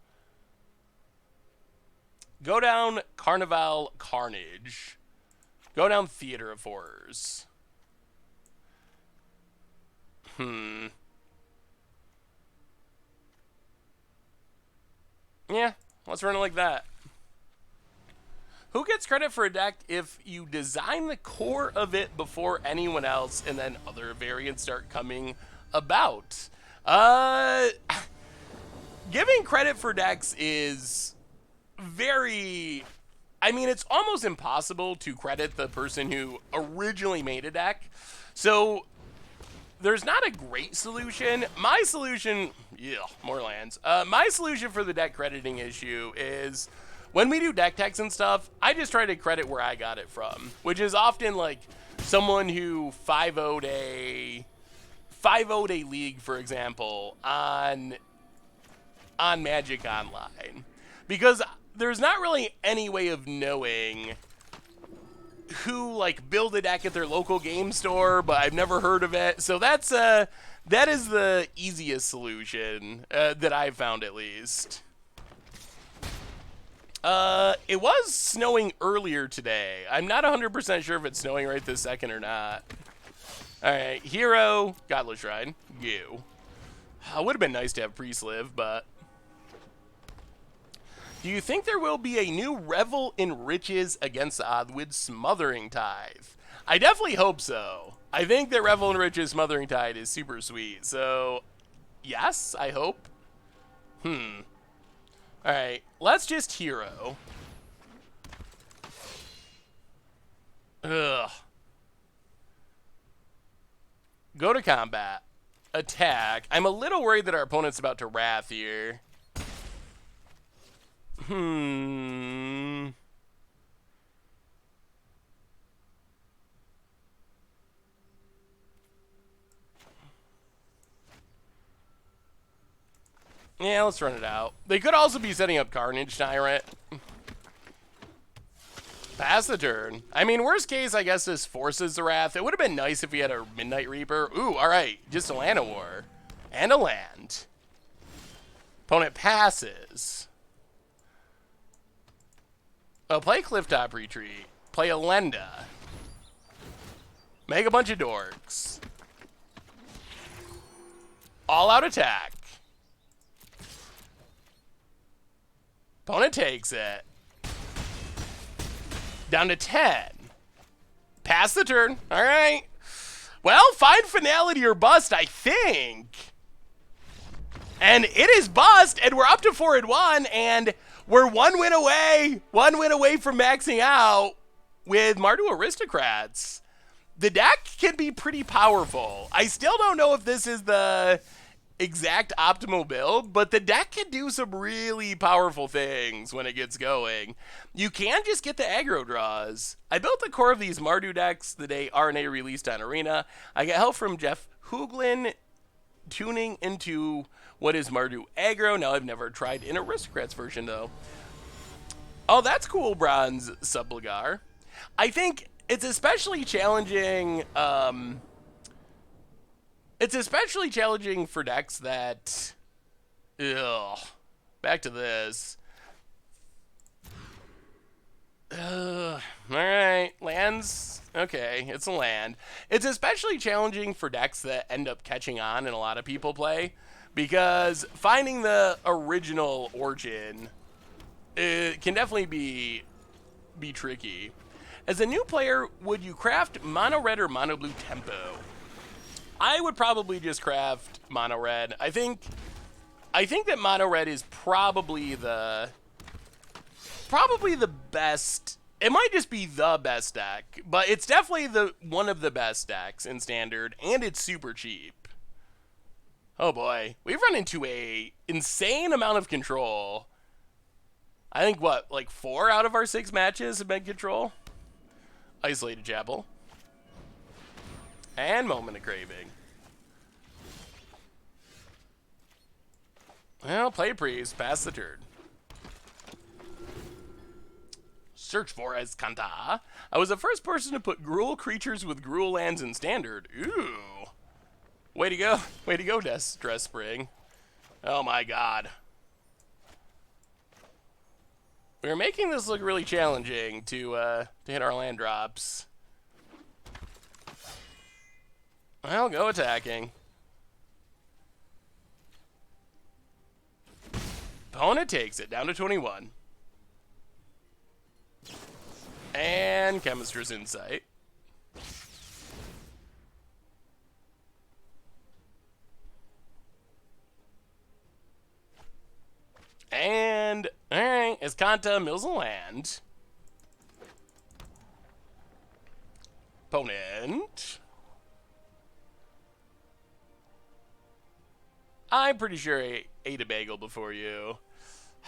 Go down Carnival Carnage. Go down Theater of Horrors. Yeah, let's run it like that. Who gets credit for a deck if you design the core of it before anyone else and then other variants start coming about? Giving credit for decks is very... I mean, it's almost impossible to credit the person who originally made a deck. So there's not a great solution. My solution, more lands. My solution for the deck crediting issue is when we do deck techs and stuff, I just try to credit where I got it from, which is often like someone who 5-0'd a league, for example, on Magic Online. Because there's not really any way of knowing who, like, build a deck at their local game store, but I've never heard of it. So that is the easiest solution that I've found, at least. It was snowing earlier today. I'm not 100% sure if it's snowing right this second or not. All right, Hero, Godless Shrine, you. It would have been nice to have Priest live, but... Do you think there will be a new Revel in Riches against the odds with Smothering Tithe? I definitely hope so. I think that Revel in Riches Smothering Tithe is super sweet. So, yes, I hope. Alright, let's just Hero. Ugh. Go to combat. Attack. I'm a little worried that our opponent's about to Wrath here. Yeah, let's run it out. They could also be setting up Carnage Tyrant. Pass the turn. I mean, worst case, I guess this forces the Wrath. It would have been nice if we had a Midnight Reaper. Ooh, alright. Just a Land of War. And a land. Opponent passes. Oh, play Clifftop Retreat. Play a Lenda. Make a bunch of dorks. All-out attack. Opponent takes it. Down to 10. Pass the turn. All right. Well, find finality or bust, I think. And it is bust, and we're up to 4-1, and we're one win away from maxing out with Mardu Aristocrats. The deck can be pretty powerful. I still don't know if this is the exact optimal build, but the deck can do some really powerful things when it gets going. You can just get the aggro draws. I built the core of these Mardu decks the day RNA released on Arena. I got help from Jeff Hooglin tuning into what is Mardu aggro. Now, I've never tried an Aristocrats version, though. Oh, that's cool, Bronze Subligar. I think it's especially challenging. It's especially challenging for decks that... Ugh. Back to this. Alright. Lands. Okay, it's a land. It's especially challenging for decks that end up catching on and a lot of people play. Because finding the original origin, it can definitely be tricky. As a new player, would you craft mono red or mono blue tempo? I would probably just craft mono red. I think that mono red is probably the best. It might just be the best deck, but it's definitely one of the best decks in standard, and it's super cheap. Oh boy, we've run into a insane amount of control. I think what, like 4 out of our 6 matches have been control. Isolated Chapel. And Moment of Craving. Well, play Priest, pass the turn. Search for Escanta. I was the first person to put Gruul creatures with Gruul lands in standard. Ooh. Way to go. Way to go, Dress Spring. Oh my god. We're making this look really challenging to hit our land drops. Well, go attacking. Opponent takes it down to 21. And Chemister's Insight. And, alright, Escanta mills a land. Opponent. I'm pretty sure I ate a bagel before you.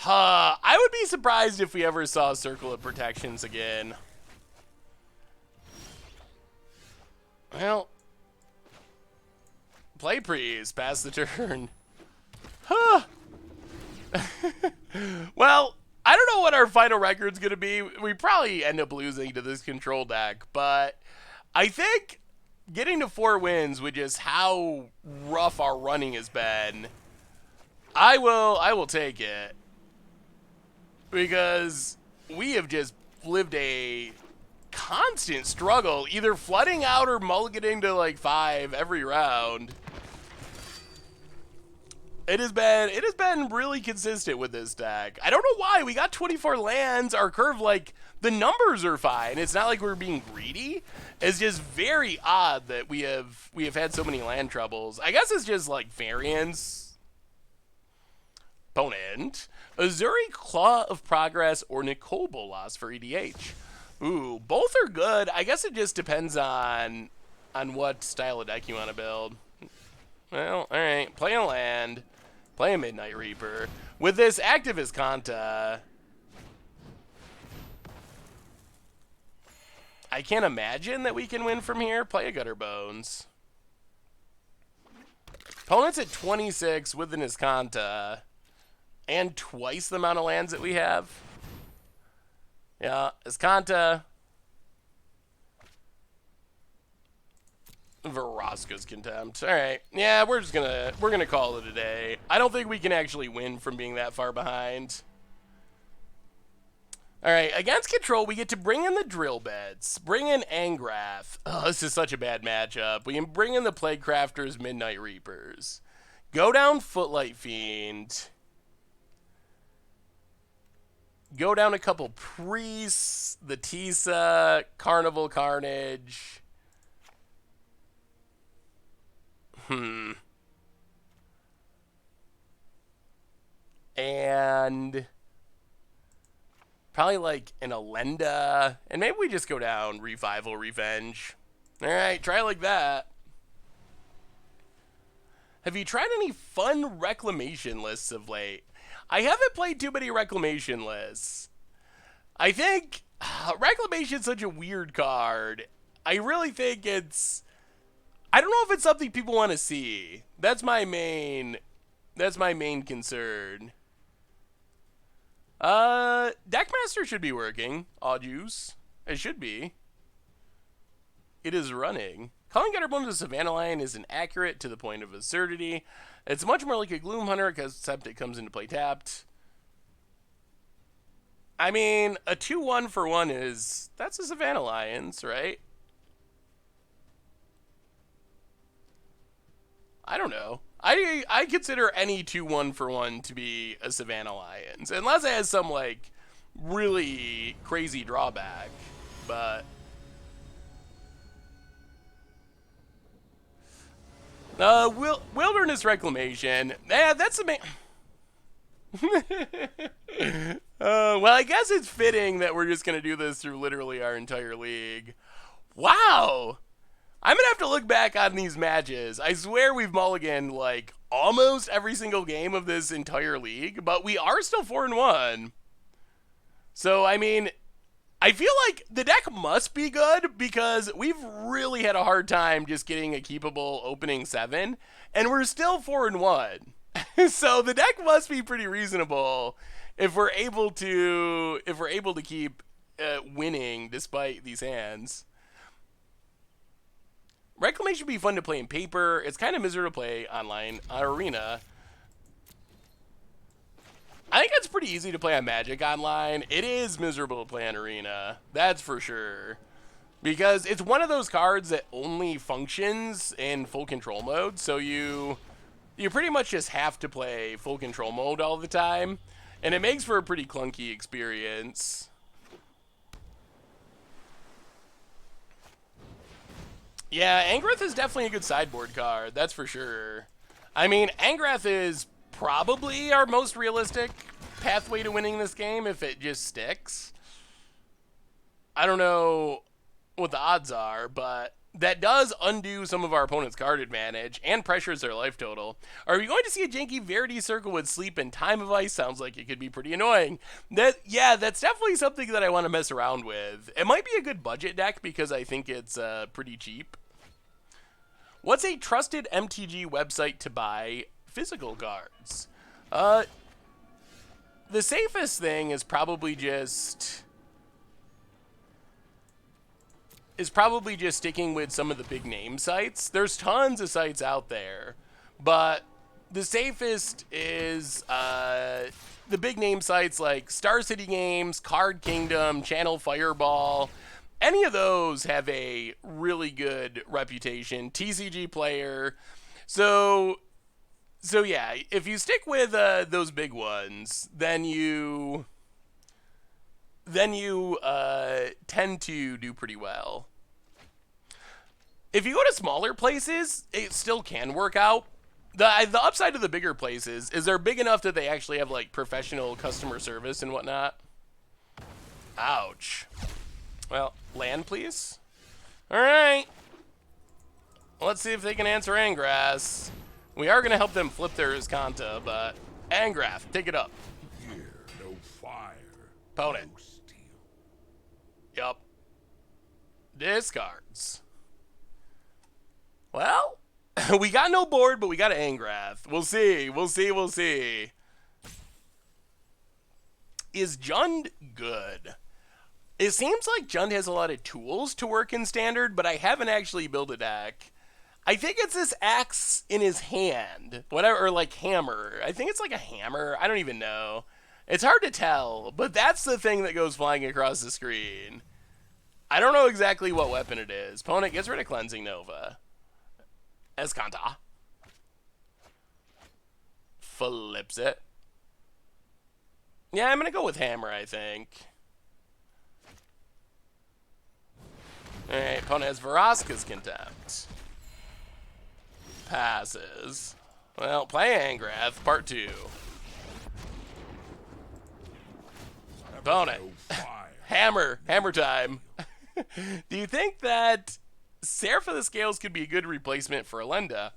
I would be surprised if we ever saw Circle of Protections again. Well, play Priest, pass the turn. Huh. Well, I don't know what our final record's going to be. We probably end up losing to this control deck, but I think getting to 4 wins with just how rough our running has been, I will take it. Because we have just lived a constant struggle, either flooding out or mulliganing to like 5 every round. It has been really consistent with this deck. I don't know why. We got 24 lands. Our curve, like, the numbers are fine. It's not like we're being greedy. It's just very odd that we have had so many land troubles. I guess it's just like variance. Opponent. Azuri, Claw of Progress, or Nicole Bolas for EDH. Ooh, both are good. I guess it just depends on what style of deck you want to build. Well, alright. Play a land. Play a Midnight Reaper. With this active Escanta, I can't imagine that we can win from here. Play a Gutter Bones. Opponent's at 26 with an Iskanta. And twice the amount of lands that we have. Yeah, Iskanta. Vraska's Contempt. Alright. Yeah, we're gonna call it a day. I don't think we can actually win from being that far behind. Alright, against control, we get to bring in the drill beds. Bring in Angrath. Oh, this is such a bad matchup. We can bring in the Plaguecrafters, Midnight Reapers. Go down Footlight Fiend. Go down a couple Priests. The Tisa. Carnival Carnage. And probably like an Elenda. And maybe we just go down Revival Revenge. Alright, try it like that. Have you tried any fun Reclamation lists of late? I haven't played too many Reclamation lists. I think Reclamation's such a weird card. I really think it's... I don't know if it's something people want to see. That's my main concern. Deckmaster should be working. Odd use. It should be. It is running. Calling Gutterbone to Savannah Lion is inaccurate to the point of absurdity. It's much more like a Gloom Hunter because Septic comes into play tapped. I mean, a 2-1 for 1 is... That's a Savannah Lions, right? I don't know. I consider any 2-1 for 1 to be a Savannah Lions. Unless it has some, like, really crazy drawback. But... Wilderness Reclamation. Yeah, that's the main... well, I guess it's fitting that we're just going to do this through literally our entire league. Wow! I'm going to have to look back on these matches. I swear we've mulliganed, like, almost every single game of this entire league, but we are still 4-1. So, I mean, I feel like the deck must be good because we've really had a hard time just getting a keepable opening 7, and we're still 4-1. So the deck must be pretty reasonable if we're able to keep winning despite these hands. Reclamation would be fun to play in paper. It's kind of miserable to play online on Arena. I think it's pretty easy to play on Magic online. It is miserable to play on Arena. That's for sure. Because it's one of those cards that only functions in full control mode. So you pretty much just have to play full control mode all the time. And it makes for a pretty clunky experience. Yeah, Angrath is definitely a good sideboard card, that's for sure. I mean, Angrath is probably our most realistic pathway to winning this game if it just sticks. I don't know what the odds are, but that does undo some of our opponent's card advantage and pressures their life total. Are we going to see a janky Verity Circle with Sleep and Time of Ice? Sounds like it could be pretty annoying. Yeah, that's definitely something that I want to mess around with. It might be a good budget deck because I think it's pretty cheap. What's a trusted MTG website to buy physical cards? The safest thing is probably just sticking with some of the big name sites. There's tons of sites out there, but the safest is the big name sites like Star City Games, Card Kingdom, Channel Fireball. Any of those have a really good reputation. TCG Player. So yeah, if you stick with those big ones, then you tend to do pretty well. If you go to smaller places, it still can work out. The upside of the bigger places is they're big enough that they actually have like professional customer service and whatnot. Ouch. Well, land, please. All right. Let's see if they can answer Angrath. We are going to help them flip their Iskanta, but Angrath, take it up. Here, no fire. Opponent. No steel. Yup. Discards. Well, we got no board, but we got an Angrath. We'll see. We'll see. We'll see. Is Jund good? It seems like Jund has a lot of tools to work in Standard, but I haven't actually built a deck. I think it's this axe in his hand. Whatever, or like hammer. I think it's like a hammer. I don't even know. It's hard to tell, but that's the thing that goes flying across the screen. I don't know exactly what weapon it is. Opponent gets rid of Cleansing Nova. Escanta. Flips it. Yeah, I'm going to go with hammer, I think. Alright, opponent has Vraska's Contempt. Passes. Well, play Angrath, part 2. Opponent. Hammer. Hammer time. Do you think that Seraph of the Scales could be a good replacement for Elenda?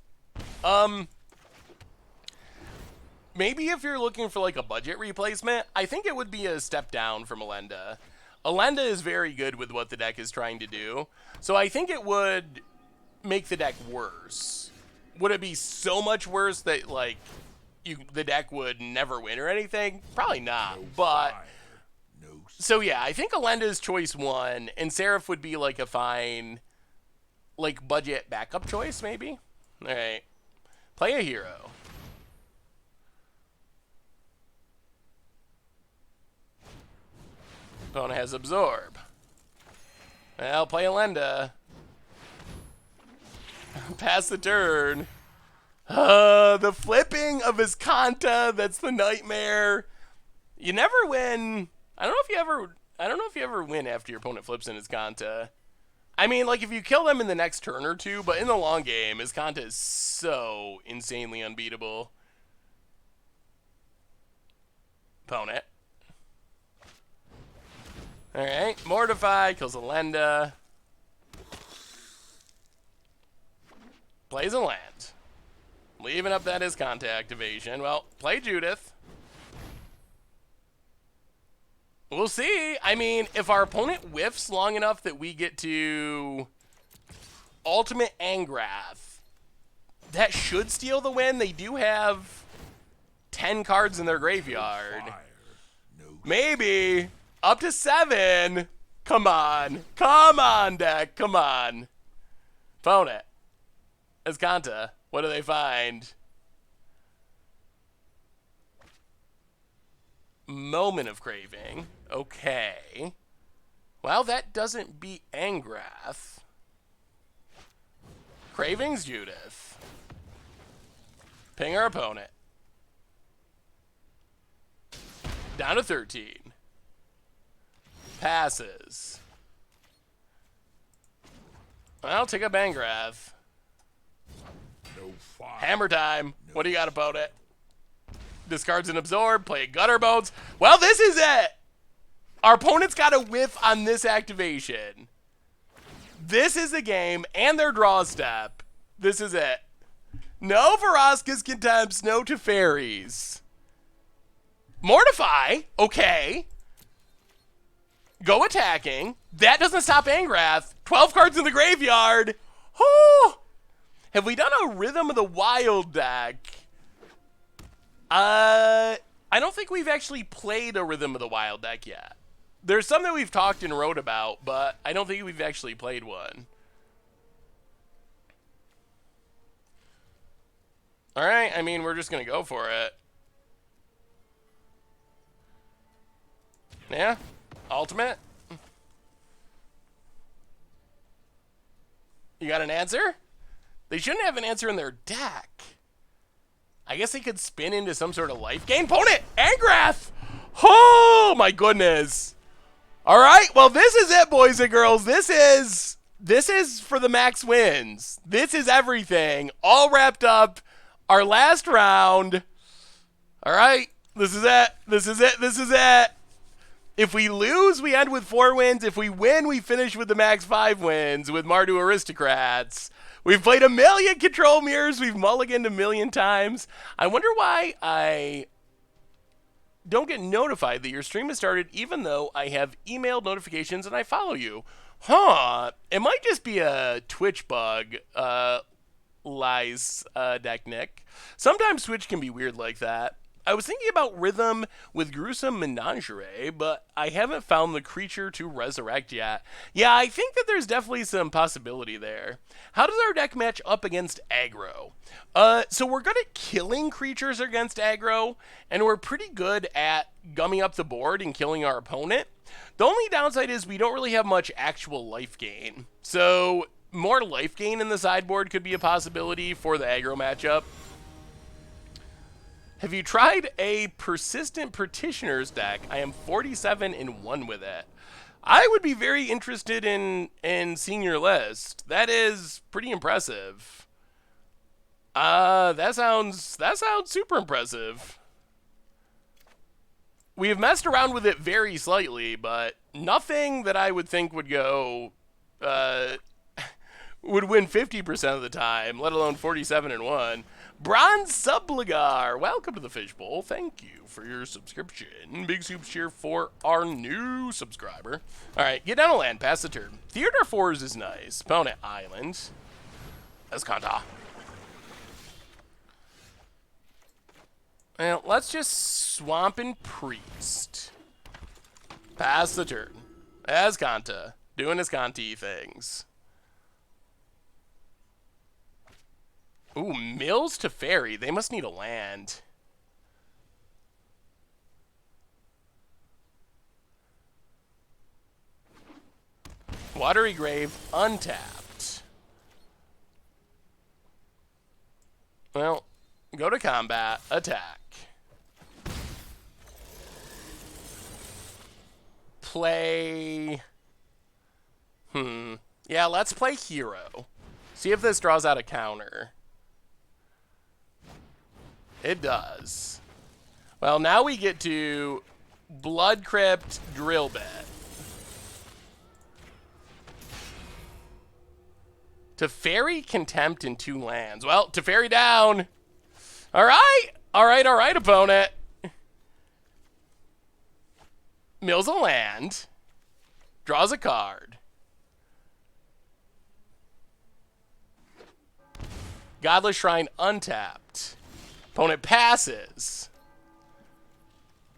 Maybe if you're looking for like a budget replacement, I think it would be a step down from Elenda. Elenda is very good with what the deck is trying to do, so I think it would make the deck worse. Would it be so much worse that like the deck would never win or anything? Probably not, but so yeah, I think Elenda is choice 1, and Seraph would be like a fine like budget backup choice maybe. All right, play a hero. Opponent has Absorb. Well, play Elenda. Pass the turn. The flipping of Escanta, that's the nightmare. You never win. I don't know if you ever win after your opponent flips in Escanta. I mean, like if you kill them in the next turn or two, but in the long game, Escanta is so insanely unbeatable. Opponent. Alright, Mortify, kills Elenda. Plays a land. Leaving up that Escanta activation. Well, play Judith. We'll see. I mean, if our opponent whiffs long enough that we get to Ultimate Angrath, that should steal the win. They do have 10 cards in their graveyard. Maybe. Up to 7. Come on. Come on, deck. Come on. Opponent. Escanta. What do they find? Moment of Craving. Okay. Well, that doesn't beat Angrath. Craving's Judith. Ping our opponent. Down to 13. Passes. Well, take up Angrath. No fire. Hammer time. What do you got, opponent? Discards and Absorb. Play Gutter Bones. Well, this is it. Our opponent's got a whiff on this activation. This is the game and their draw step. This is it. No Vraska's Contempts. No Teferis. Mortify. Okay. Go attacking. That doesn't stop Angrath. 12 cards in the graveyard. Oh! Have we done a Rhythm of the Wild deck? I don't think we've actually played a Rhythm of the Wild deck yet. There's some that we've talked and wrote about, but I don't think we've actually played one. Alright, I mean, we're just going to go for it. Yeah? Ultimate? You got an answer? They shouldn't have an answer in their deck. I guess they could spin into some sort of life gain. Opponent! Angrath! Oh, my goodness. All right, well, this is it, boys and girls. This is for the max wins. This is everything. All wrapped up. Our last round. All right, this is it. This is it. This is it. If we lose, we end with 4 wins. If we win, we finish with the max 5 wins with Mardu Aristocrats. We've played 1 million control mirrors. We've mulliganed 1 million times. I wonder why I don't get notified that your stream has started even though I have emailed notifications and I follow you. Huh. It might just be a Twitch bug, lies, Deck Nick. Sometimes Twitch can be weird like that. I was thinking about Rhythm with Gruesome Menagerie, but I haven't found the creature to resurrect yet. Yeah, I think that there's definitely some possibility there. How does our deck match up against aggro? So we're good at killing creatures against aggro, and we're pretty good at gumming up the board and killing our opponent. The only downside is we don't really have much actual life gain. So more life gain in the sideboard could be a possibility for the aggro matchup. Have you tried a Persistent Petitioners deck? I am 47-1 with it. I would be very interested in seeing your list. That is pretty impressive. That sounds super impressive. We have messed around with it very slightly, but nothing that I would think would go would win 50% of the time, let alone 47-1. Bronze Subligar, welcome to the Fishbowl. Thank you for your subscription. Big soup cheer for our new subscriber. All right, get down a land, pass the turn. Theater 4s is nice. Opponent Island. Escanta. Well, let's just swamp and priest. Pass the turn. Escanta. Doing Escanti things. Ooh, Mills to Fairy. They must need a land. Watery Grave, untapped. Well, go to combat, attack. Play... Yeah, let's play Hero. See if this draws out a counter. It does. Well, now we get to Blood Crypt, Drill Bit. Teferi Contempt in 2 lands. Well, Teferi down. All right. All right, opponent. Mills a land. Draws a card. Godless Shrine untapped. Opponent passes.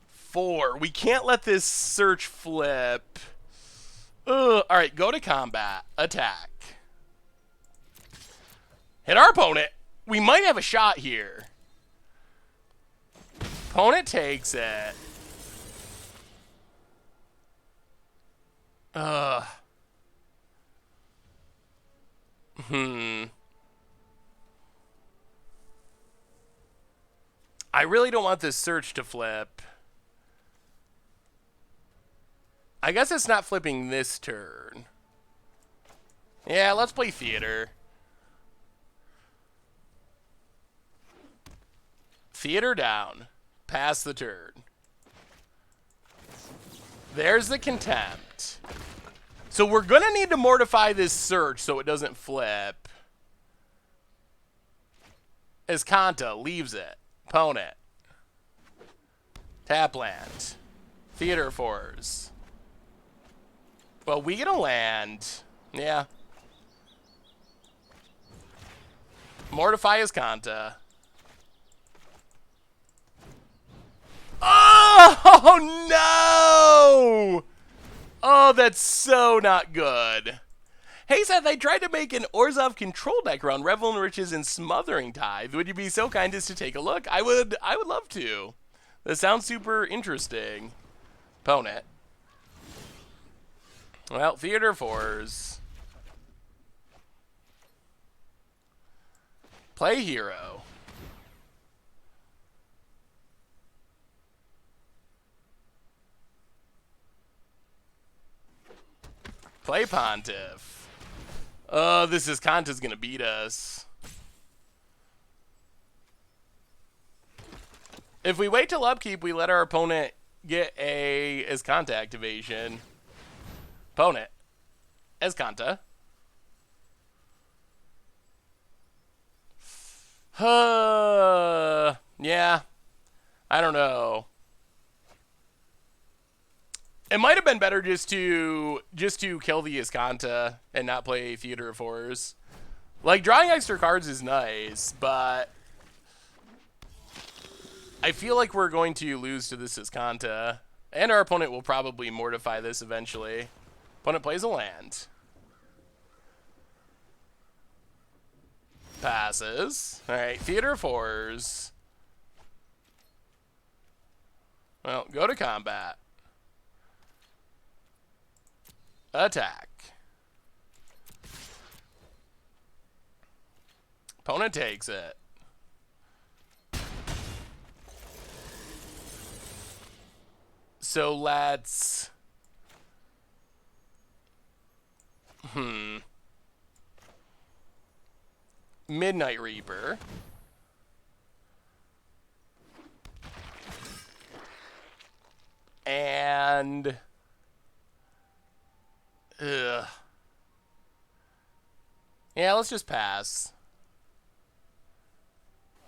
4. We can't let this search flip. Ugh. All right, go to combat. Attack. Hit our opponent. We might have a shot here. Opponent takes it. I really don't want this search to flip. I guess it's not flipping this turn. Yeah, let's play Theater. Theater down. Pass the turn. There's the Contempt. So we're going to need to mortify this search so it doesn't flip. Escanta leaves it. Opponent. Tap land. Theater 4s. Well, we get a land. Yeah. Mortify Escanta. Oh, no! Oh, that's so not good. Hey, Seth, I tried to make an Orzhov control deck around Revel in Riches and Smothering Tithe. Would you be so kind as to take a look? I would love to. That sounds super interesting. Opponent. Well, Theater 4s. Play Hero. Play Pontiff. This is Kanta's gonna beat us. If we wait till upkeep, we let our opponent get a Escanta activation. Opponent. Escanta. Yeah. I don't know. It might have been better just to kill the Iskanta and not play Theater of Horrors. Like, drawing extra cards is nice, but I feel like we're going to lose to this Iskanta. And our opponent will probably mortify this eventually. Opponent plays a land. Passes. Alright, Theater of Horrors. Well, go to combat. Attack. Opponent takes it. So let's... Midnight Reaper. And... Ugh. Yeah, let's just pass.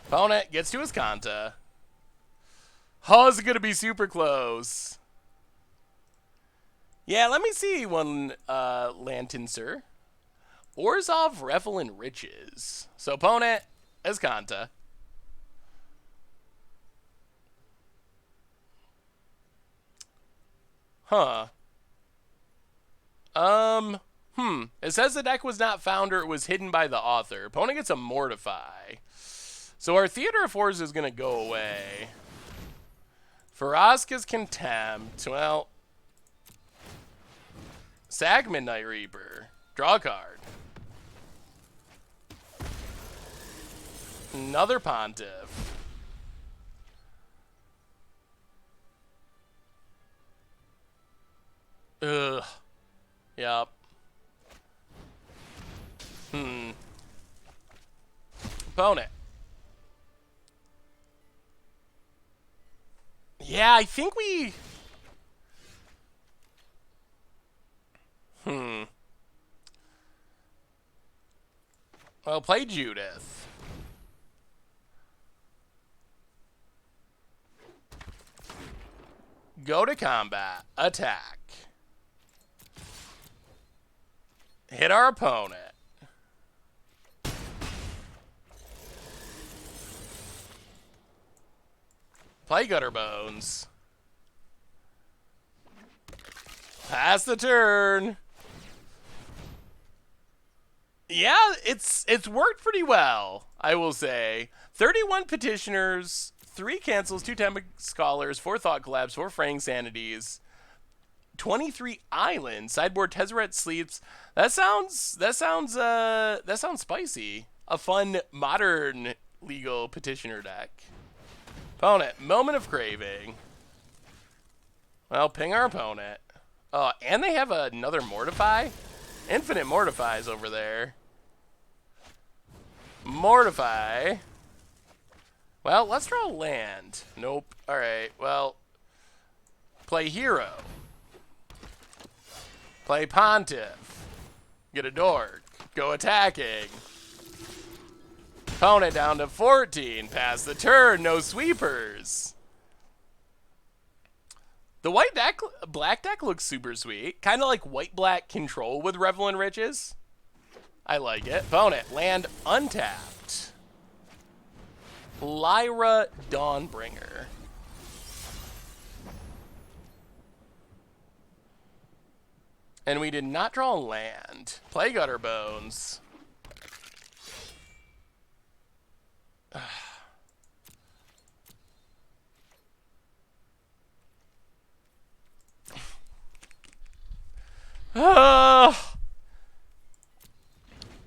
Opponent gets to his Kanta. Oh, is it going to be super close? Yeah, let me see one Lantincer. Orzhov Revel in Riches. So opponent is Kanta. Huh. It says the deck was not found or it was hidden by the author. Opponent gets a Mortify. So our Theater of Horrors is going to go away. Faraska's Contempt. Well, sack Midnight Reaper. Draw a card. Another Pontiff. Ugh. Yep. Opponent. Yeah, I think we... Well, play Judith. Go to combat. Attack. Hit our opponent. Play Gutter Bones. Pass the turn. Yeah, it's worked pretty well, I will say. 31 Petitioners, 3 Cancels, 2 Tempest Scholars, 4 Thought Collapse, 4 Fraying Sanities, 23 Islands, sideboard Tezzeret Sleeps. That sounds spicy. A fun modern legal petitioner deck. Opponent, Moment of Craving. Well, ping our opponent. Oh, and they have another Mortify? Infinite Mortifies over there. Mortify. Well, let's draw a land. Nope. Alright, well. Play Hero. Play Pontiff. Get a Dork. Go attacking. Opponent down to 14. Pass the turn. No sweepers. The black deck looks super sweet. Kind of like white-black control with Revel in Riches. I like it. Opponent, land untapped. Lyra Dawnbringer. And we did not draw a land. Play Gutter Bones.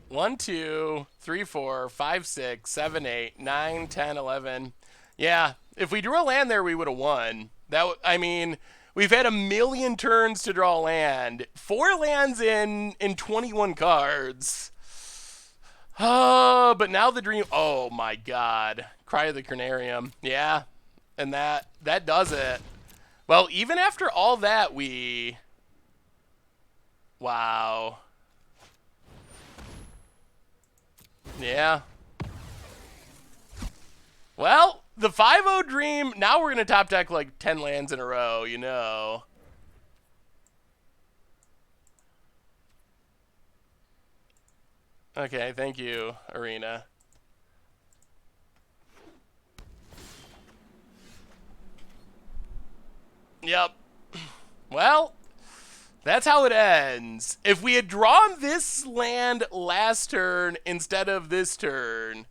One, 2, 3, 4, 5, 6, 7, 8, 9, 10, 11. Yeah, if we drew a land there, we would have won. I mean, we've had a million turns to draw a land. 4 lands in 21 cards. But now the dream. Oh my God, Cry of the Carnarium. Yeah, and that does it. Well, even after all that, we. Wow. Yeah. Well, the 5-0 dream, now we're going to top deck like 10 lands in a row, you know. Okay, thank you, Arena. Yep. Well, that's how it ends. If we had drawn this land last turn instead of this turn,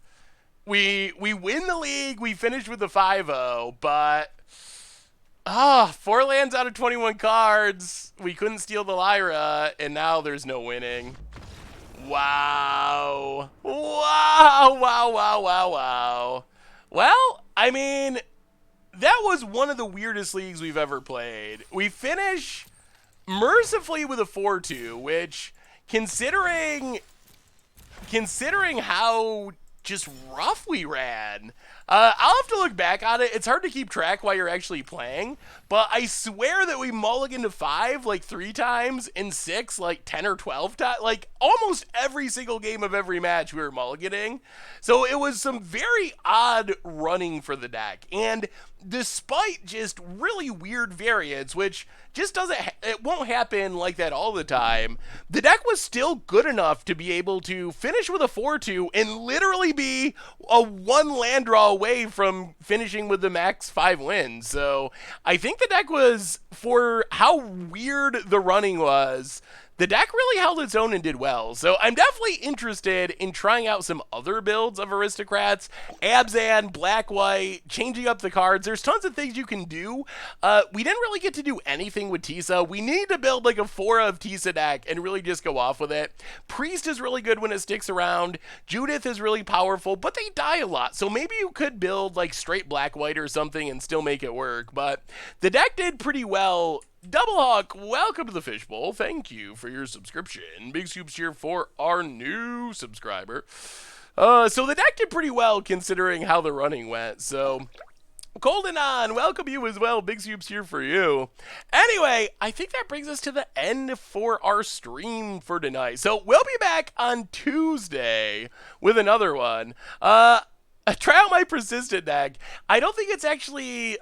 we win the league, we finish with the 5-0, but 4 lands out of 21 cards. We couldn't steal the Lyra, and now there's no winning. Wow. Wow, wow, wow, wow, wow. Well, I mean, that was one of the weirdest leagues we've ever played. We finish mercifully with a 4-2, which, considering how just rough we ran, I'll have to look back on it. It's hard to keep track while you're actually playing, but I swear that we mulliganed to 5 like 3 times, and 6 like 10 or 12 times. Like almost every single game of every match we were mulliganing. So it was some very odd running for the deck, and despite just really weird variants, which just it won't happen like that all the time, the deck was still good enough to be able to finish with a 4-2 and literally be a 1 land draw away from finishing with the max 5 wins. So I think the deck was, for how weird the running was, the deck really held its own and did well. So I'm definitely interested in trying out some other builds of Aristocrats. Abzan, Black-White, changing up the cards. There's tons of things you can do. We didn't really get to do anything with Tisa. We need to build like a 4 of Tisa deck and really just go off with it. Priest is really good when it sticks around. Judith is really powerful, but they die a lot. So maybe you could build like straight Black-White or something and still make it work. But the deck did pretty well. Double Hawk, welcome to the Fishbowl. Thank you for your subscription. Big soups here for our new subscriber. So the deck did pretty well considering how the running went. So, Golden On, welcome you as well. Big soups here for you. Anyway, I think that brings us to the end for our stream for tonight. So we'll be back on Tuesday with another one. Try out my persistent deck. I don't think it's actually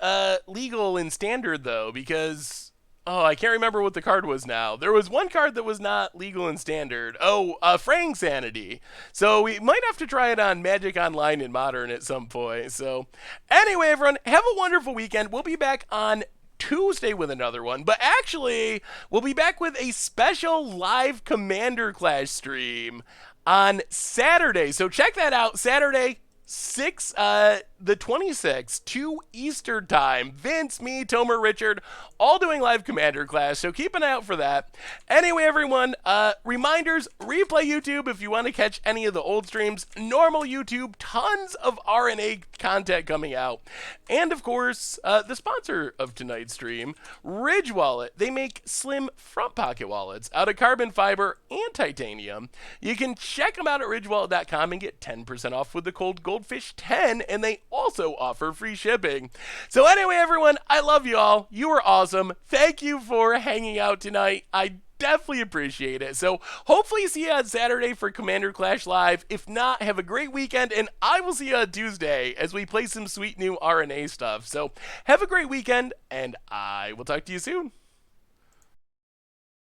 legal in standard though, because I can't remember what the card was now. There was one card that was not legal in standard. Fraying Sanity. So we might have to try it on Magic Online and Modern at some point. So anyway, everyone, have a wonderful weekend. We'll be back on Tuesday with another one, but actually we'll be back with a special live Commander Clash stream on Saturday. So check that out. Saturday, the 26th, 2 Eastern time. Vince, me, Tomer, Richard, all doing live Commander Clash, so keep an eye out for that. Anyway, everyone, reminders, replay YouTube if you want to catch any of the old streams. Normal YouTube, tons of RNA content coming out. And, of course, the sponsor of tonight's stream, Ridge Wallet. They make slim front pocket wallets out of carbon fiber and titanium. You can check them out at ridgewallet.com and get 10% off with the code Goldfish10, and they also offer free shipping. So anyway, everyone, I love you all. You are awesome. Thank you for hanging out tonight. I definitely appreciate it. So hopefully see you on Saturday for Commander Clash Live. If not, have a great weekend, and I will see you on Tuesday as we play some sweet new RNA stuff. So have a great weekend, and I will talk to you soon.